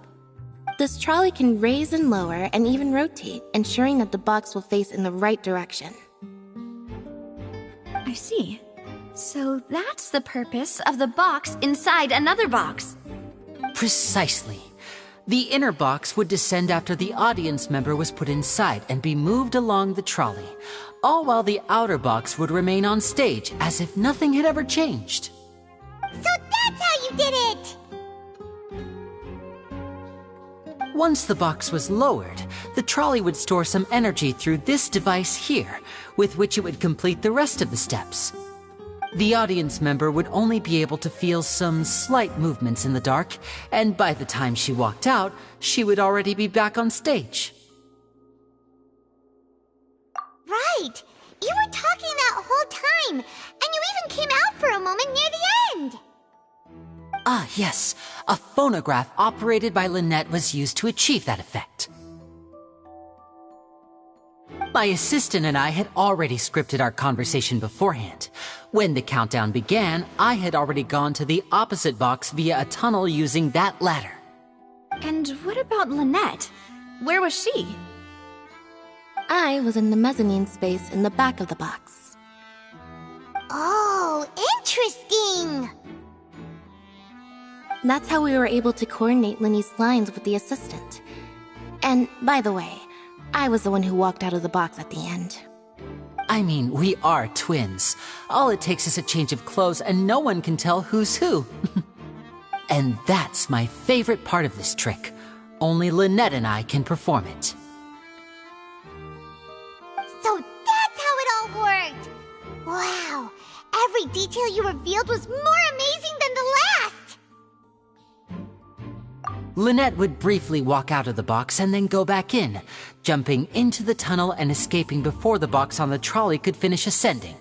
This trolley can raise and lower and even rotate, ensuring that the box will face in the right direction. I see. So that's the purpose of the box inside another box. Precisely. The inner box would descend after the audience member was put inside and be moved along the trolley, all while the outer box would remain on stage as if nothing had ever changed. So that's how you did it! Once the box was lowered, the trolley would store some energy through this device here, with which it would complete the rest of the steps. The audience member would only be able to feel some slight movements in the dark, and by the time she walked out, she would already be back on stage. Right! You were talking that whole time, and you even came out for a moment near the end! Ah, yes. A phonograph operated by Lynette was used to achieve that effect. My assistant and I had already scripted our conversation beforehand. When the countdown began, I had already gone to the opposite box via a tunnel using that ladder. And what about Lynette? Where was she? I was in the mezzanine space in the back of the box. Oh, interesting! That's how we were able to coordinate Linny's lines with the assistant. And, by the way, I was the one who walked out of the box at the end. I mean, we are twins. All it takes is a change of clothes and no one can tell who's who. And that's my favorite part of this trick. Only Lynette and I can perform it. So that's how it all worked! Wow! Every detail you revealed was more amazing than the last! Lynette would briefly walk out of the box and then go back in, jumping into the tunnel and escaping before the box on the trolley could finish ascending.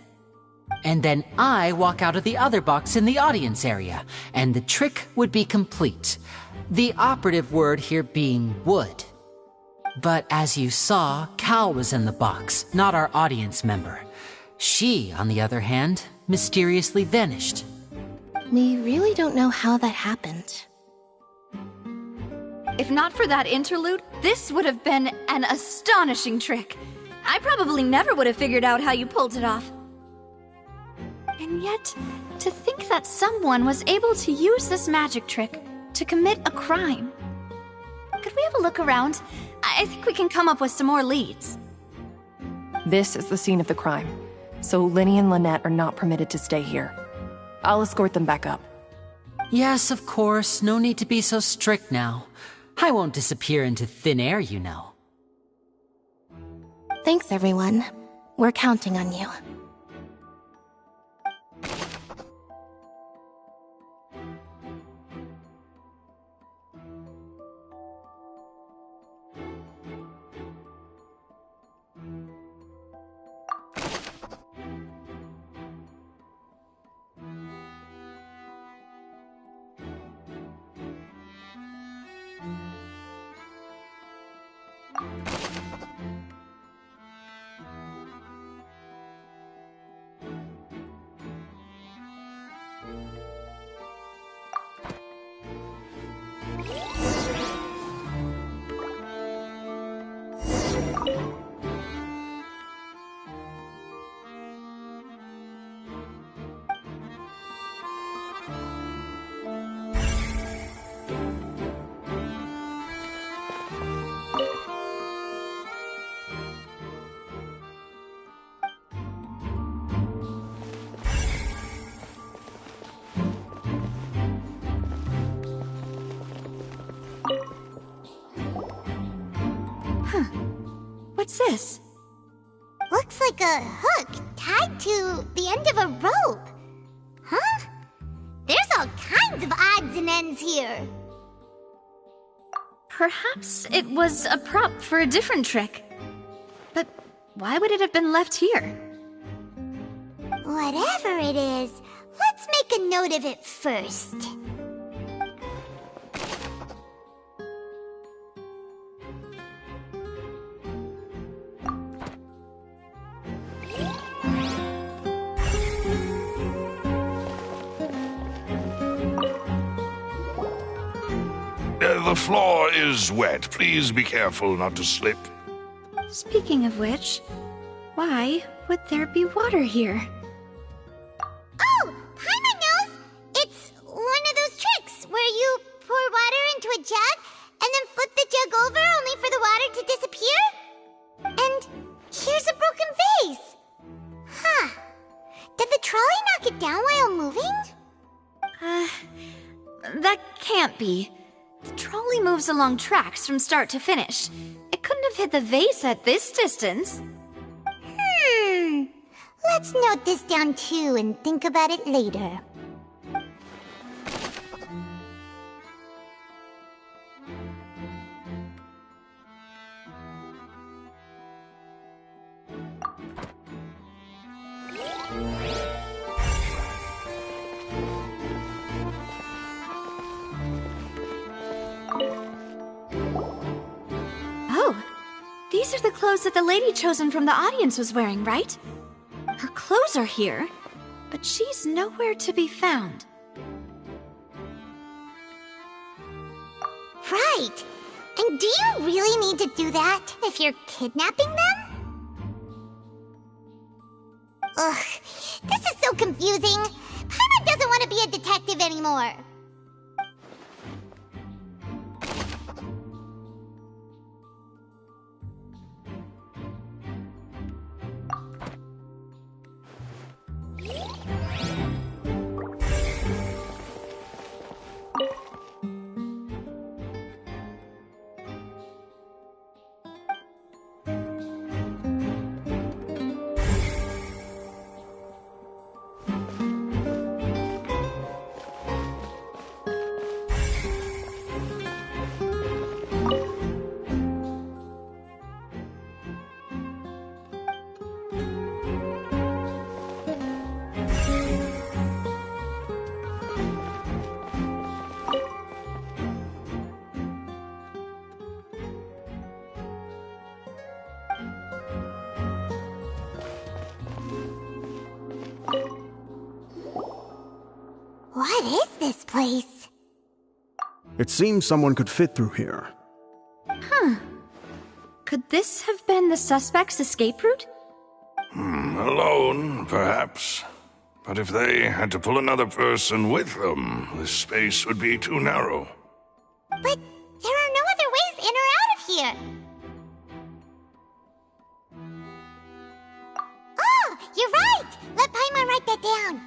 And then I walk out of the other box in the audience area, and the trick would be complete. The operative word here being would. But as you saw, Cal was in the box, not our audience member. She, on the other hand, mysteriously vanished. We really don't know how that happened. If not for that interlude, this would have been an astonishing trick. I probably never would have figured out how you pulled it off. And yet, to think that someone was able to use this magic trick to commit a crime. Could we have a look around? I think we can come up with some more leads. This is the scene of the crime, so Linny and Lynette are not permitted to stay here. I'll escort them back up. Yes, of course. No need to be so strict now. I won't disappear into thin air, you know. Thanks, everyone. We're counting on you. What's this? Looks like a hook tied to the end of a rope. Huh? There's all kinds of odds and ends here. Perhaps it was a prop for a different trick. But why would it have been left here? Whatever it is, let's make a note of it first. The floor is wet. Please be careful not to slip. Speaking of which, why would there be water here? Oh, Paimon knows! It's one of those tricks where you pour water into a jug and then flip the jug over only for the water to disappear. And here's a broken vase. Huh. Did the trolley knock it down while moving? That can't be. The trolley moves along tracks from start to finish. It couldn't have hit the vase at this distance. Let's note this down too and think about it later. Oh, these are the clothes that the lady chosen from the audience was wearing, right? Her clothes are here, but she's nowhere to be found. Right! And do you really need to do that if you're kidnapping them? Ugh, this is so confusing. Paimon doesn't want to be a detective anymore. What is this place? It seems someone could fit through here. Huh. Could this have been the suspect's escape route? Alone, perhaps. But if they had to pull another person with them, this space would be too narrow. But there are no other ways in or out of here. Oh, you're right! Let Paimon write that down.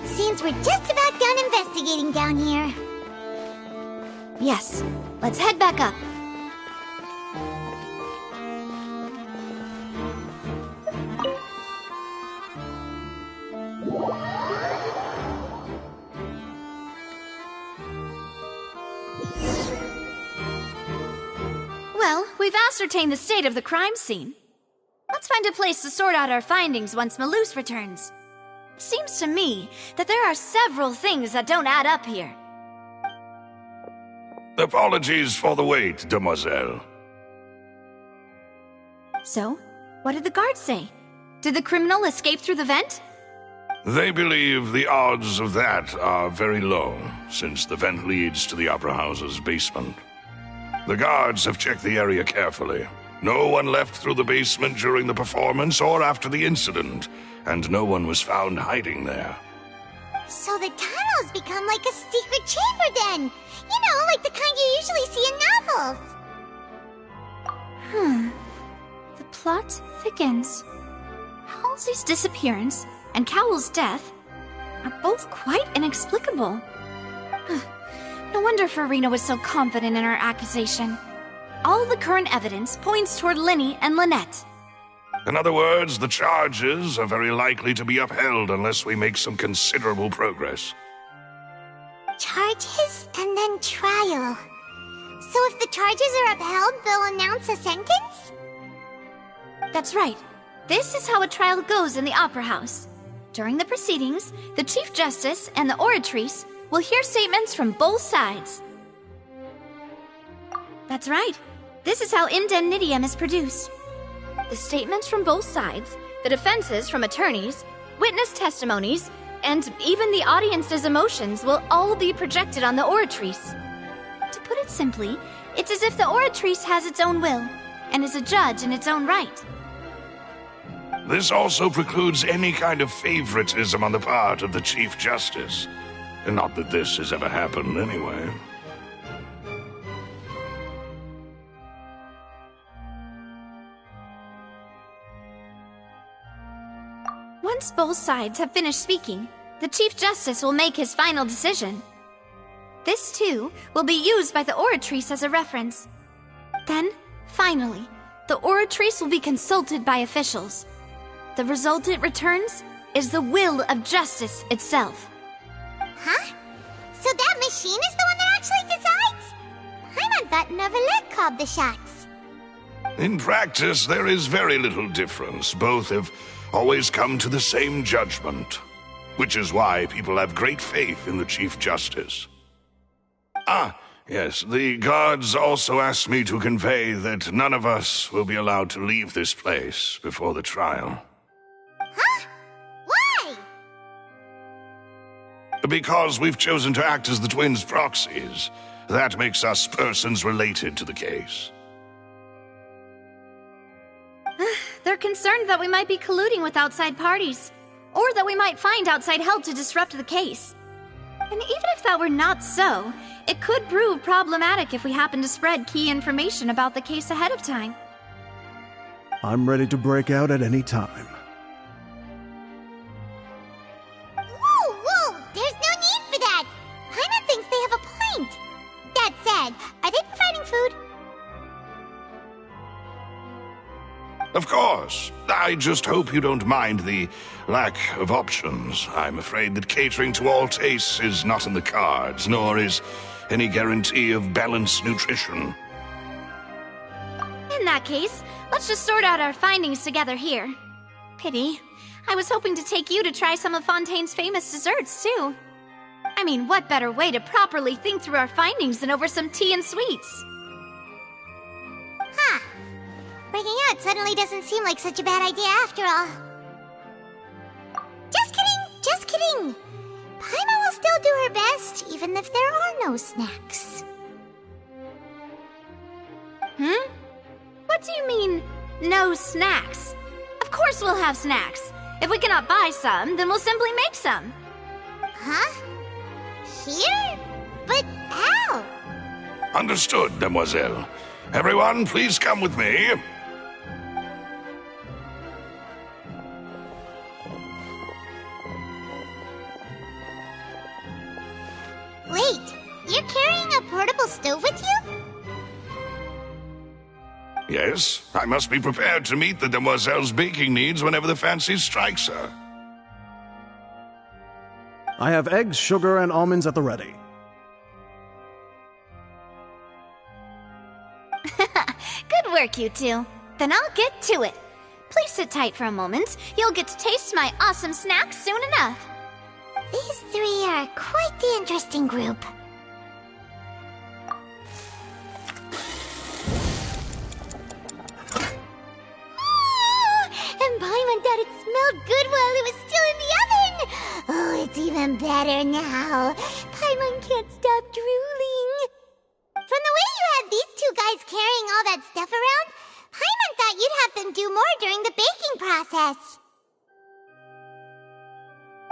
Seems we're just about done investigating down here. Yes, let's head back up. Well, we've ascertained the state of the crime scene. Let's find a place to sort out our findings once Malus returns. It seems to me that there are several things that don't add up here. Apologies for the wait, demoiselle. So, what did the guards say? Did the criminal escape through the vent? They believe the odds of that are very low, since the vent leads to the Opera House's basement. The guards have checked the area carefully. No one left through the basement during the performance or after the incident, and no one was found hiding there. So the tunnels become like a secret chamber then! You know, like the kind you usually see in novels! The plot thickens. Halsey's disappearance and Cowell's death are both quite inexplicable. No wonder Farina was so confident in her accusation. All the current evidence points toward Linny and Lynette. In other words, the charges are very likely to be upheld unless we make some considerable progress. Charges and then trial. So if the charges are upheld, they'll announce a sentence? That's right. This is how a trial goes in the Opera House. During the proceedings, the Chief Justice and the Oratrice will hear statements from both sides. That's right. This is how indemnitium is produced. The statements from both sides, the defenses from attorneys, witness testimonies, and even the audience's emotions will all be projected on the Oratrice. To put it simply, it's as if the Oratrice has its own will, and is a judge in its own right. This also precludes any kind of favoritism on the part of the Chief Justice. And not that this has ever happened anyway. Once both sides have finished speaking, the Chief Justice will make his final decision. This, too, will be used by the Oratrice as a reference. Then, finally, the Oratrice will be consulted by officials. The result it returns is the will of justice itself. Huh? So that machine is the one that actually decides? Paimon thought Neverlet called the shots. In practice, there is very little difference. Both have always come to the same judgment, which is why people have great faith in the Chief Justice. Ah, yes, the guards also asked me to convey that none of us will be allowed to leave this place before the trial. Huh? Why? Because we've chosen to act as the twins' proxies. That makes us persons related to the case. They're concerned that we might be colluding with outside parties, or that we might find outside help to disrupt the case. And even if that were not so, it could prove problematic if we happen to spread key information about the case ahead of time. I'm ready to break out at any time. Whoa! There's no need for that! Paimon thinks they have a point. That said, are they providing food? Of course. I just hope you don't mind the lack of options. I'm afraid that catering to all tastes is not in the cards, nor is any guarantee of balanced nutrition. In that case, let's just sort out our findings together here. Pity. I was hoping to take you to try some of Fontaine's famous desserts, too. I mean, what better way to properly think through our findings than over some tea and sweets? Huh. Breaking out suddenly doesn't seem like such a bad idea after all. Just kidding! Paimon will still do her best, even if there are no snacks. What do you mean, no snacks? Of course we'll have snacks. If we cannot buy some, then we'll simply make some. Huh? Here? But how? Understood, Demoiselle. Everyone, please come with me. Wait, you're carrying a portable stove with you? Yes, I must be prepared to meet the Demoiselle's baking needs whenever the fancy strikes her. I have eggs, sugar, and almonds at the ready. Good work, you two. Then I'll get to it. Please sit tight for a moment. You'll get to taste my awesome snacks soon enough. These three are quite the interesting group. And Paimon thought it smelled good while it was still in the oven! Oh, it's even better now. Paimon can't stop drooling. From the way you had these two guys carrying all that stuff around, Paimon thought you'd have them do more during the baking process.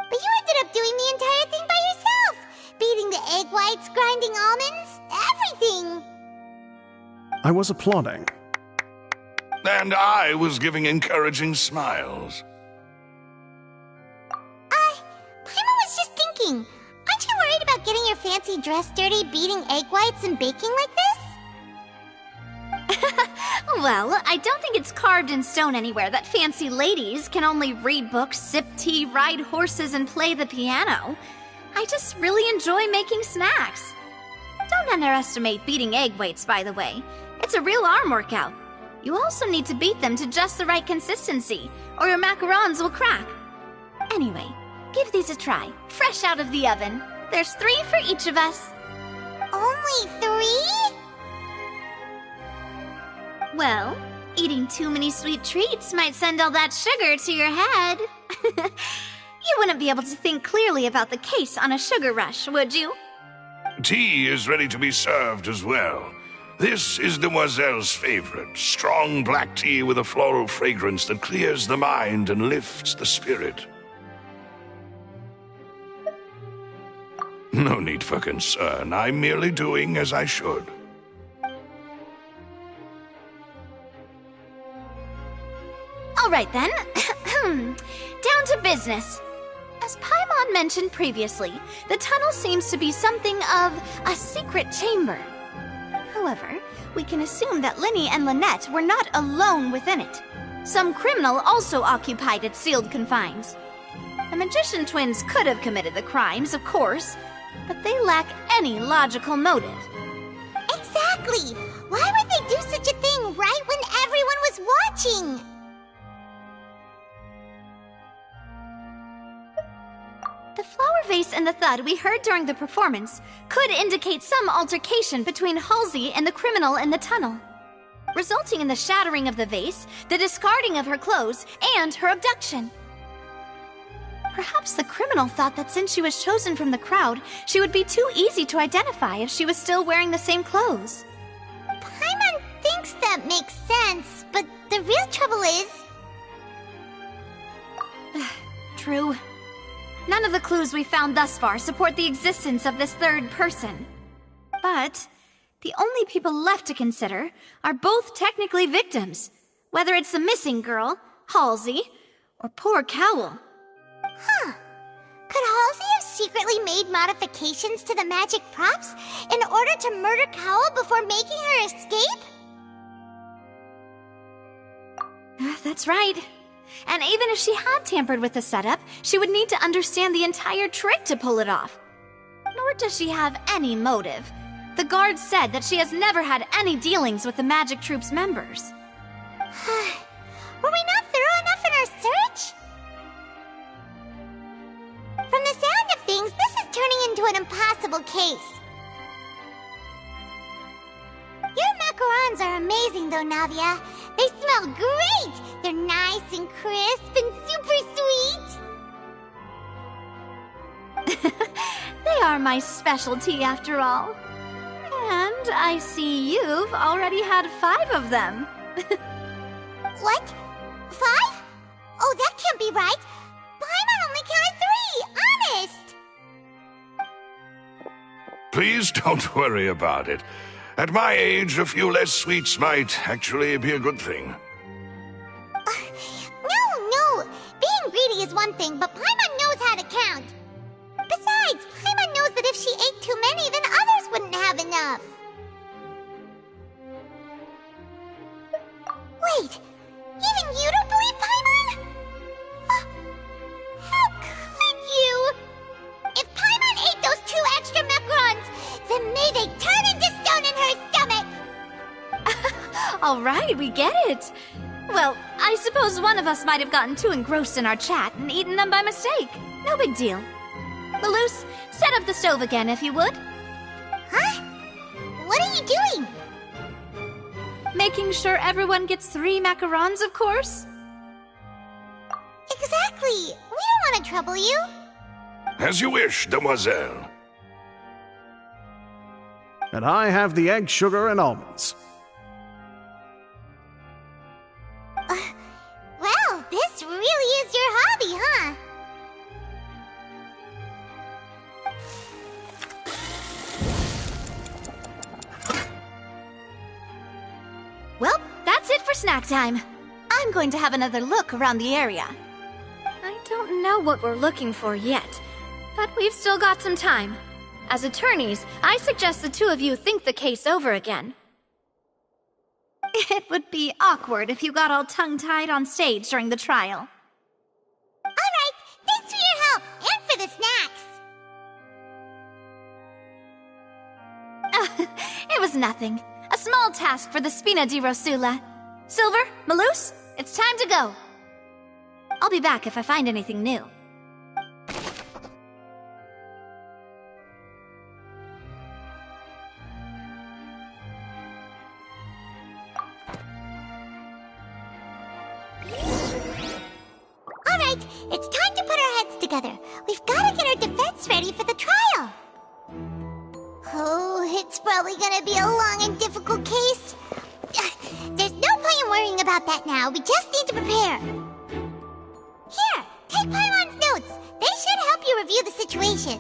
But you ended up doing the entire thing by yourself! Beating the egg whites, grinding almonds, everything! I was applauding. And I was giving encouraging smiles. Paimon was just thinking, aren't you worried about getting your fancy dress dirty beating egg whites and baking like this? Well, I don't think it's carved in stone anywhere that fancy ladies can only read books, sip tea, ride horses, and play the piano. I just really enjoy making snacks. Don't underestimate beating egg whites, by the way. It's a real arm workout. You also need to beat them to just the right consistency, or your macarons will crack. Anyway, give these a try, fresh out of the oven. There's 3 for each of us. Only 3? Well, eating too many sweet treats might send all that sugar to your head. You wouldn't be able to think clearly about the case on a sugar rush, would you? Tea is ready to be served as well. This is Demoiselle's favorite, strong black tea with a floral fragrance that clears the mind and lifts the spirit. No need for concern. I'm merely doing as I should. All right then. Down to business. As Paimon mentioned previously, the tunnel seems to be something of a secret chamber. However, we can assume that Linny and Lynette were not alone within it. Some criminal also occupied its sealed confines. The magician twins could have committed the crimes, of course, but they lack any logical motive. Exactly! Why would they do such a thing right when everyone was watching? The flower vase and the thud we heard during the performance could indicate some altercation between Halsey and the criminal in the tunnel, resulting in the shattering of the vase, the discarding of her clothes, and her abduction. Perhaps the criminal thought that since she was chosen from the crowd, she would be too easy to identify if she was still wearing the same clothes. Paimon thinks that makes sense, but the real trouble is... True. None of the clues we found thus far support the existence of this third person. But the only people left to consider are both technically victims, whether it's the missing girl, Halsey, or poor Cowell. Huh. Could Halsey have secretly made modifications to the magic props in order to murder Cowell before making her escape? That's right. And even if she had tampered with the setup, she would need to understand the entire trick to pull it off. Nor does she have any motive. The guards said that she has never had any dealings with the Magic Troop's members. Were we not thorough enough in our search? From the sound of things, this is turning into an impossible case. Your macarons are amazing though, Navia. They smell great! They're nice and crisp and super sweet! They are my specialty after all. And I see you've already had 5 of them. What? 5? Oh, that can't be right! Paimon only counted 3! Honest! Please don't worry about it. At my age, a few less sweets might actually be a good thing. No! Being greedy is one thing, but Paimon knows how to count. Besides, Paimon knows that if she ate too many, then others wouldn't have enough. Wait, even you don't believe Paimon? How could you? If Paimon ate those 2 extra macarons, then may they turn into stone in her stomach! All right, we get it. Well, I suppose one of us might have gotten too engrossed in our chat and eaten them by mistake. No big deal. Maloose, set up the stove again, if you would. Huh? What are you doing? Making sure everyone gets 3 macarons, of course. Exactly. We don't want to trouble you. As you wish, demoiselle. And I have the egg, sugar, and almonds. Well, this really is your hobby, huh? Well, that's it for snack time. I'm going to have another look around the area. I don't know what we're looking for yet, but we've still got some time. As attorneys, I suggest the 2 of you think the case over again. It would be awkward if you got all tongue-tied on stage during the trial. Alright, thanks for your help, and for the snacks. It was nothing. A small task for the Spina di Rosula. Silver, Maloose, it's time to go. I'll be back if I find anything new. Alright, it's time to put our heads together. We've got to get our defense ready for the trial. Oh, it's probably gonna be a long and difficult case. There's no point in worrying about that now. We just need to prepare. Here, take Paimon's notes. They should help you review the situation.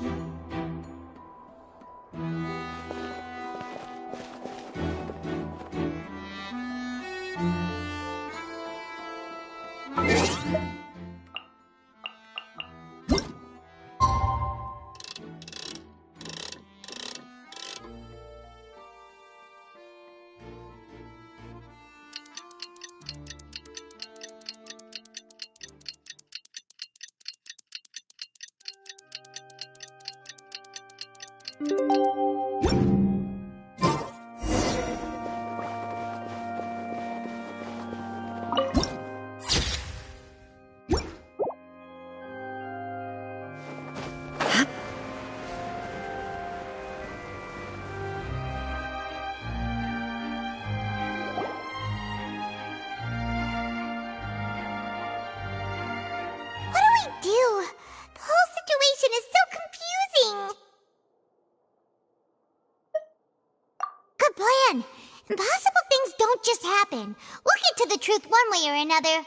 Impossible things don't just happen. We'll get to the truth one way or another.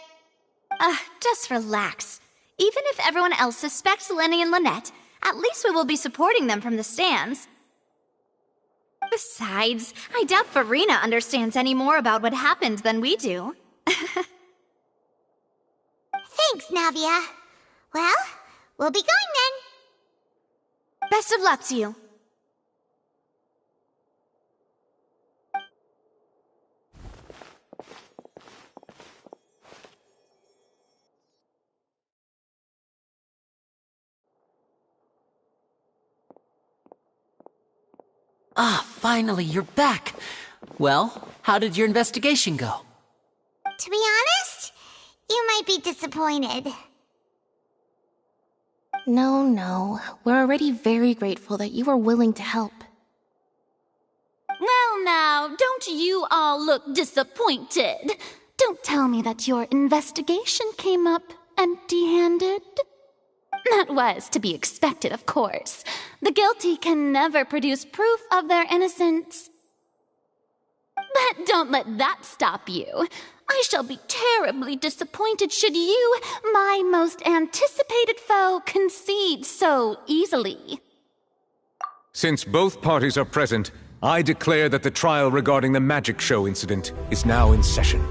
Just relax. Even if everyone else suspects Lenny and Lynette, at least we will be supporting them from the stands. Besides, I doubt Farina understands any more about what happened than we do. Thanks, Navia. Well, we'll be going then. Best of luck to you. Ah, finally, you're back. Well, how did your investigation go? To be honest, you might be disappointed. No. We're already very grateful that you were willing to help. Well now, don't you all look disappointed? Don't tell me that your investigation came up empty-handed. That was to be expected, of course. The guilty can never produce proof of their innocence. But don't let that stop you. I shall be terribly disappointed should you, my most anticipated foe, concede so easily. Since both parties are present, I declare that the trial regarding the magic show incident is now in session.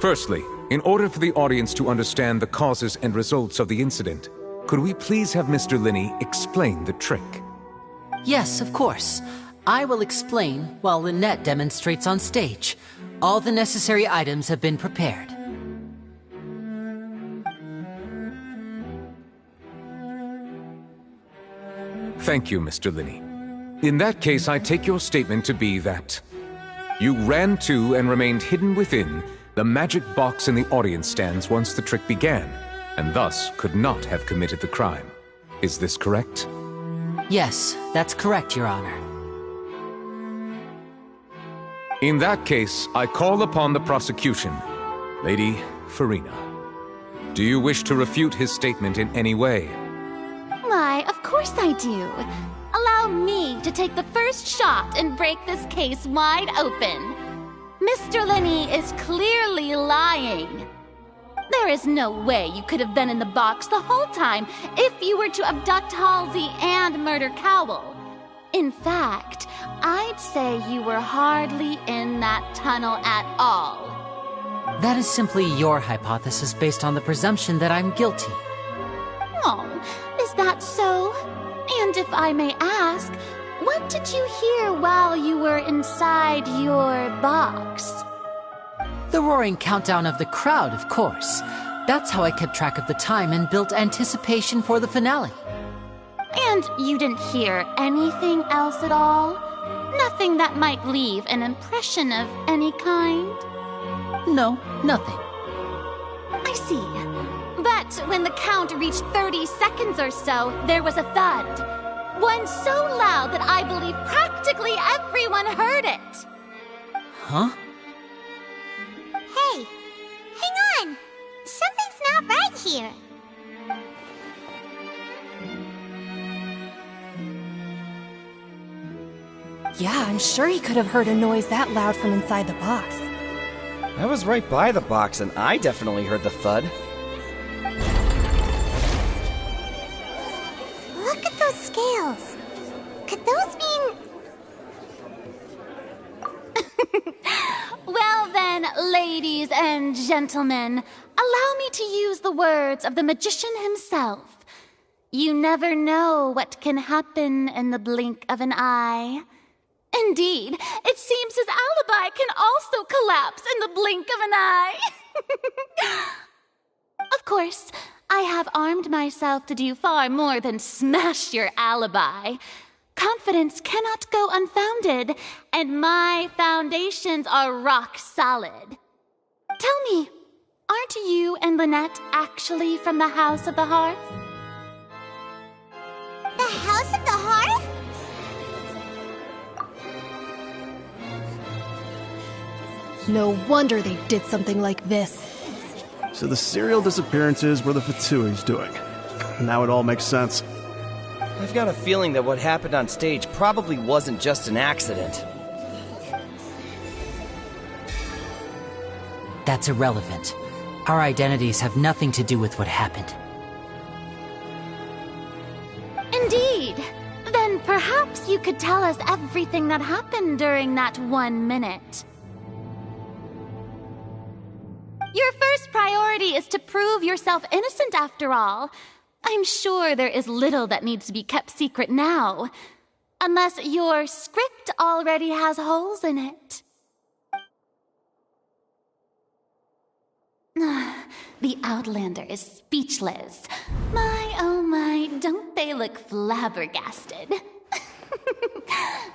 Firstly, in order for the audience to understand the causes and results of the incident, could we please have Mr. Linney explain the trick? Yes, of course. I will explain while Lynette demonstrates on stage. All the necessary items have been prepared. Thank you, Mr. Linney. In that case, I take your statement to be that you ran to and remained hidden within the magic box in the audience stands once the trick began, and thus could not have committed the crime. Is this correct? Yes, that's correct, Your Honor. In that case, I call upon the prosecution. Lady Farina, do you wish to refute his statement in any way? Why, of course I do. Allow me to take the first shot and break this case wide open. Mr. Linney is clearly lying. There is no way you could have been in the box the whole time if you were to abduct Halsey and murder Cowell. In fact, I'd say you were hardly in that tunnel at all. That is simply your hypothesis based on the presumption that I'm guilty. Oh, is that so? And if I may ask, what did you hear while you were inside your box? The roaring countdown of the crowd, of course. That's how I kept track of the time and built anticipation for the finale. And you didn't hear anything else at all? Nothing that might leave an impression of any kind? No, nothing. I see. But when the count reached 30 seconds or so, there was a thud. One so loud that I believe practically everyone heard it. Huh? Hey, hang on. Something's not right here. Yeah, I'm sure he could have heard a noise that loud from inside the box. I was right by the box and I definitely heard the thud. Look at those scales. Could those mean... Well then, ladies and gentlemen, allow me to use the words of the magician himself. You never know what can happen in the blink of an eye. Indeed, it seems his alibi can also collapse in the blink of an eye. Of course, I have armed myself to do far more than smash your alibi. Confidence cannot go unfounded, and my foundations are rock solid. Tell me, aren't you and Lynette actually from the House of the Hearth? The House of the Hearth? No wonder they did something like this. So the serial disappearances were the Fatsui's doing. Now it all makes sense. I've got a feeling that what happened on stage probably wasn't just an accident. That's irrelevant. Our identities have nothing to do with what happened. Indeed. Then perhaps you could tell us everything that happened during that 1 minute. Your first priority is to prove yourself innocent after all. I'm sure there is little that needs to be kept secret now. Unless your script already has holes in it. The Outlander is speechless. My, oh my, don't they look flabbergasted?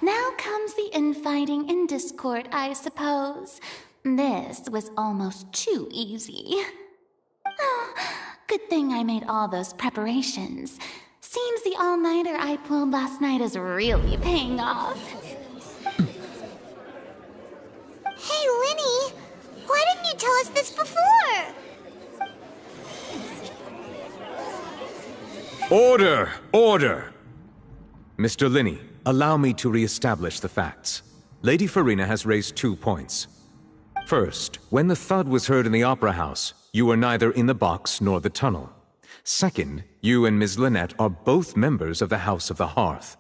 Now comes the infighting and discord, I suppose. This was almost too easy. Good thing I made all those preparations. Seems the all-nighter I pulled last night is really paying off. Hey, Linny! Why didn't you tell us this before? Order! Order! Mr. Linney, allow me to re-establish the facts. Lady Farina has raised 2 points. First, when the thud was heard in the Opera House, you were neither in the box nor the tunnel. Second, you and Ms. Lynette are both members of the House of the Hearth.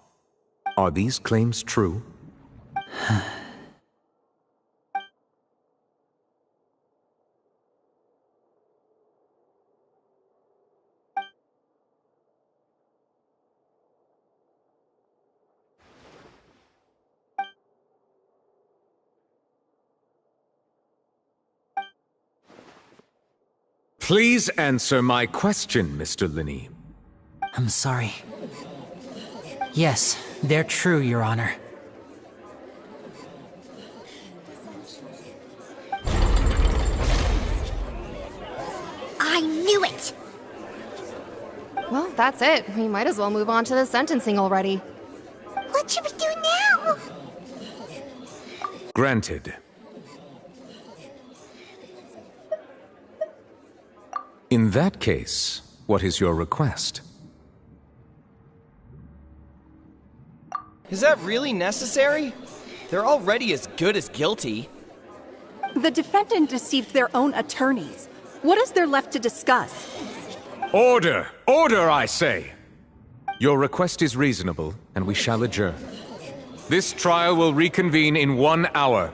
Are these claims true? Please answer my question, Mr. Linney. I'm sorry. Yes, they're true, Your Honor. I knew it! Well, that's it. We might as well move on to the sentencing already. What should we do now? Granted. In that case, what is your request? Is that really necessary? They're already as good as guilty. The defendant deceived their own attorneys. What is there left to discuss? Order! Order, I say! Your request is reasonable, and we shall adjourn. This trial will reconvene in 1 hour.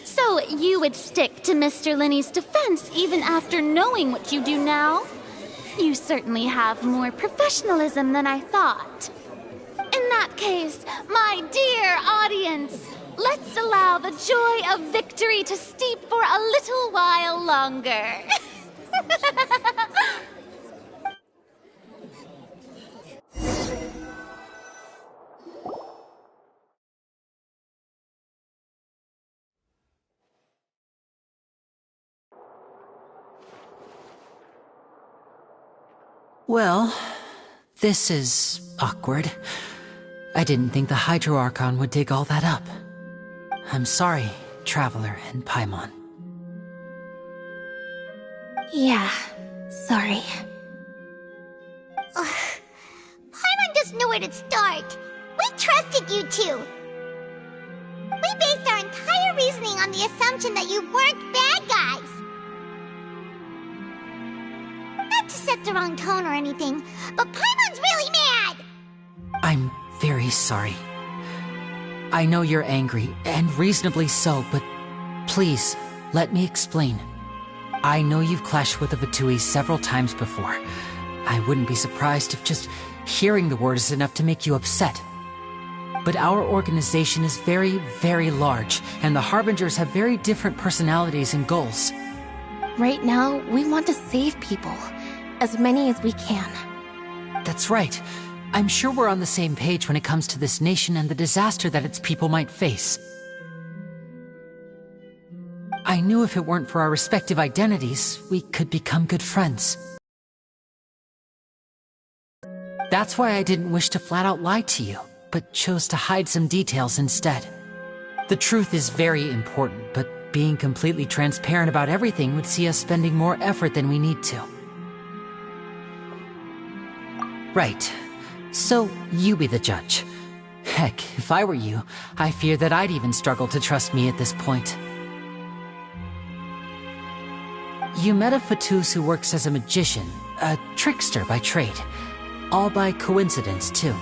So you would stick to Mr. Linney's defense even after knowing what you do now? You certainly have more professionalism than I thought. In that case, my dear audience, let's allow the joy of victory to steep for a little while longer. Well, this is awkward. I didn't think the Hydro Archon would dig all that up. I'm sorry, Traveler and Paimon. Yeah, sorry. Paimon doesn't know where to start. We trusted you two. We based our entire reasoning on the assumption that you weren't bad guys. Not to set the wrong tone or anything, but Paimon's really mad! I'm very sorry. I know you're angry, and reasonably so, but please, let me explain. I know you've clashed with the Fatui several times before. I wouldn't be surprised if just hearing the word is enough to make you upset. But our organization is very, very large, and the Harbingers have very different personalities and goals. Right now, we want to save people. As many as we can. That's right. I'm sure we're on the same page when it comes to this nation and the disaster that its people might face. I knew if it weren't for our respective identities, we could become good friends. That's why I didn't wish to flat out lie to you, but chose to hide some details instead. The truth is very important, but being completely transparent about everything would see us spending more effort than we need to. Right. So, you be the judge. Heck, if I were you, I fear that I'd even struggle to trust me at this point. You met a Fatus who works as a magician, a trickster by trade. All by coincidence, too.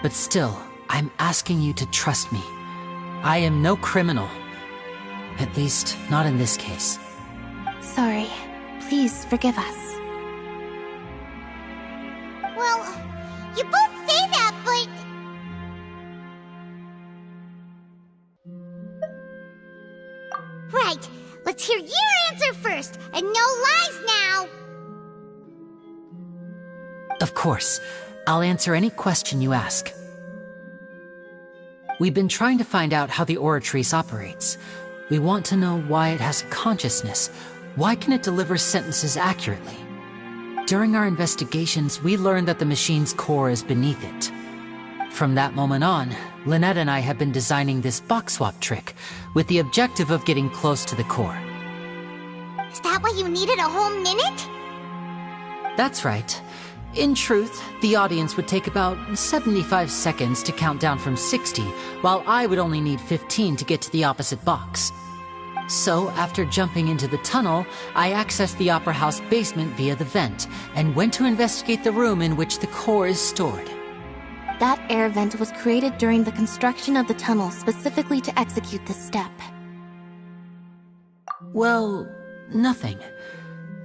But still, I'm asking you to trust me. I am no criminal. At least, not in this case. Sorry. Please forgive us. Well, you both say that, but... Right. Let's hear your answer first, and no lies now! Of course. I'll answer any question you ask. We've been trying to find out how the Oratrice operates. We want to know why it has a consciousness. Why can it deliver sentences accurately? During our investigations, we learned that the machine's core is beneath it. From that moment on, Lynette and I have been designing this box swap trick, with the objective of getting close to the core. Is that why you needed a whole minute? That's right. In truth, the audience would take about 75 seconds to count down from 60, while I would only need 15 to get to the opposite box. So, after jumping into the tunnel, I accessed the Opera House basement via the vent, and went to investigate the room in which the core is stored. That air vent was created during the construction of the tunnel specifically to execute this step. Well, nothing.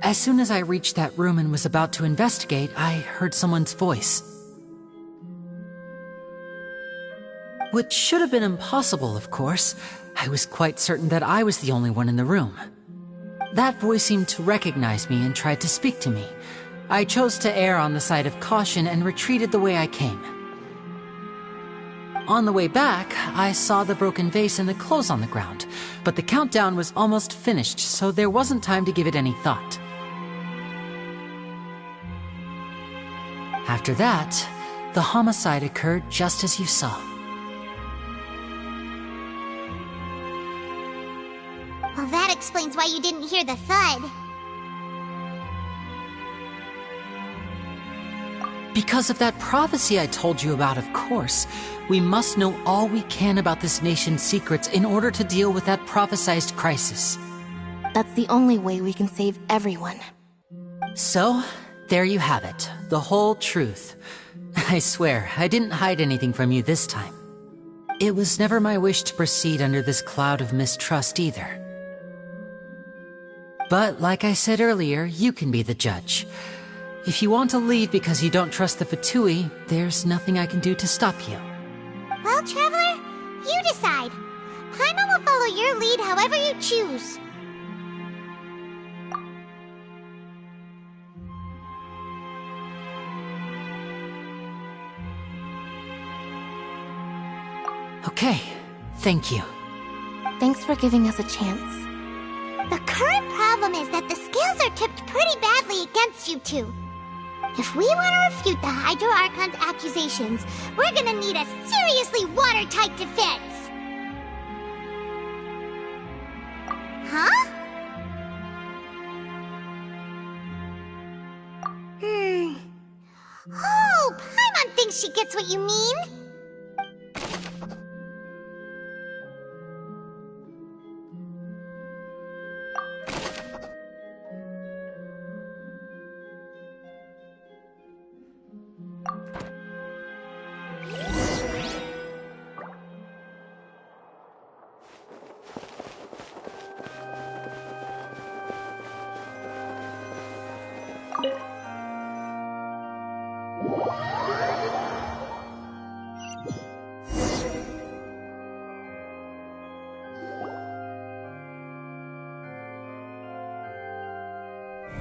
As soon as I reached that room and was about to investigate, I heard someone's voice. Which should have been impossible, of course. I was quite certain that I was the only one in the room. That voice seemed to recognize me and tried to speak to me. I chose to err on the side of caution and retreated the way I came. On the way back, I saw the broken vase and the clothes on the ground, but the countdown was almost finished, so there wasn't time to give it any thought. After that, the homicide occurred just as you saw. Well, that explains why you didn't hear the thud. Because of that prophecy I told you about, of course. We must know all we can about this nation's secrets in order to deal with that prophesized crisis. That's the only way we can save everyone. So, there you have it. The whole truth. I swear, I didn't hide anything from you this time. It was never my wish to proceed under this cloud of mistrust either. But, like I said earlier, you can be the judge. If you want to leave because you don't trust the Fatui, there's nothing I can do to stop you. Well, Traveler, you decide. Paimon will follow your lead however you choose. Okay, thank you. Thanks for giving us a chance. The current problem is that the scales are tipped pretty badly against you two. If we want to refute the Hydro Archon's accusations, we're gonna need a seriously watertight defense. Huh? Oh, Paimon thinks she gets what you mean.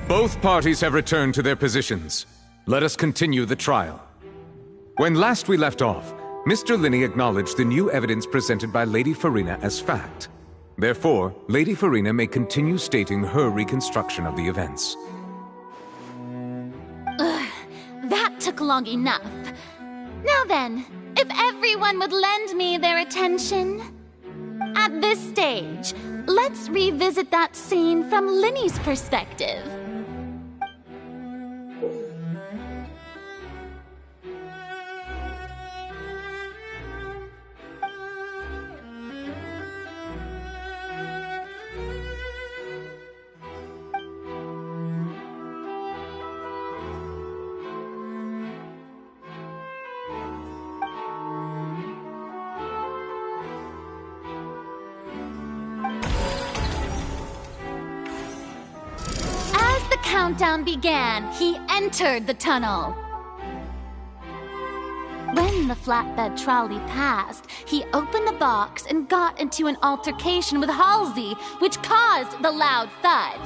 Both parties have returned to their positions. Let us continue the trial. When last we left off, Mr. Linney acknowledged the new evidence presented by Lady Farina as fact. Therefore, Lady Farina may continue stating her reconstruction of the events. Ugh, that took long enough. Now then, if everyone would lend me their attention. At this stage, let's revisit that scene from Linney's perspective. Countdown began, he entered the tunnel. When the flatbed trolley passed, he opened the box and got into an altercation with Halsey, which caused the loud thud.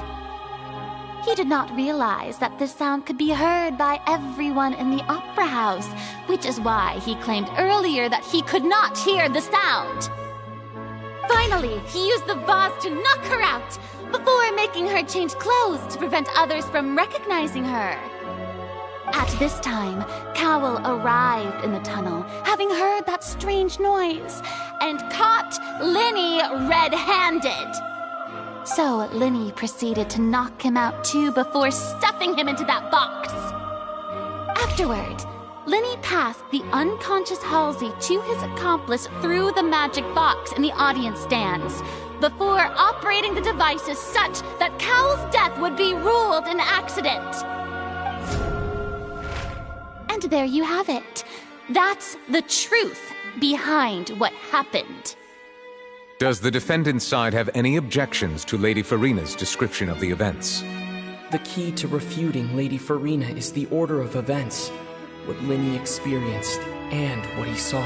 He did not realize that this sound could be heard by everyone in the opera house, which is why he claimed earlier that he could not hear the sound. Finally, he used the vase to knock her out, before making her change clothes to prevent others from recognizing her. At this time, Cowell arrived in the tunnel, having heard that strange noise, and caught Linney red-handed. So Linney proceeded to knock him out too before stuffing him into that box. Afterward, Linney passed the unconscious Halsey to his accomplice through the magic box in the audience stands, before operating the devices such that Cowell's death would be ruled an accident. And there you have it. That's the truth behind what happened. Does the defendant's side have any objections to Lady Farina's description of the events? The key to refuting Lady Farina is the order of events, what Linney experienced, and what he saw.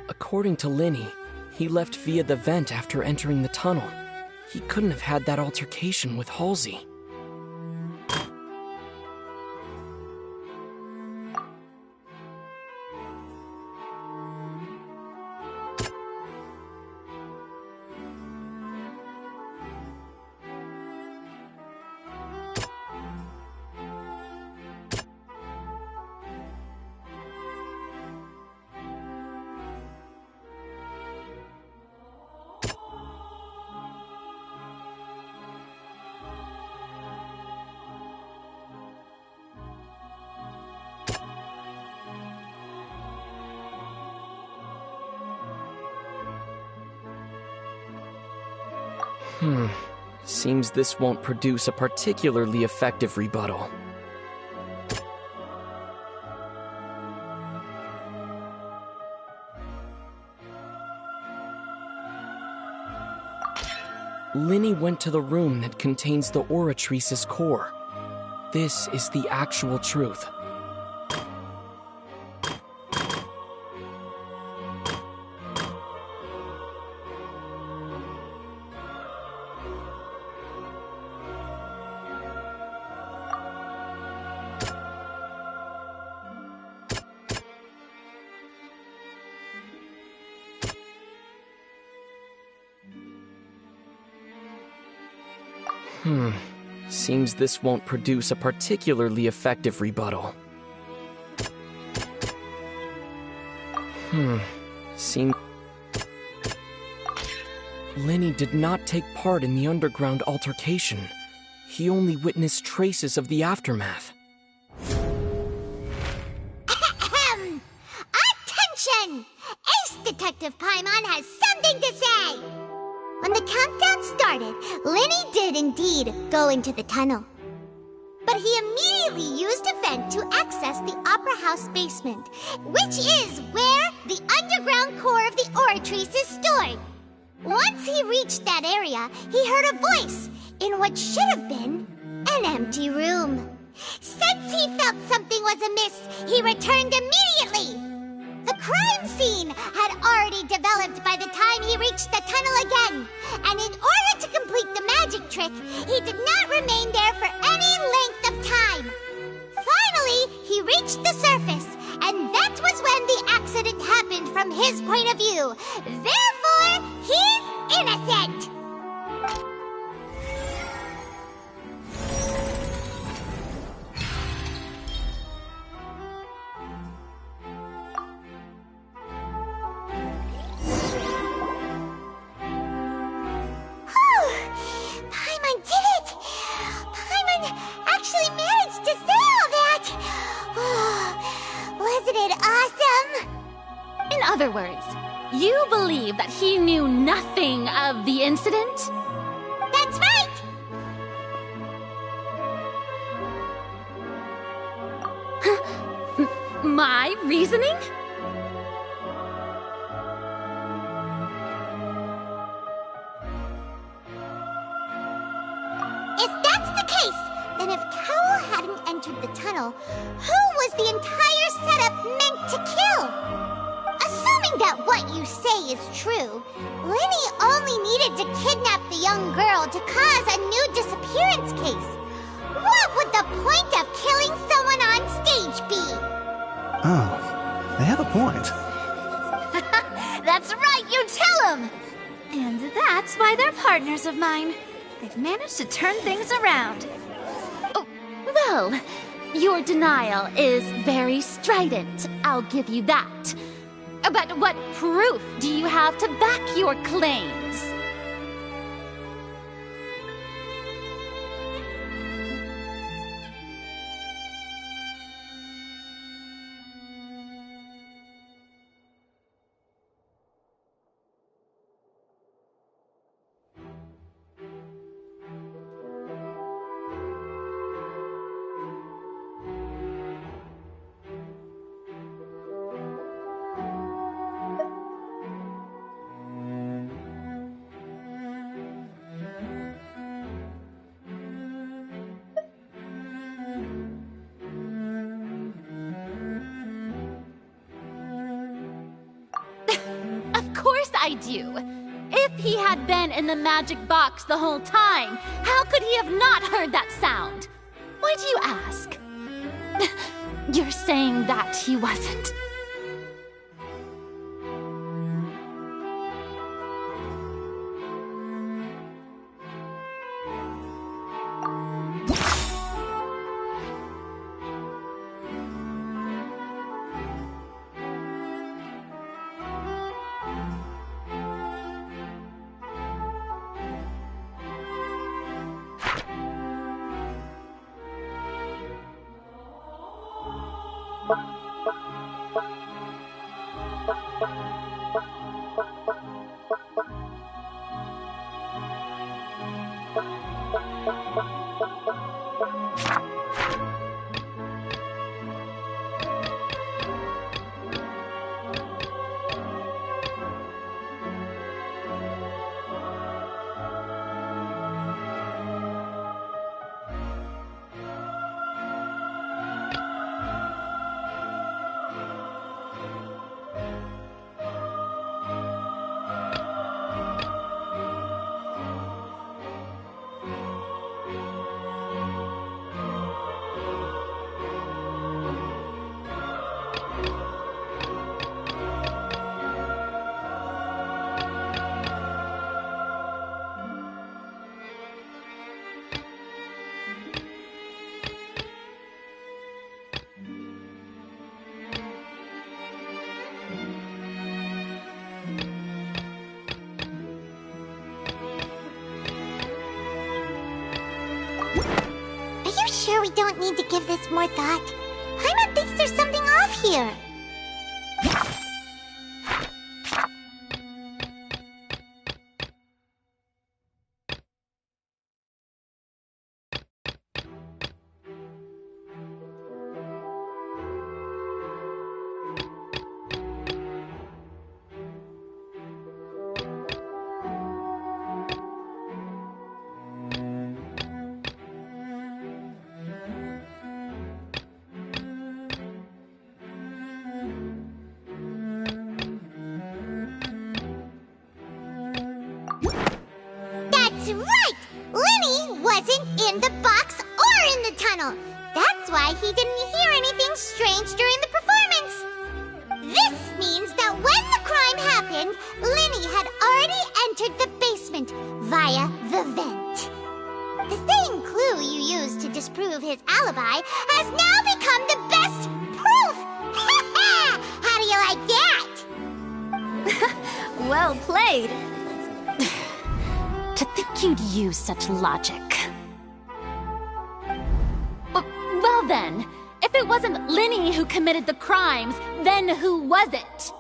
According to Linney, he left via the vent after entering the tunnel. He couldn't have had that altercation with Halsey. Seems this won't produce a particularly effective rebuttal. Linney went to the room that contains the Oratrice's core. This is the actual truth. Seems this won't produce a particularly effective rebuttal. Linney did not take part in the underground altercation. he only witnessed traces of the aftermath. Attention! Ace Detective Paimon has something to say! When the countdown started, Linny did indeed go into the tunnel. But he immediately used a vent to access the Opera House basement, which is where the underground core of the Oratrice is stored. Once he reached that area, he heard a voice in what should have been an empty room. Since he felt something was amiss, he returned immediately. The crime scene had already developed by the time he reached the tunnel again, and in order to complete the magic trick, he did not remain there for any length of time. Finally, he reached the surface, and that was when the accident happened from his point of view. Therefore, he's innocent! Paimon did it! Paimon actually managed to say all that! Wasn't it awesome? In other words, you believe that he knew nothing of the incident? That's right! My reasoning? If that's the case, then if Cowell hadn't entered the tunnel, who was the entire setup meant to kill? Assuming that what you say is true, Linny only needed to kidnap the young girl to cause a new disappearance case. What would the point of killing someone on stage be? Oh, they have a point. That's right, you tell them! And that's why they're partners of mine. They've managed to turn things around. Oh, well, your denial is very strident, I'll give you that. But what proof do you have to back your claims? I do. If he had been in the magic box the whole time, how could he have not heard that sound? Why do you ask? You're saying that he wasn't. we don't need to give this more thought. Paimon thinks there's something off here. That's right! Lenny wasn't in the box or in the tunnel. That's why he didn't hear anything strange during the performance. This means that when the crime happened, Lenny had already entered the basement via the vent. The same clue you used to disprove his alibi has now become the best proof! How do you like that? Well played. To think you'd use such logic. Well then, if it wasn't Lenny who committed the crimes, then who was it?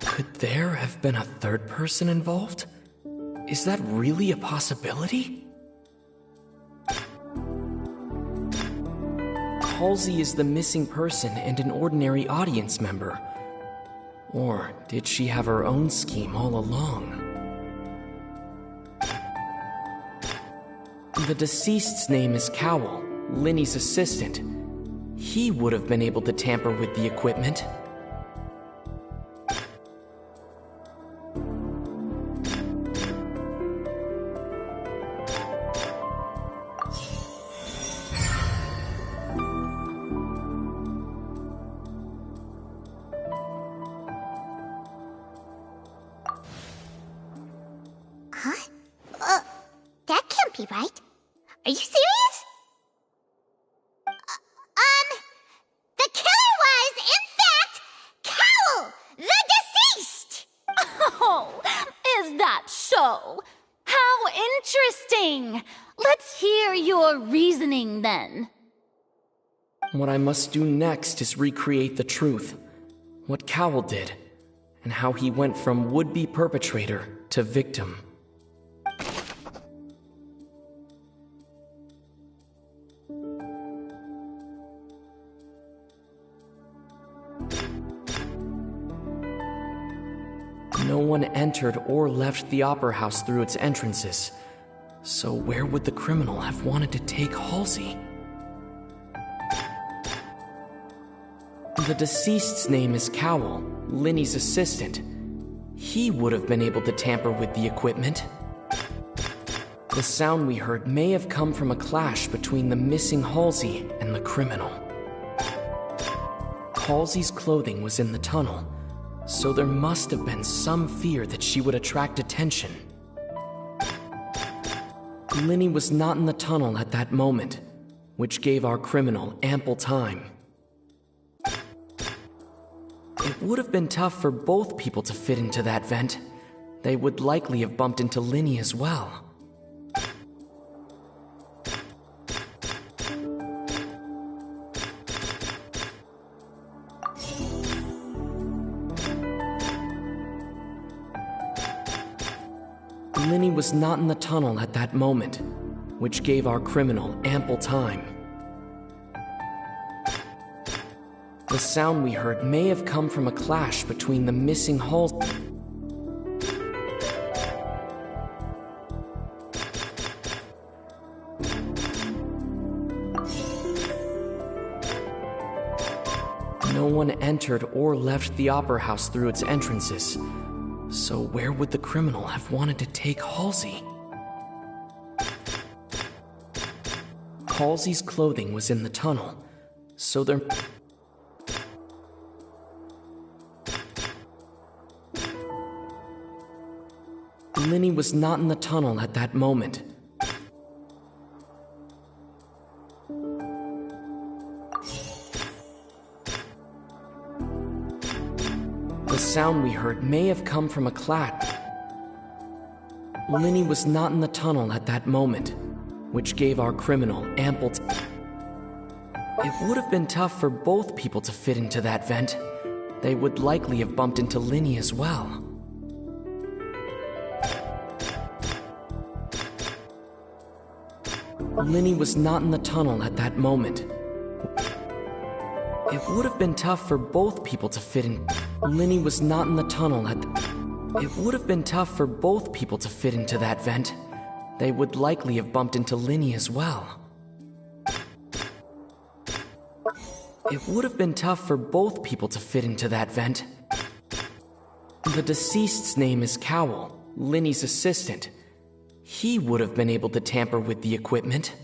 Could there have been a third person involved? Is that really a possibility? Halsey is the missing person and an ordinary audience member. Or did she have her own scheme all along? The deceased's name is Cowell, Lenny's assistant. He would have been able to tamper with the equipment. That can't be right. Are you serious? The killer was, in fact, Cowell, the deceased! Oh, is that so? How interesting! Let's hear your reasoning then. What I must do next is recreate the truth. What Cowell did, and how he went from would-be perpetrator to victim. No one entered or left the Opera House through its entrances. So where would the criminal have wanted to take Halsey? The deceased's name is Cowell, Lenny's assistant. He would have been able to tamper with the equipment. The sound we heard may have come from a clash between the missing Halsey and the criminal. Halsey's clothing was in the tunnel, so there must have been some fear that she would attract attention. Lenny was not in the tunnel at that moment, which gave our criminal ample time. It would have been tough for both people to fit into that vent. They would likely have bumped into Linny as well. Linny was not in the tunnel at that moment, which gave our criminal ample time. The sound we heard may have come from a clash between the missing hulls. No one entered or left the Opera House through its entrances. So where would the criminal have wanted to take Halsey? Halsey's clothing was in the tunnel, so there... Linny was not in the tunnel at that moment. The sound we heard may have come from a clash. Linny was not in the tunnel at that moment, which gave our criminal ample time. It would have been tough for both people to fit into that vent. They would likely have bumped into Linny as well. Linny was not in the tunnel at that moment. It would have been tough for both people to fit in. Linny was not in the tunnel at It would have been tough for both people to fit into that vent. They would likely have bumped into Linny as well. It would have been tough for both people to fit into that vent. The deceased's name is Cowell, Linny's assistant. He would have been able to tamper with the equipment.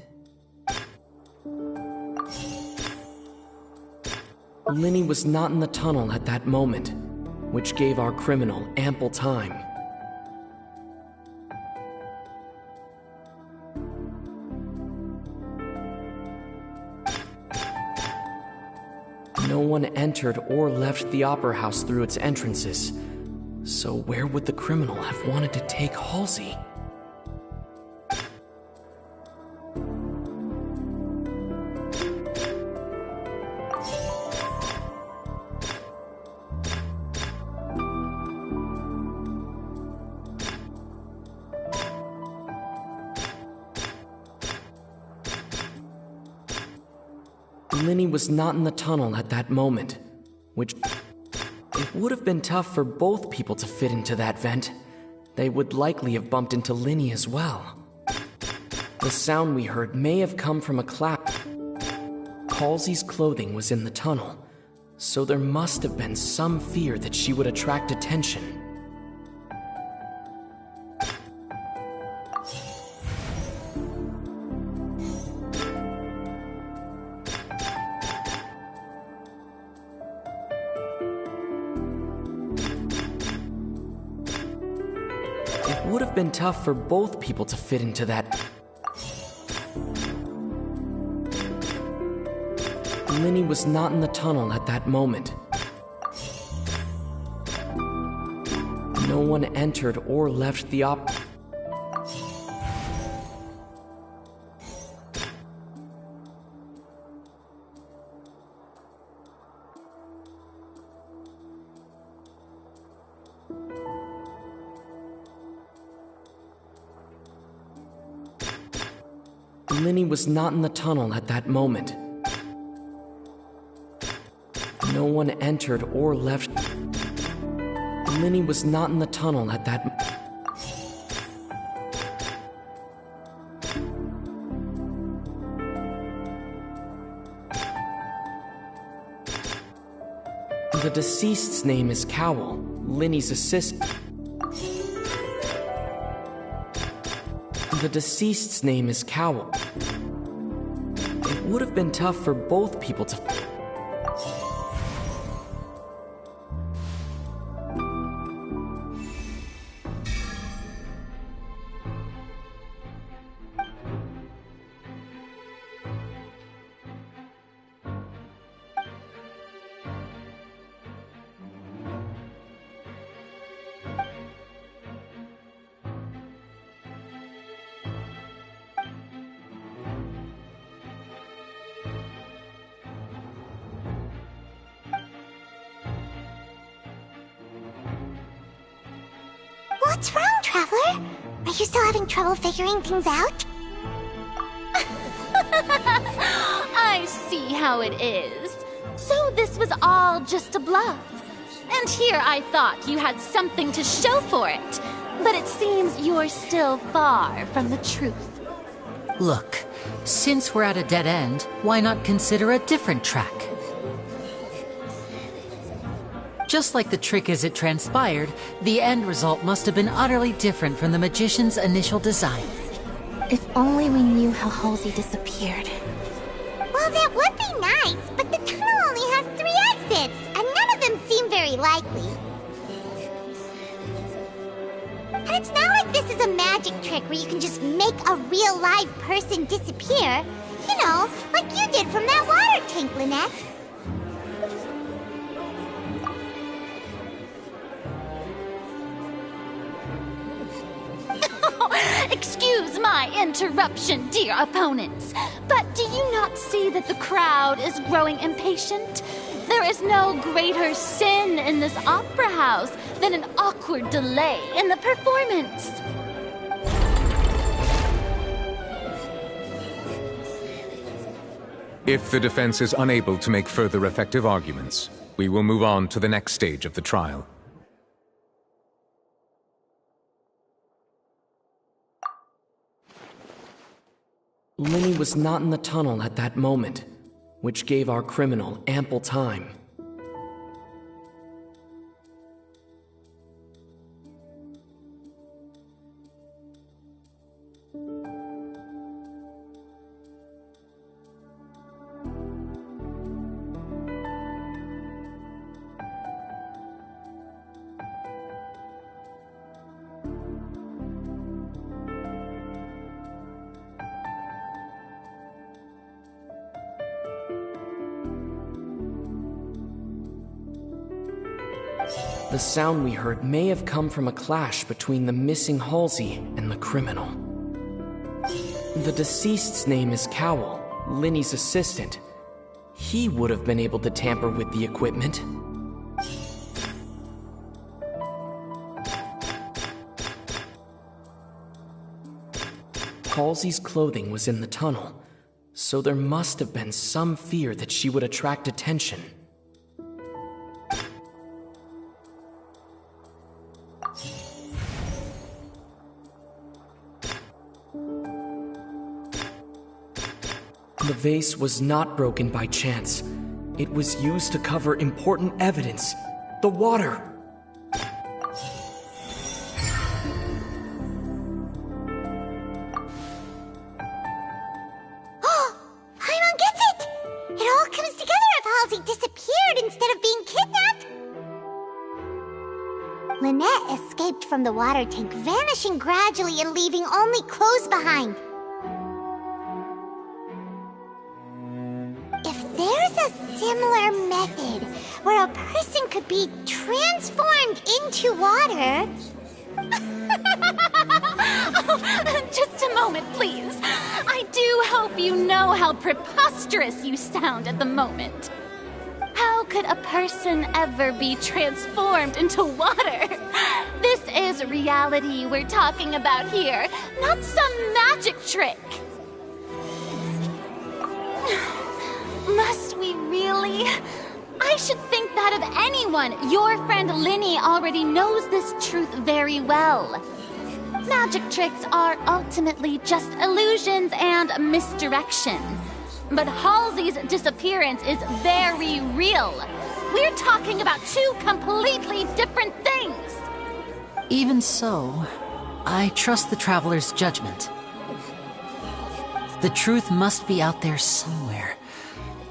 Linny was not in the tunnel at that moment, which gave our criminal ample time. No one entered or left the Opera House through its entrances, so where would the criminal have wanted to take Halsey? Linny was not in the tunnel at that moment, which... It would have been tough for both people to fit into that vent. They would likely have bumped into Linny as well. The sound we heard may have come from a clap. Halsey's clothing was in the tunnel, so there must have been some fear that she would attract attention. It would have been tough for both people to fit into that. Linny was not in the tunnel at that moment. No one entered or left the Linny was not in the tunnel at that moment. No one entered or left. Linny was not in the tunnel at that. The deceased's name is Cowell, Linny's assistant. The deceased's name is Cowell. It would have been tough for both people to... What's wrong, Traveler? Are you still having trouble figuring things out? I see how it is. So this was all just a bluff. And here I thought you had something to show for it. But it seems you're still far from the truth. Look, since we're at a dead end, why not consider a different track? Just like the trick as it transpired, the end result must have been utterly different from the magician's initial design. If only we knew how Halsey disappeared. Well, that would be nice, but the tunnel only has 3 exits, and none of them seem very likely. And it's not like this is a magic trick where you can just make a real live person disappear. You know, like you did from that water tank, Lynette. Excuse my interruption, dear opponents, but do you not see that the crowd is growing impatient? There is no greater sin in this opera house than an awkward delay in the performance. If the defense is unable to make further effective arguments, we will move on to the next stage of the trial. Linny was not in the tunnel at that moment, which gave our criminal ample time. The sound we heard may have come from a clash between the missing Halsey and the criminal. The deceased's name is Cowell, Linny's assistant. He would have been able to tamper with the equipment. Halsey's clothing was in the tunnel, so there must have been some fear that she would attract attention. The vase was not broken by chance. It was used to cover important evidence. The water. Oh, Paimon gets it! It all comes together if Halsey disappeared instead of being kidnapped. Lynette escaped from the water tank, vanishing gradually and leaving only clothes behind. There's a similar method where a person could be transformed into water. Oh, just a moment, please. I do hope you know how preposterous you sound at the moment. How could a person ever be transformed into water? This is reality we're talking about here, not some magic trick. Must we really? I should think that of anyone. Your friend Linny already knows this truth very well. Magic tricks are ultimately just illusions and misdirection. But Halsey's disappearance is very real. We're talking about 2 completely different things. Even so, I trust the Traveler's judgment. The truth must be out there somewhere.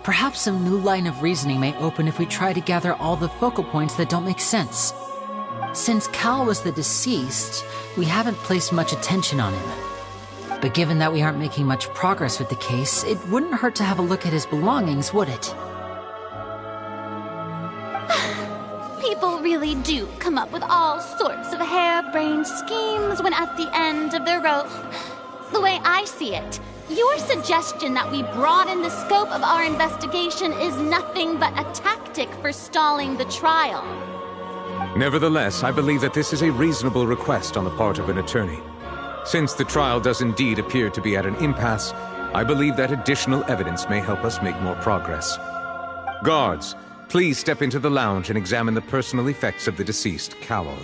Perhaps some new line of reasoning may open if we try to gather all the focal points that don't make sense. Since Cal was the deceased, we haven't placed much attention on him. But given that we aren't making much progress with the case, it wouldn't hurt to have a look at his belongings, would it? People really do come up with all sorts of harebrained schemes when at the end of their rope. The way I see it, your suggestion that we broaden the scope of our investigation is nothing but a tactic for stalling the trial. Nevertheless, I believe that this is a reasonable request on the part of an attorney. Since the trial does indeed appear to be at an impasse, I believe that additional evidence may help us make more progress. Guards, please step into the lounge and examine the personal effects of the deceased, Cowell.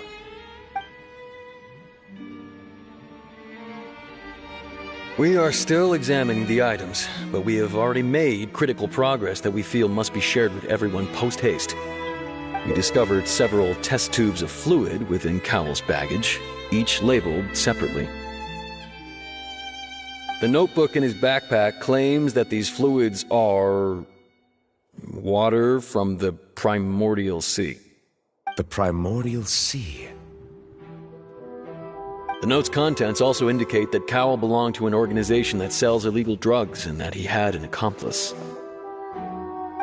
We are still examining the items, but we have already made critical progress that we feel must be shared with everyone post-haste. We discovered several test tubes of fluid within Cowell's baggage, each labeled separately. The notebook in his backpack claims that these fluids are water from the primordial sea. The primordial sea? The note's contents also indicate that Cowell belonged to an organization that sells illegal drugs and that he had an accomplice.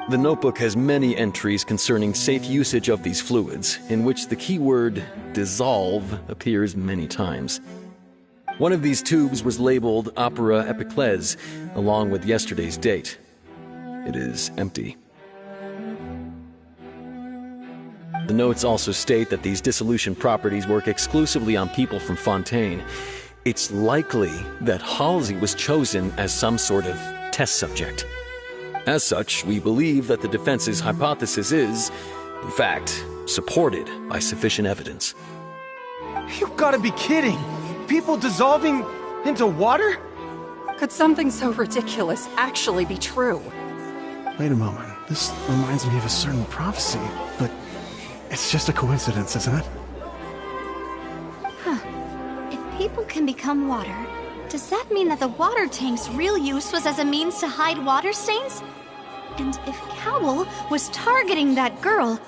The notebook has many entries concerning safe usage of these fluids, in which the keyword dissolve appears many times. One of these tubes was labeled Opera Epiclese, along with yesterday's date. It is empty. The notes also state that these dissolution properties work exclusively on people from Fontaine. It's likely that Halsey was chosen as some sort of test subject. As such, we believe that the defense's hypothesis is, in fact, supported by sufficient evidence. You've got to be kidding! People dissolving into water? Could something so ridiculous actually be true? Wait a moment. This reminds me of a certain prophecy, but it's just a coincidence, isn't it? Huh. If people can become water, does that mean that the water tank's real use was as a means to hide water stains? And if Cowell was targeting that girl...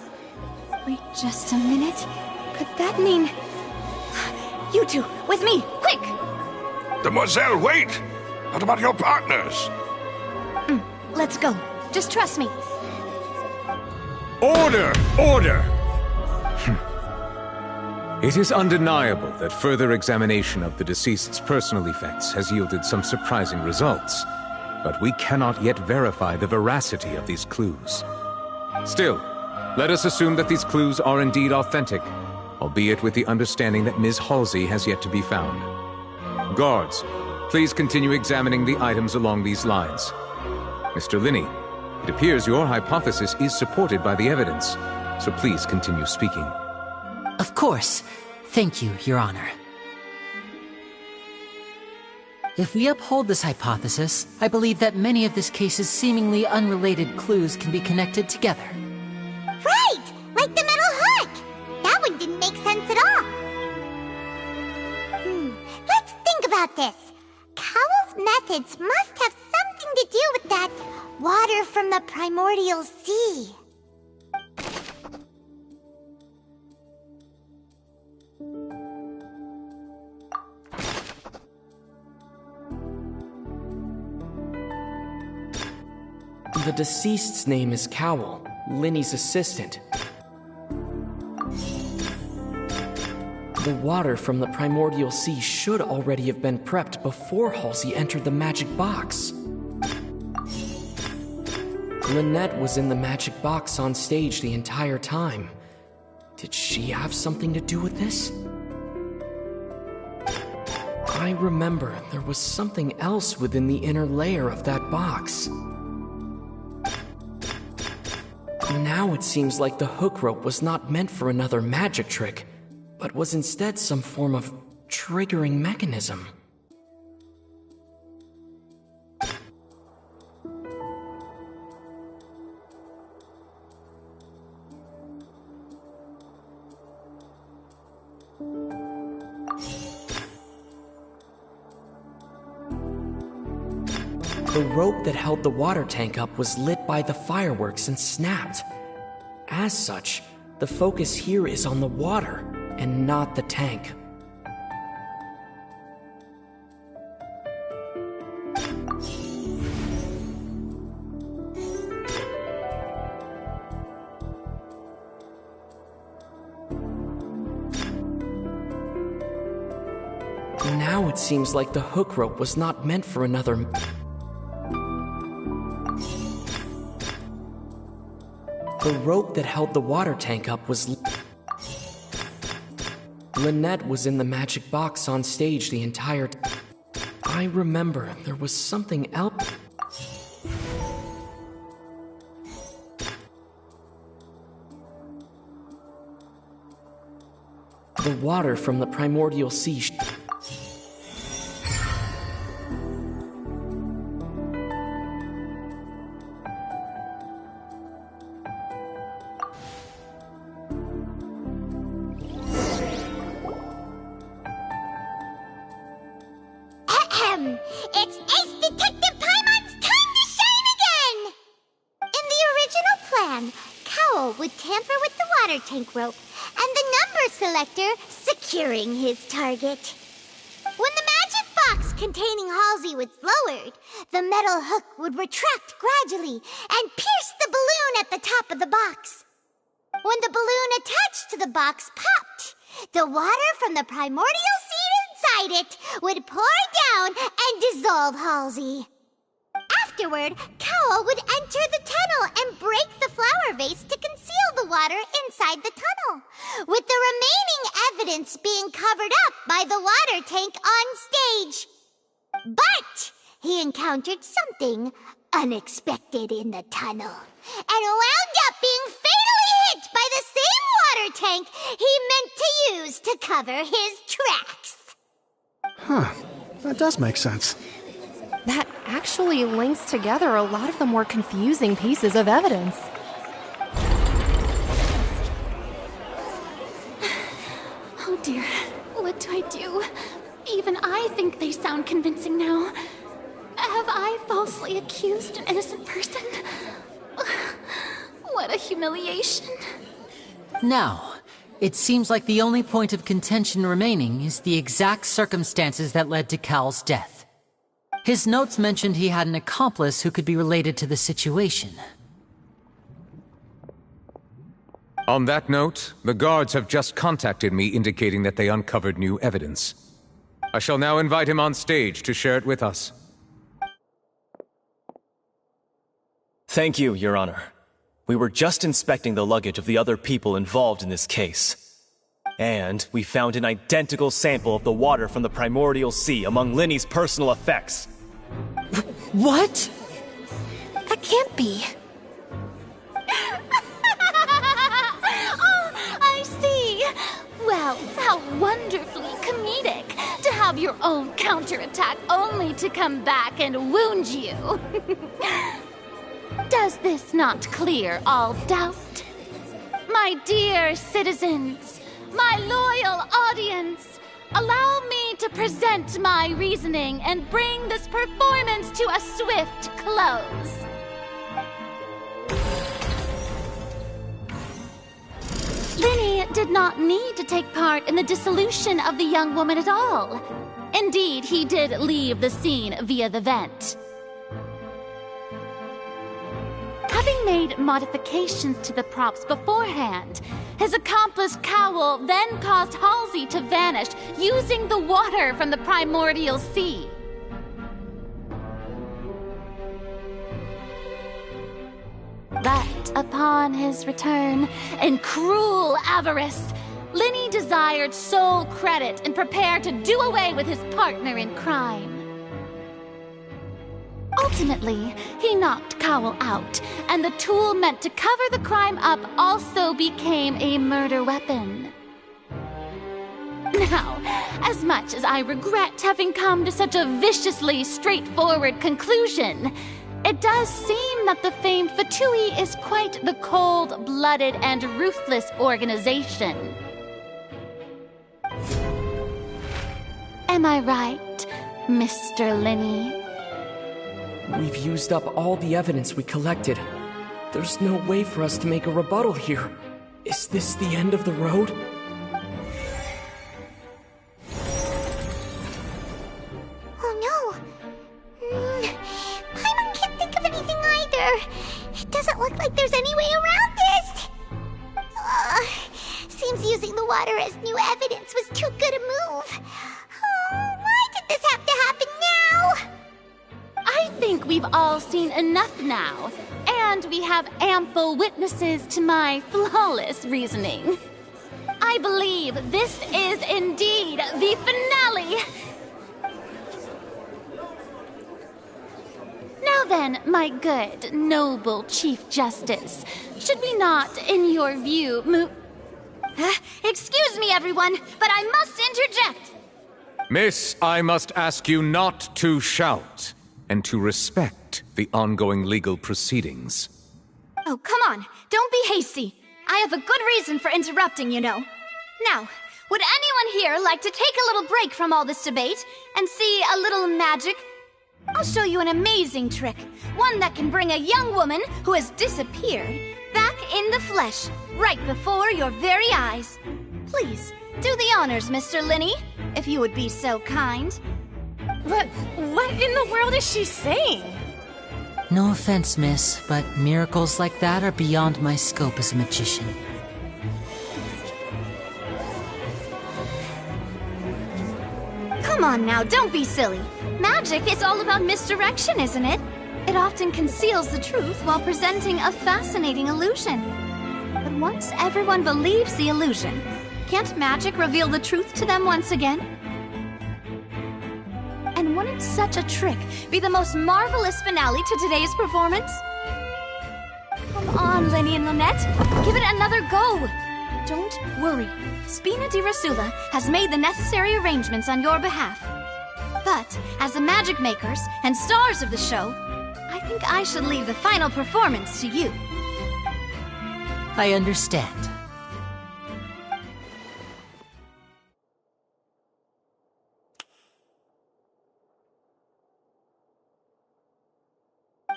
Wait just a minute. Could that mean... You two, with me, quick! Demoiselle, wait! What about your partners? Let's go. Just trust me. Order! Order! It is undeniable that further examination of the deceased's personal effects has yielded some surprising results, but we cannot yet verify the veracity of these clues. Still, let us assume that these clues are indeed authentic, albeit with the understanding that Ms. Halsey has yet to be found. Guards, please continue examining the items along these lines. Mr. Linney, it appears your hypothesis is supported by the evidence, so please continue speaking. Of course. Thank you, Your Honor. If we uphold this hypothesis, I believe that many of this case's seemingly unrelated clues can be connected together. Right! Like the metal hook! That one didn't make sense at all. Let's think about this. Cowell's methods must have something to do with that water from the primordial sea. The deceased's name is Cowell, Linny's assistant. The water from the primordial sea should already have been prepped before Halsey entered the magic box. Lynette was in the magic box on stage the entire time. Did she have something to do with this? I remember there was something else within the inner layer of that box. Now it seems like the hook rope was not meant for another magic trick, but was instead some form of triggering mechanism. The rope that held the water tank up was lit by the fireworks and snapped. As such, the focus here is on the water and not the tank. Now it seems like the hook rope was not meant for another... The rope that held the water tank up was... Lynette was in the magic box on stage the entire time. I remember there was something else. The water from the primordial sea. It's Ace Detective Paimon's time to shine again! In the original plan, Cowl would tamper with the water tank rope and the number selector securing his target. When the magic box containing Halsey was lowered, the metal hook would retract gradually and pierce the balloon at the top of the box. When the balloon attached to the box popped, the water from the primordial seed inside it would pour down and dissolve Halsey. Afterward, Cowl would enter the tunnel and break the flower vase to conceal the water inside the tunnel, with the remaining evidence being covered up by the water tank on stage. But he encountered something unexpected in the tunnel and wound up being fatally hit by the same water tank he meant to use to cover his tracks. Huh. That does make sense. That actually links together a lot of the more confusing pieces of evidence. Oh dear, what do I do? Even I think they sound convincing now. Have I falsely accused an innocent person? What a humiliation. Now, it seems like the only point of contention remaining is the exact circumstances that led to Cowl's death. His notes mentioned he had an accomplice who could be related to the situation. On that note, the guards have just contacted me indicating that they uncovered new evidence. I shall now invite him on stage to share it with us. Thank you, Your Honor. We were just inspecting the luggage of the other people involved in this case. And we found an identical sample of the water from the primordial sea among Linny's personal effects. What? That can't be. Oh, I see. Well, how wonderfully comedic to have your own counterattack only to come back and wound you. Does this not clear all doubt? My dear citizens, my loyal audience, allow me to present my reasoning and bring this performance to a swift close. Linny did not need to take part in the dissolution of the young woman at all. Indeed, he did leave the scene via the vent. Having made modifications to the props beforehand, his accomplice Cowl then caused Halsey to vanish using the water from the primordial sea. But upon his return, in cruel avarice, Linny desired sole credit and prepared to do away with his partner in crime. Ultimately, he knocked Cowl out, and the tool meant to cover the crime up also became a murder weapon. Now, as much as I regret having come to such a viciously straightforward conclusion, it does seem that the famed Fatui is quite the cold-blooded and ruthless organization. Am I right, Mr. Linny? We've used up all the evidence we collected. There's no way for us to make a rebuttal here. Is this the end of the road? Oh no! Paimon can't think of anything either. It doesn't look like there's any way around this. Seems using the water as new evidence was too good a move. Why did this have to happen now? I think we've all seen enough now, and we have ample witnesses to my flawless reasoning. I believe this is indeed the finale. Now then, my good, noble Chief Justice, should we not, in your view, excuse me, everyone, but I must interject. Miss, I must ask you not to shout, and to respect the ongoing legal proceedings. Oh, come on. Don't be hasty. I have a good reason for interrupting, you know. Now, would anyone here like to take a little break from all this debate and see a little magic? I'll show you an amazing trick. One that can bring a young woman who has disappeared back in the flesh, right before your very eyes. Please, do the honors, Mr. Linney, if you would be so kind. What in the world is she saying? No offense, miss, but miracles like that are beyond my scope as a magician. Come on now, don't be silly. Magic is all about misdirection, isn't it? It often conceals the truth while presenting a fascinating illusion. But once everyone believes the illusion, can't magic reveal the truth to them once again? And wouldn't such a trick be the most marvelous finale to today's performance? Come on, Lenny and Lynette, give it another go. Don't worry, Spina di Rasula has made the necessary arrangements on your behalf. But, as the magic makers and stars of the show, I think I should leave the final performance to you. I understand.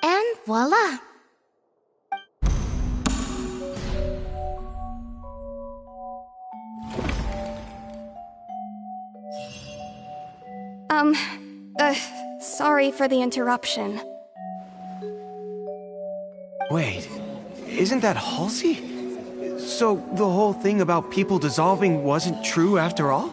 And voila! Sorry for the interruption. Wait, isn't that Halsey? So the whole thing about people dissolving wasn't true after all?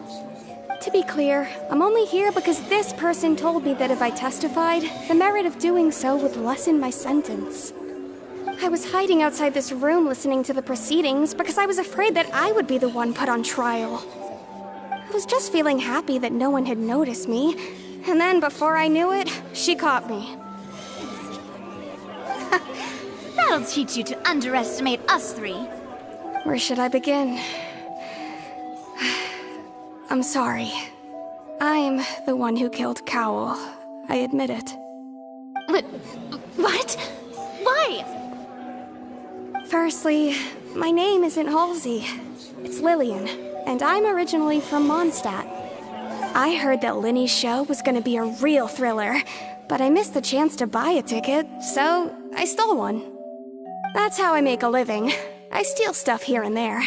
To be clear, I'm only here because this person told me that if I testified, the merit of doing so would lessen my sentence. I was hiding outside this room listening to the proceedings because I was afraid that I would be the one put on trial. I was just feeling happy that no one had noticed me, and then before I knew it, she caught me. That'll teach you to underestimate us three. Where should I begin? I'm sorry. I'm the one who killed Cowell. I admit it. What? Why? Firstly, my name isn't Halsey. It's Lillian, and I'm originally from Mondstadt. I heard that Linny's show was gonna be a real thriller, but I missed the chance to buy a ticket, so I stole one. That's how I make a living. I steal stuff here and there.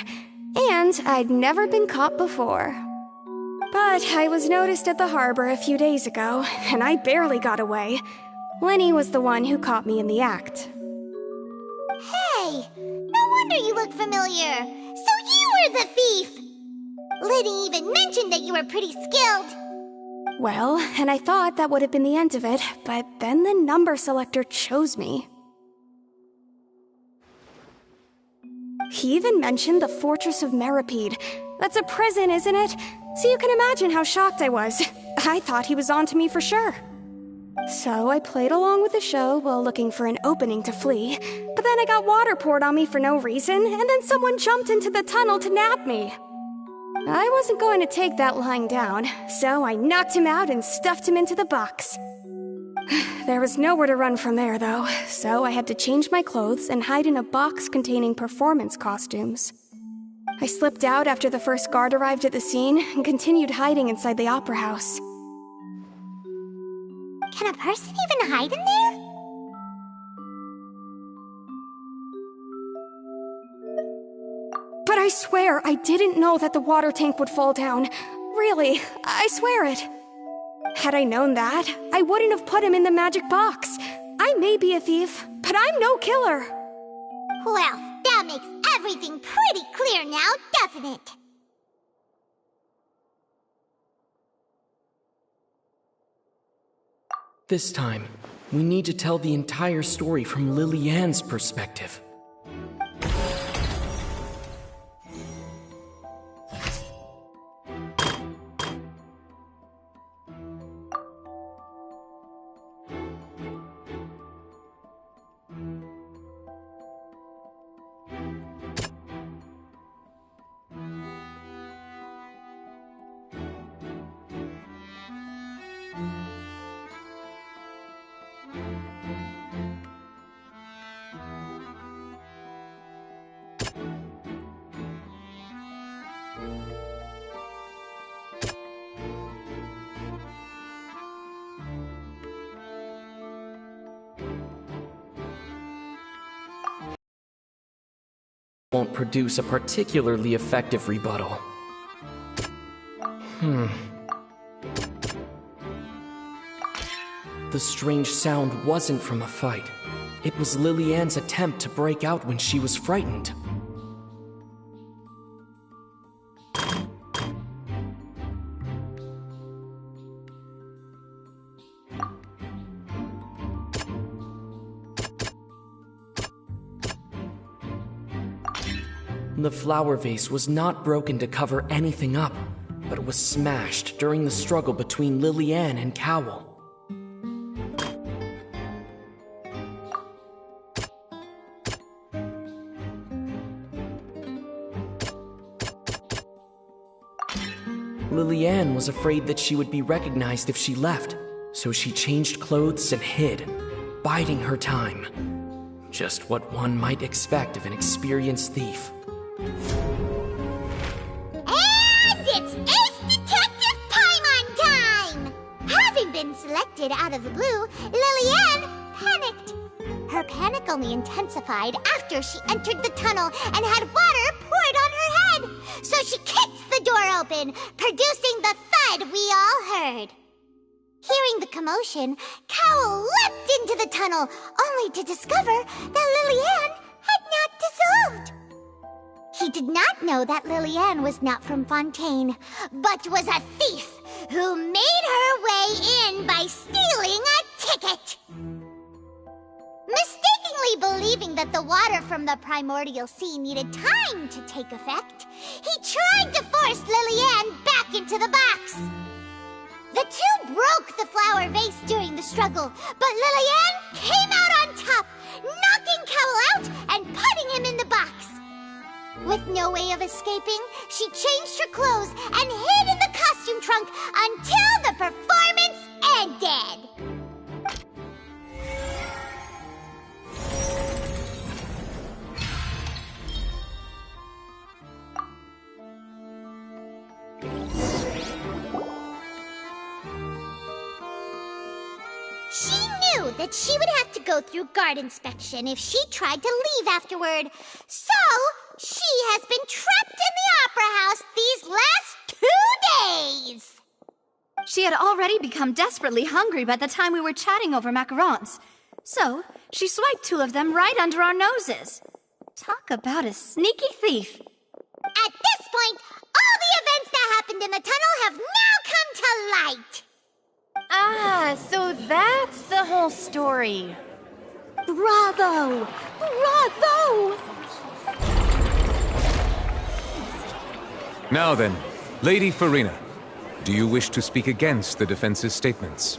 And I'd never been caught before. But I was noticed at the harbor a few days ago, and I barely got away. Linny was the one who caught me in the act. Hey, no wonder you look familiar. So you were the thief! Liddy even mentioned that you were pretty skilled. Well, and I thought that would have been the end of it, but then the number selector chose me. He even mentioned the Fortress of Meripede. That's a prison, isn't it? So you can imagine how shocked I was. I thought he was on to me for sure. So I played along with the show while looking for an opening to flee, but then I got water poured on me for no reason, and then someone jumped into the tunnel to nab me. I wasn't going to take that lying down, so I knocked him out and stuffed him into the box. There was nowhere to run from there, though, so I had to change my clothes and hide in a box containing performance costumes. I slipped out after the first guard arrived at the scene and continued hiding inside the opera house. Can a person even hide in there? But I swear I didn't know that the water tank would fall down. Really, I swear it. Had I known that, I wouldn't have put him in the magic box. I may be a thief, but I'm no killer. Well, that makes everything pretty clear now, doesn't it? This time, we need to tell the entire story from Lily-Ann's perspective. won't produce a particularly effective rebuttal. The strange sound wasn't from a fight. It was Lilianne's attempt to break out when she was frightened. The flower vase was not broken to cover anything up, but it was smashed during the struggle between Lilianne and Cowell. Lilianne was afraid that she would be recognized if she left, so she changed clothes and hid, biding her time. Just what one might expect of an experienced thief. And it's Ace Detective Paimon time! Having been selected out of the blue, Lilianne panicked. Her panic only intensified after she entered the tunnel and had water poured on her head. So she kicked the door open, producing the thud we all heard. Hearing the commotion, Cowell leapt into the tunnel, only to discover that Lilianne had not dissolved. He did not know that Lilianne was not from Fontaine, but was a thief who made her way in by stealing a ticket. Mistakenly believing that the water from the primordial sea needed time to take effect, he tried to force Lilianne back into the box. The two broke the flower vase during the struggle, but Lilianne came out on top, knocking Cowell out and putting him in the box. With no way of escaping, she changed her clothes and hid in the costume trunk until the performance ended. She knew that she would have to go through guard inspection if she tried to leave afterward. So, she has been trapped in the Opera House these last 2 days. She had already become desperately hungry by the time we were chatting over macarons. So, she swiped 2 of them right under our noses. Talk about a sneaky thief. At this point, all the events that happened in the tunnel have now come to light. Ah, so that's the whole story. Bravo! Bravo! Now then, Lady Farina, do you wish to speak against the defense's statements?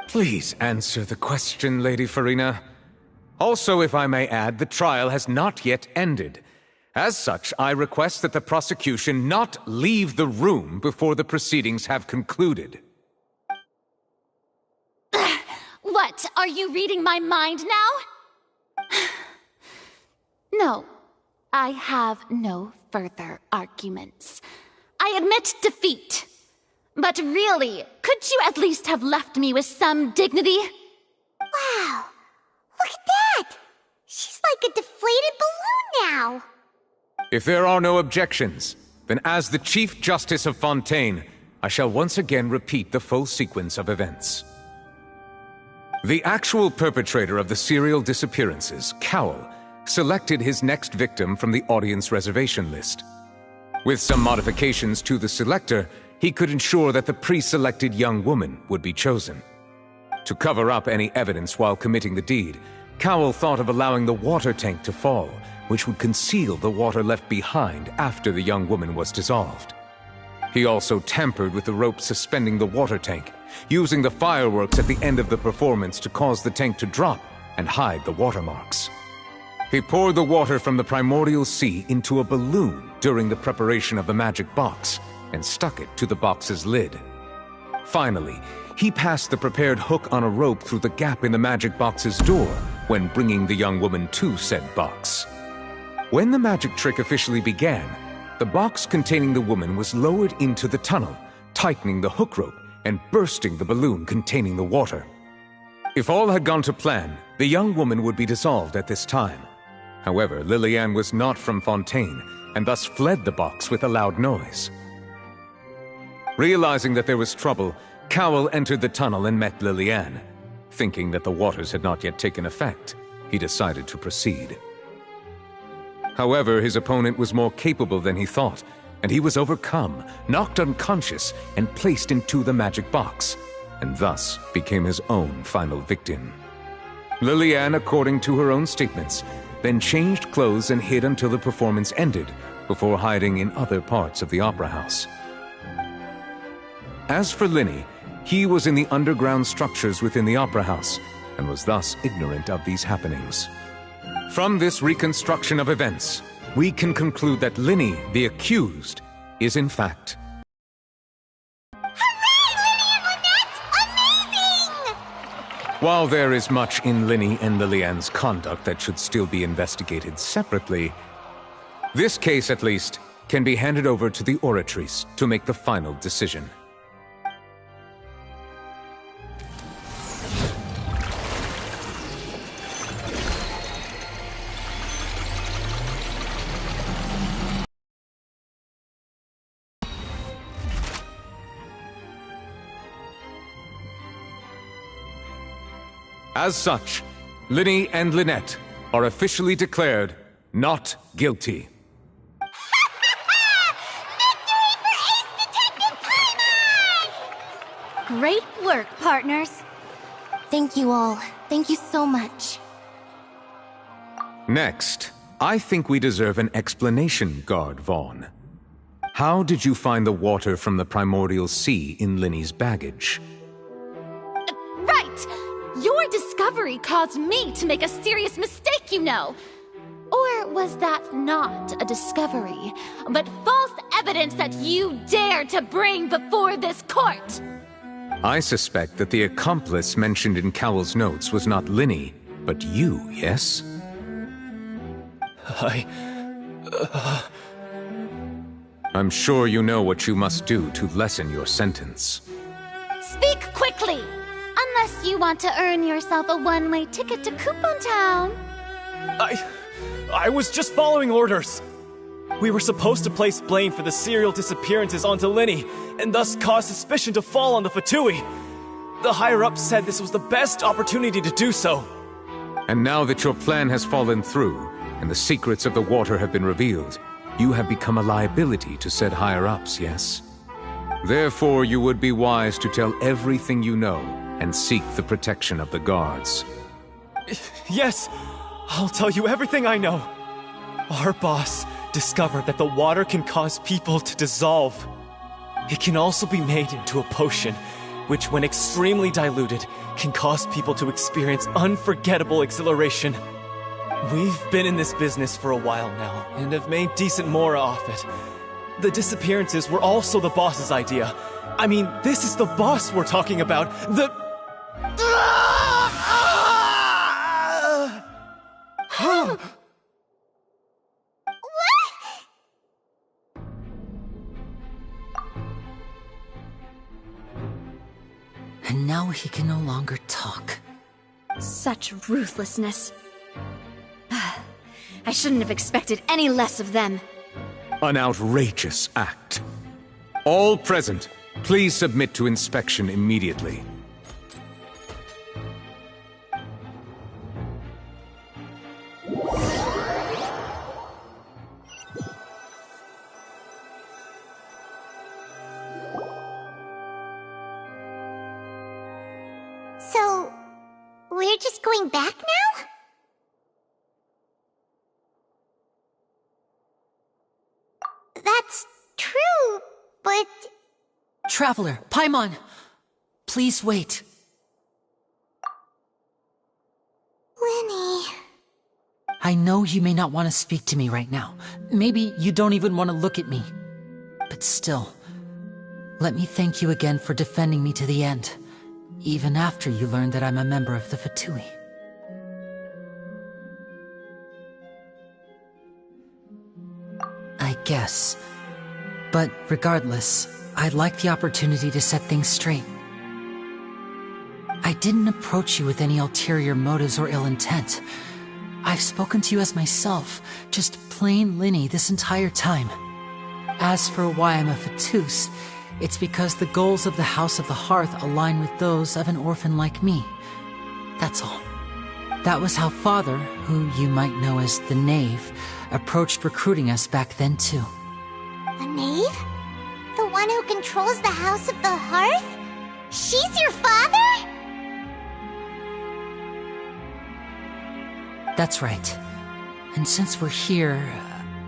Please answer the question, Lady Farina. Also, if I may add, the trial has not yet ended. As such, I request that the prosecution not leave the room before the proceedings have concluded. What, are you reading my mind now? No, I have no further arguments. I admit defeat. But really, could you at least have left me with some dignity? Wow, look at that! She's like a deflated balloon now. If there are no objections, then as the Chief Justice of Fontaine, I shall once again repeat the full sequence of events. The actual perpetrator of the serial disappearances, Cowell, selected his next victim from the audience reservation list. With some modifications to the selector, he could ensure that the pre-selected young woman would be chosen. To cover up any evidence while committing the deed, Cowell thought of allowing the water tank to fall, which would conceal the water left behind after the young woman was dissolved. He also tampered with the rope suspending the water tank, using the fireworks at the end of the performance to cause the tank to drop and hide the watermarks. He poured the water from the primordial sea into a balloon during the preparation of the magic box and stuck it to the box's lid. Finally, he passed the prepared hook on a rope through the gap in the magic box's door when bringing the young woman to said box. When the magic trick officially began, the box containing the woman was lowered into the tunnel, tightening the hook rope and bursting the balloon containing the water. If all had gone to plan, the young woman would be dissolved at this time. However, Liliane was not from Fontaine, and thus fled the box with a loud noise. Realizing that there was trouble, Cowell entered the tunnel and met Liliane. Thinking that the waters had not yet taken effect, he decided to proceed. However, his opponent was more capable than he thought, and he was overcome, knocked unconscious, and placed into the magic box, and thus became his own final victim. Liliane, according to her own statements, then changed clothes and hid until the performance ended, before hiding in other parts of the opera house. As for Linny, he was in the underground structures within the opera house, and was thus ignorant of these happenings. From this reconstruction of events, we can conclude that Linny, the accused, is in fact... While there is much in Linny and Liliane's conduct that should still be investigated separately, this case, at least, can be handed over to the Oratrice to make the final decision. As such, Linny and Lynette are officially declared not guilty. Great work, partners. Thank you all. Thank you so much. Next, I think we deserve an explanation, Guard Vaughn. How did you find the water from the primordial sea in Linny's baggage? Right! Your discovery caused me to make a serious mistake, you know. Or was that not a discovery, but false evidence that you dared to bring before this court? I suspect that the accomplice mentioned in Cowell's notes was not Linny, but you, yes? I'm sure you know what you must do to lessen your sentence. Speak quickly! Unless you want to earn yourself a one-way ticket to Coupon Town. I was just following orders. We were supposed to place blame for the serial disappearances onto Linny, and thus cause suspicion to fall on the Fatui. The higher-ups said this was the best opportunity to do so. And now that your plan has fallen through, and the secrets of the water have been revealed, you have become a liability to said higher-ups, yes? Therefore, you would be wise to tell everything you know, and seek the protection of the guards. Yes, I'll tell you everything I know. Our boss discovered that the water can cause people to dissolve. It can also be made into a potion, which when extremely diluted, can cause people to experience unforgettable exhilaration. We've been in this business for a while now, and have made decent mora off it. The disappearances were also the boss's idea. I mean, this is the boss we're talking about. And now he can no longer talk. Such ruthlessness. I shouldn't have expected any less of them. An outrageous act. All present, please submit to inspection immediately. So, we're just going back now? That's true, but... Traveler, Paimon! Please wait. Linny... I know you may not want to speak to me right now. Maybe you don't even want to look at me. But still, let me thank you again for defending me to the end, even after you learned that I'm a member of the Fatui. I guess. But regardless, I'd like the opportunity to set things straight. I didn't approach you with any ulterior motives or ill intent. I've spoken to you as myself, just plain Linny this entire time. As for why I'm a Fatous, it's because the goals of the House of the Hearth align with those of an orphan like me. That's all. That was how Father, who you might know as the Knave, approached recruiting us back then too. A knave? The one who controls the House of the Hearth? She's your father? That's right. And since we're here,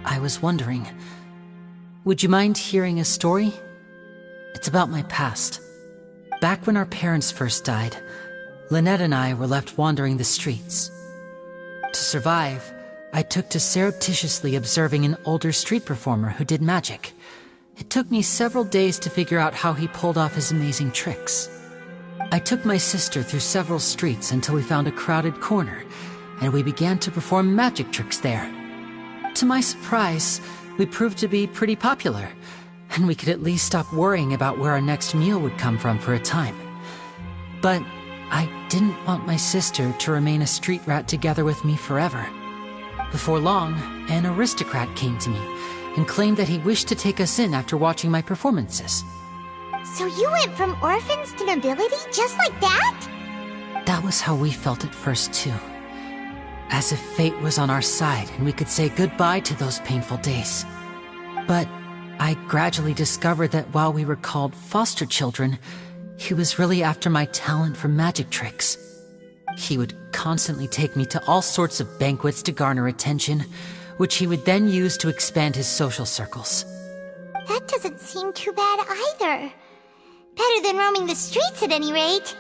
I was wondering, would you mind hearing a story? It's about my past. Back when our parents first died, Lynette and I were left wandering the streets. To survive, I took to surreptitiously observing an older street performer who did magic. It took me several days to figure out how he pulled off his amazing tricks. I took my sister through several streets until we found a crowded corner, and we began to perform magic tricks there. To my surprise, we proved to be pretty popular, and we could at least stop worrying about where our next meal would come from for a time. But I didn't want my sister to remain a street rat together with me forever. Before long, an aristocrat came to me and claimed that he wished to take us in after watching my performances. So you went from orphans to nobility just like that? That was how we felt at first too. As if fate was on our side and we could say goodbye to those painful days. But I gradually discovered that while we were called foster children, he was really after my talent for magic tricks. He would constantly take me to all sorts of banquets to garner attention, which he would then use to expand his social circles. That doesn't seem too bad either. Better than roaming the streets at any rate.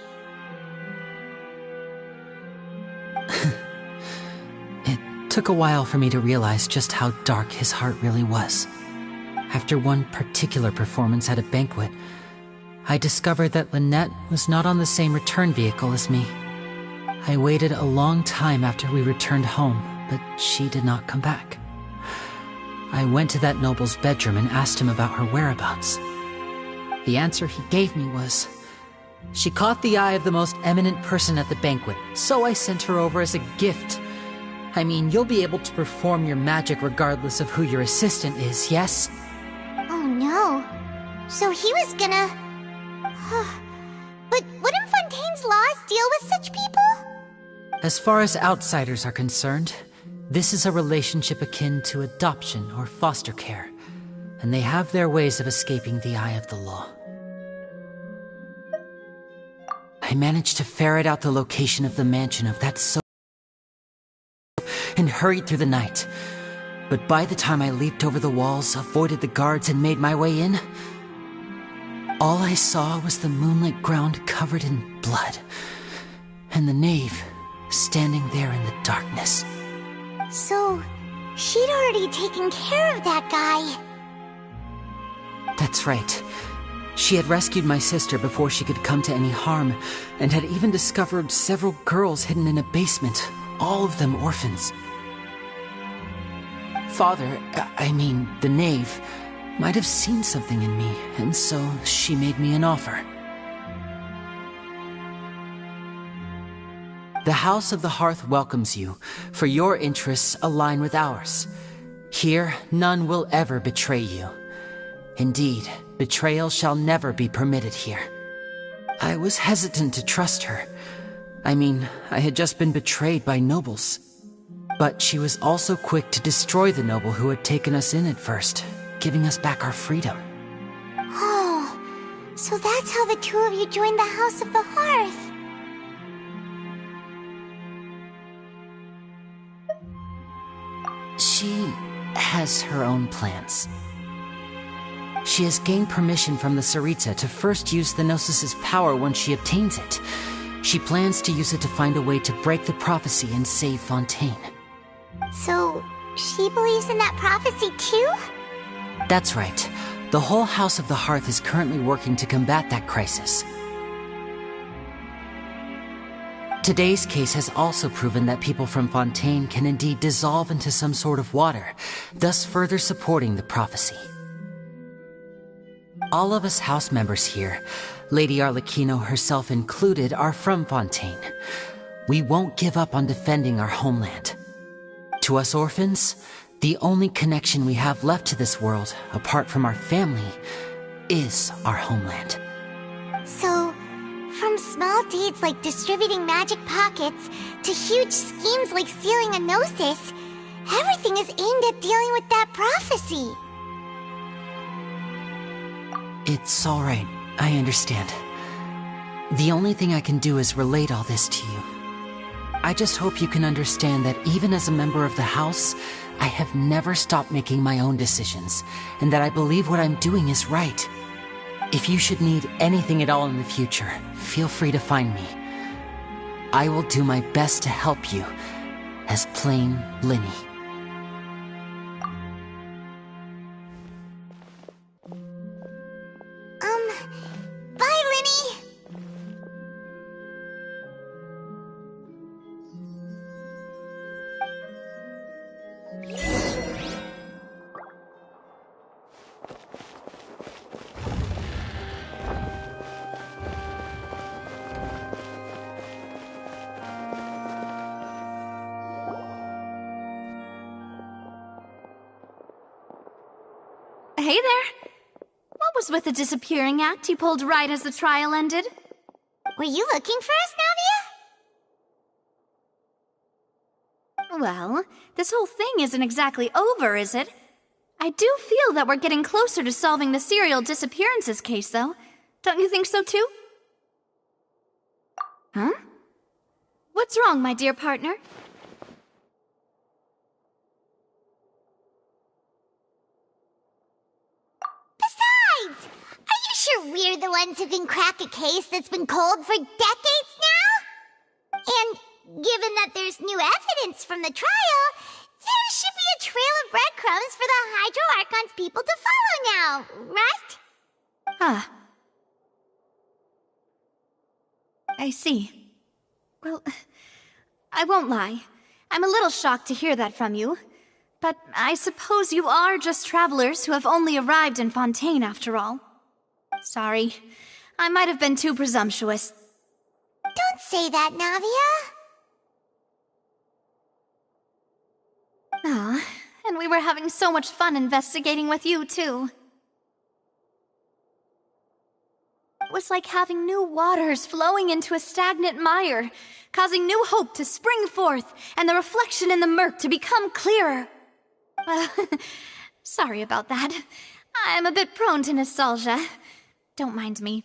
It took a while for me to realize just how dark his heart really was. After one particular performance at a banquet, I discovered that Lynette was not on the same return vehicle as me. I waited a long time after we returned home, but she did not come back. I went to that noble's bedroom and asked him about her whereabouts. The answer he gave me was, she caught the eye of the most eminent person at the banquet, so I sent her over as a gift. I mean, you'll be able to perform your magic regardless of who your assistant is, yes? Oh no. So he was gonna... But wouldn't Fontaine's laws deal with such people? As far as outsiders are concerned, this is a relationship akin to adoption or foster care, and they have their ways of escaping the eye of the law. I managed to ferret out the location of the mansion of that soul and hurried through the night. But by the time I leaped over the walls, avoided the guards, and made my way in, all I saw was the moonlit ground covered in blood, and the knave standing there in the darkness. So, she'd already taken care of that guy. That's right. She had rescued my sister before she could come to any harm, and had even discovered several girls hidden in a basement, all of them orphans. Father, I mean, the knave, might have seen something in me, and so she made me an offer. The House of the Hearth welcomes you, for your interests align with ours. Here, none will ever betray you. Indeed, betrayal shall never be permitted here. I was hesitant to trust her. I mean, I had just been betrayed by nobles. But she was also quick to destroy the noble who had taken us in at first, giving us back our freedom. Oh, so that's how the two of you joined the House of the Hearth. She has her own plans. She has gained permission from the Tsaritsa to first use the Gnosis' power when she obtains it. She plans to use it to find a way to break the prophecy and save Fontaine. So, she believes in that prophecy too? That's right. The whole House of the Hearth is currently working to combat that crisis. Today's case has also proven that people from Fontaine can indeed dissolve into some sort of water, thus further supporting the prophecy. All of us house members here, Lady Arlecchino herself included, are from Fontaine. We won't give up on defending our homeland. To us orphans, the only connection we have left to this world, apart from our family, is our homeland. So, from small deeds like distributing magic pockets to huge schemes like stealing a Gnosis, everything is aimed at dealing with that prophecy. It's all right. I understand. The only thing I can do is relate all this to you. I just hope you can understand that even as a member of the House, I have never stopped making my own decisions, and that I believe what I'm doing is right. If you should need anything at all in the future, feel free to find me. I will do my best to help you, as plain Linny. Bye, Linny! Hey there! What was with the disappearing act you pulled right as the trial ended? Were you looking for us, Navia? Well, this whole thing isn't exactly over, is it? I do feel that we're getting closer to solving the serial disappearances case, though. Don't you think so, too? Huh? What's wrong, my dear partner? Besides, are you sure we're the ones who can crack a case that's been cold for decades now? And given that there's new evidence from the trial, there should be a trail of breadcrumbs for the Hydro Archon's people to follow now, right? Huh. I see. Well, I won't lie. I'm a little shocked to hear that from you. But I suppose you are just travelers who have only arrived in Fontaine after all. Sorry. I might have been too presumptuous. Don't say that, Navia. Ah, and we were having so much fun investigating with you, too. It was like having new waters flowing into a stagnant mire, causing new hope to spring forth, and the reflection in the murk to become clearer. Well, sorry about that. I'm a bit prone to nostalgia. Don't mind me.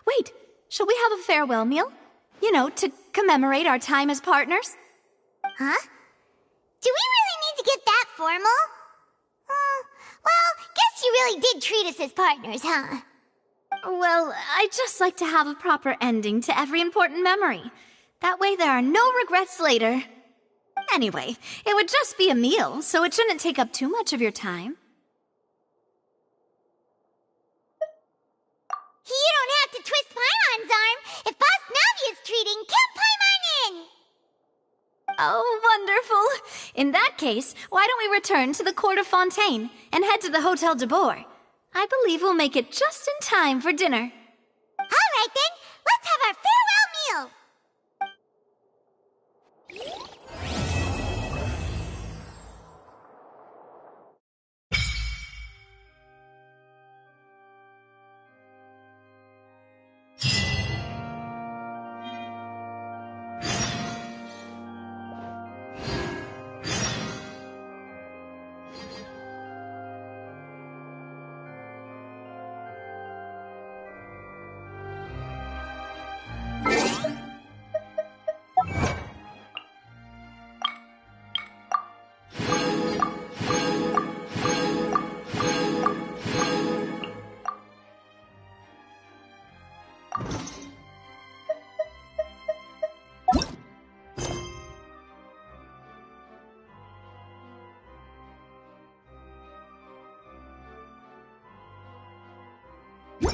Wait, shall we have a farewell meal? You know, to commemorate our time as partners? Huh? Do we really need to get that formal? Well, guess you really did treat us as partners, huh? Well, I'd just like to have a proper ending to every important memory. That way there are no regrets later. Anyway, it would just be a meal, so it shouldn't take up too much of your time. You don't have to twist Paimon's arm. If Boss Navia's treating, count Paimon in! Oh, wonderful. In that case, why don't we return to the court of Fontaine and head to the Hotel de Boer? I believe we'll make it just in time for dinner. All right, then. Let's have our farewell meal. You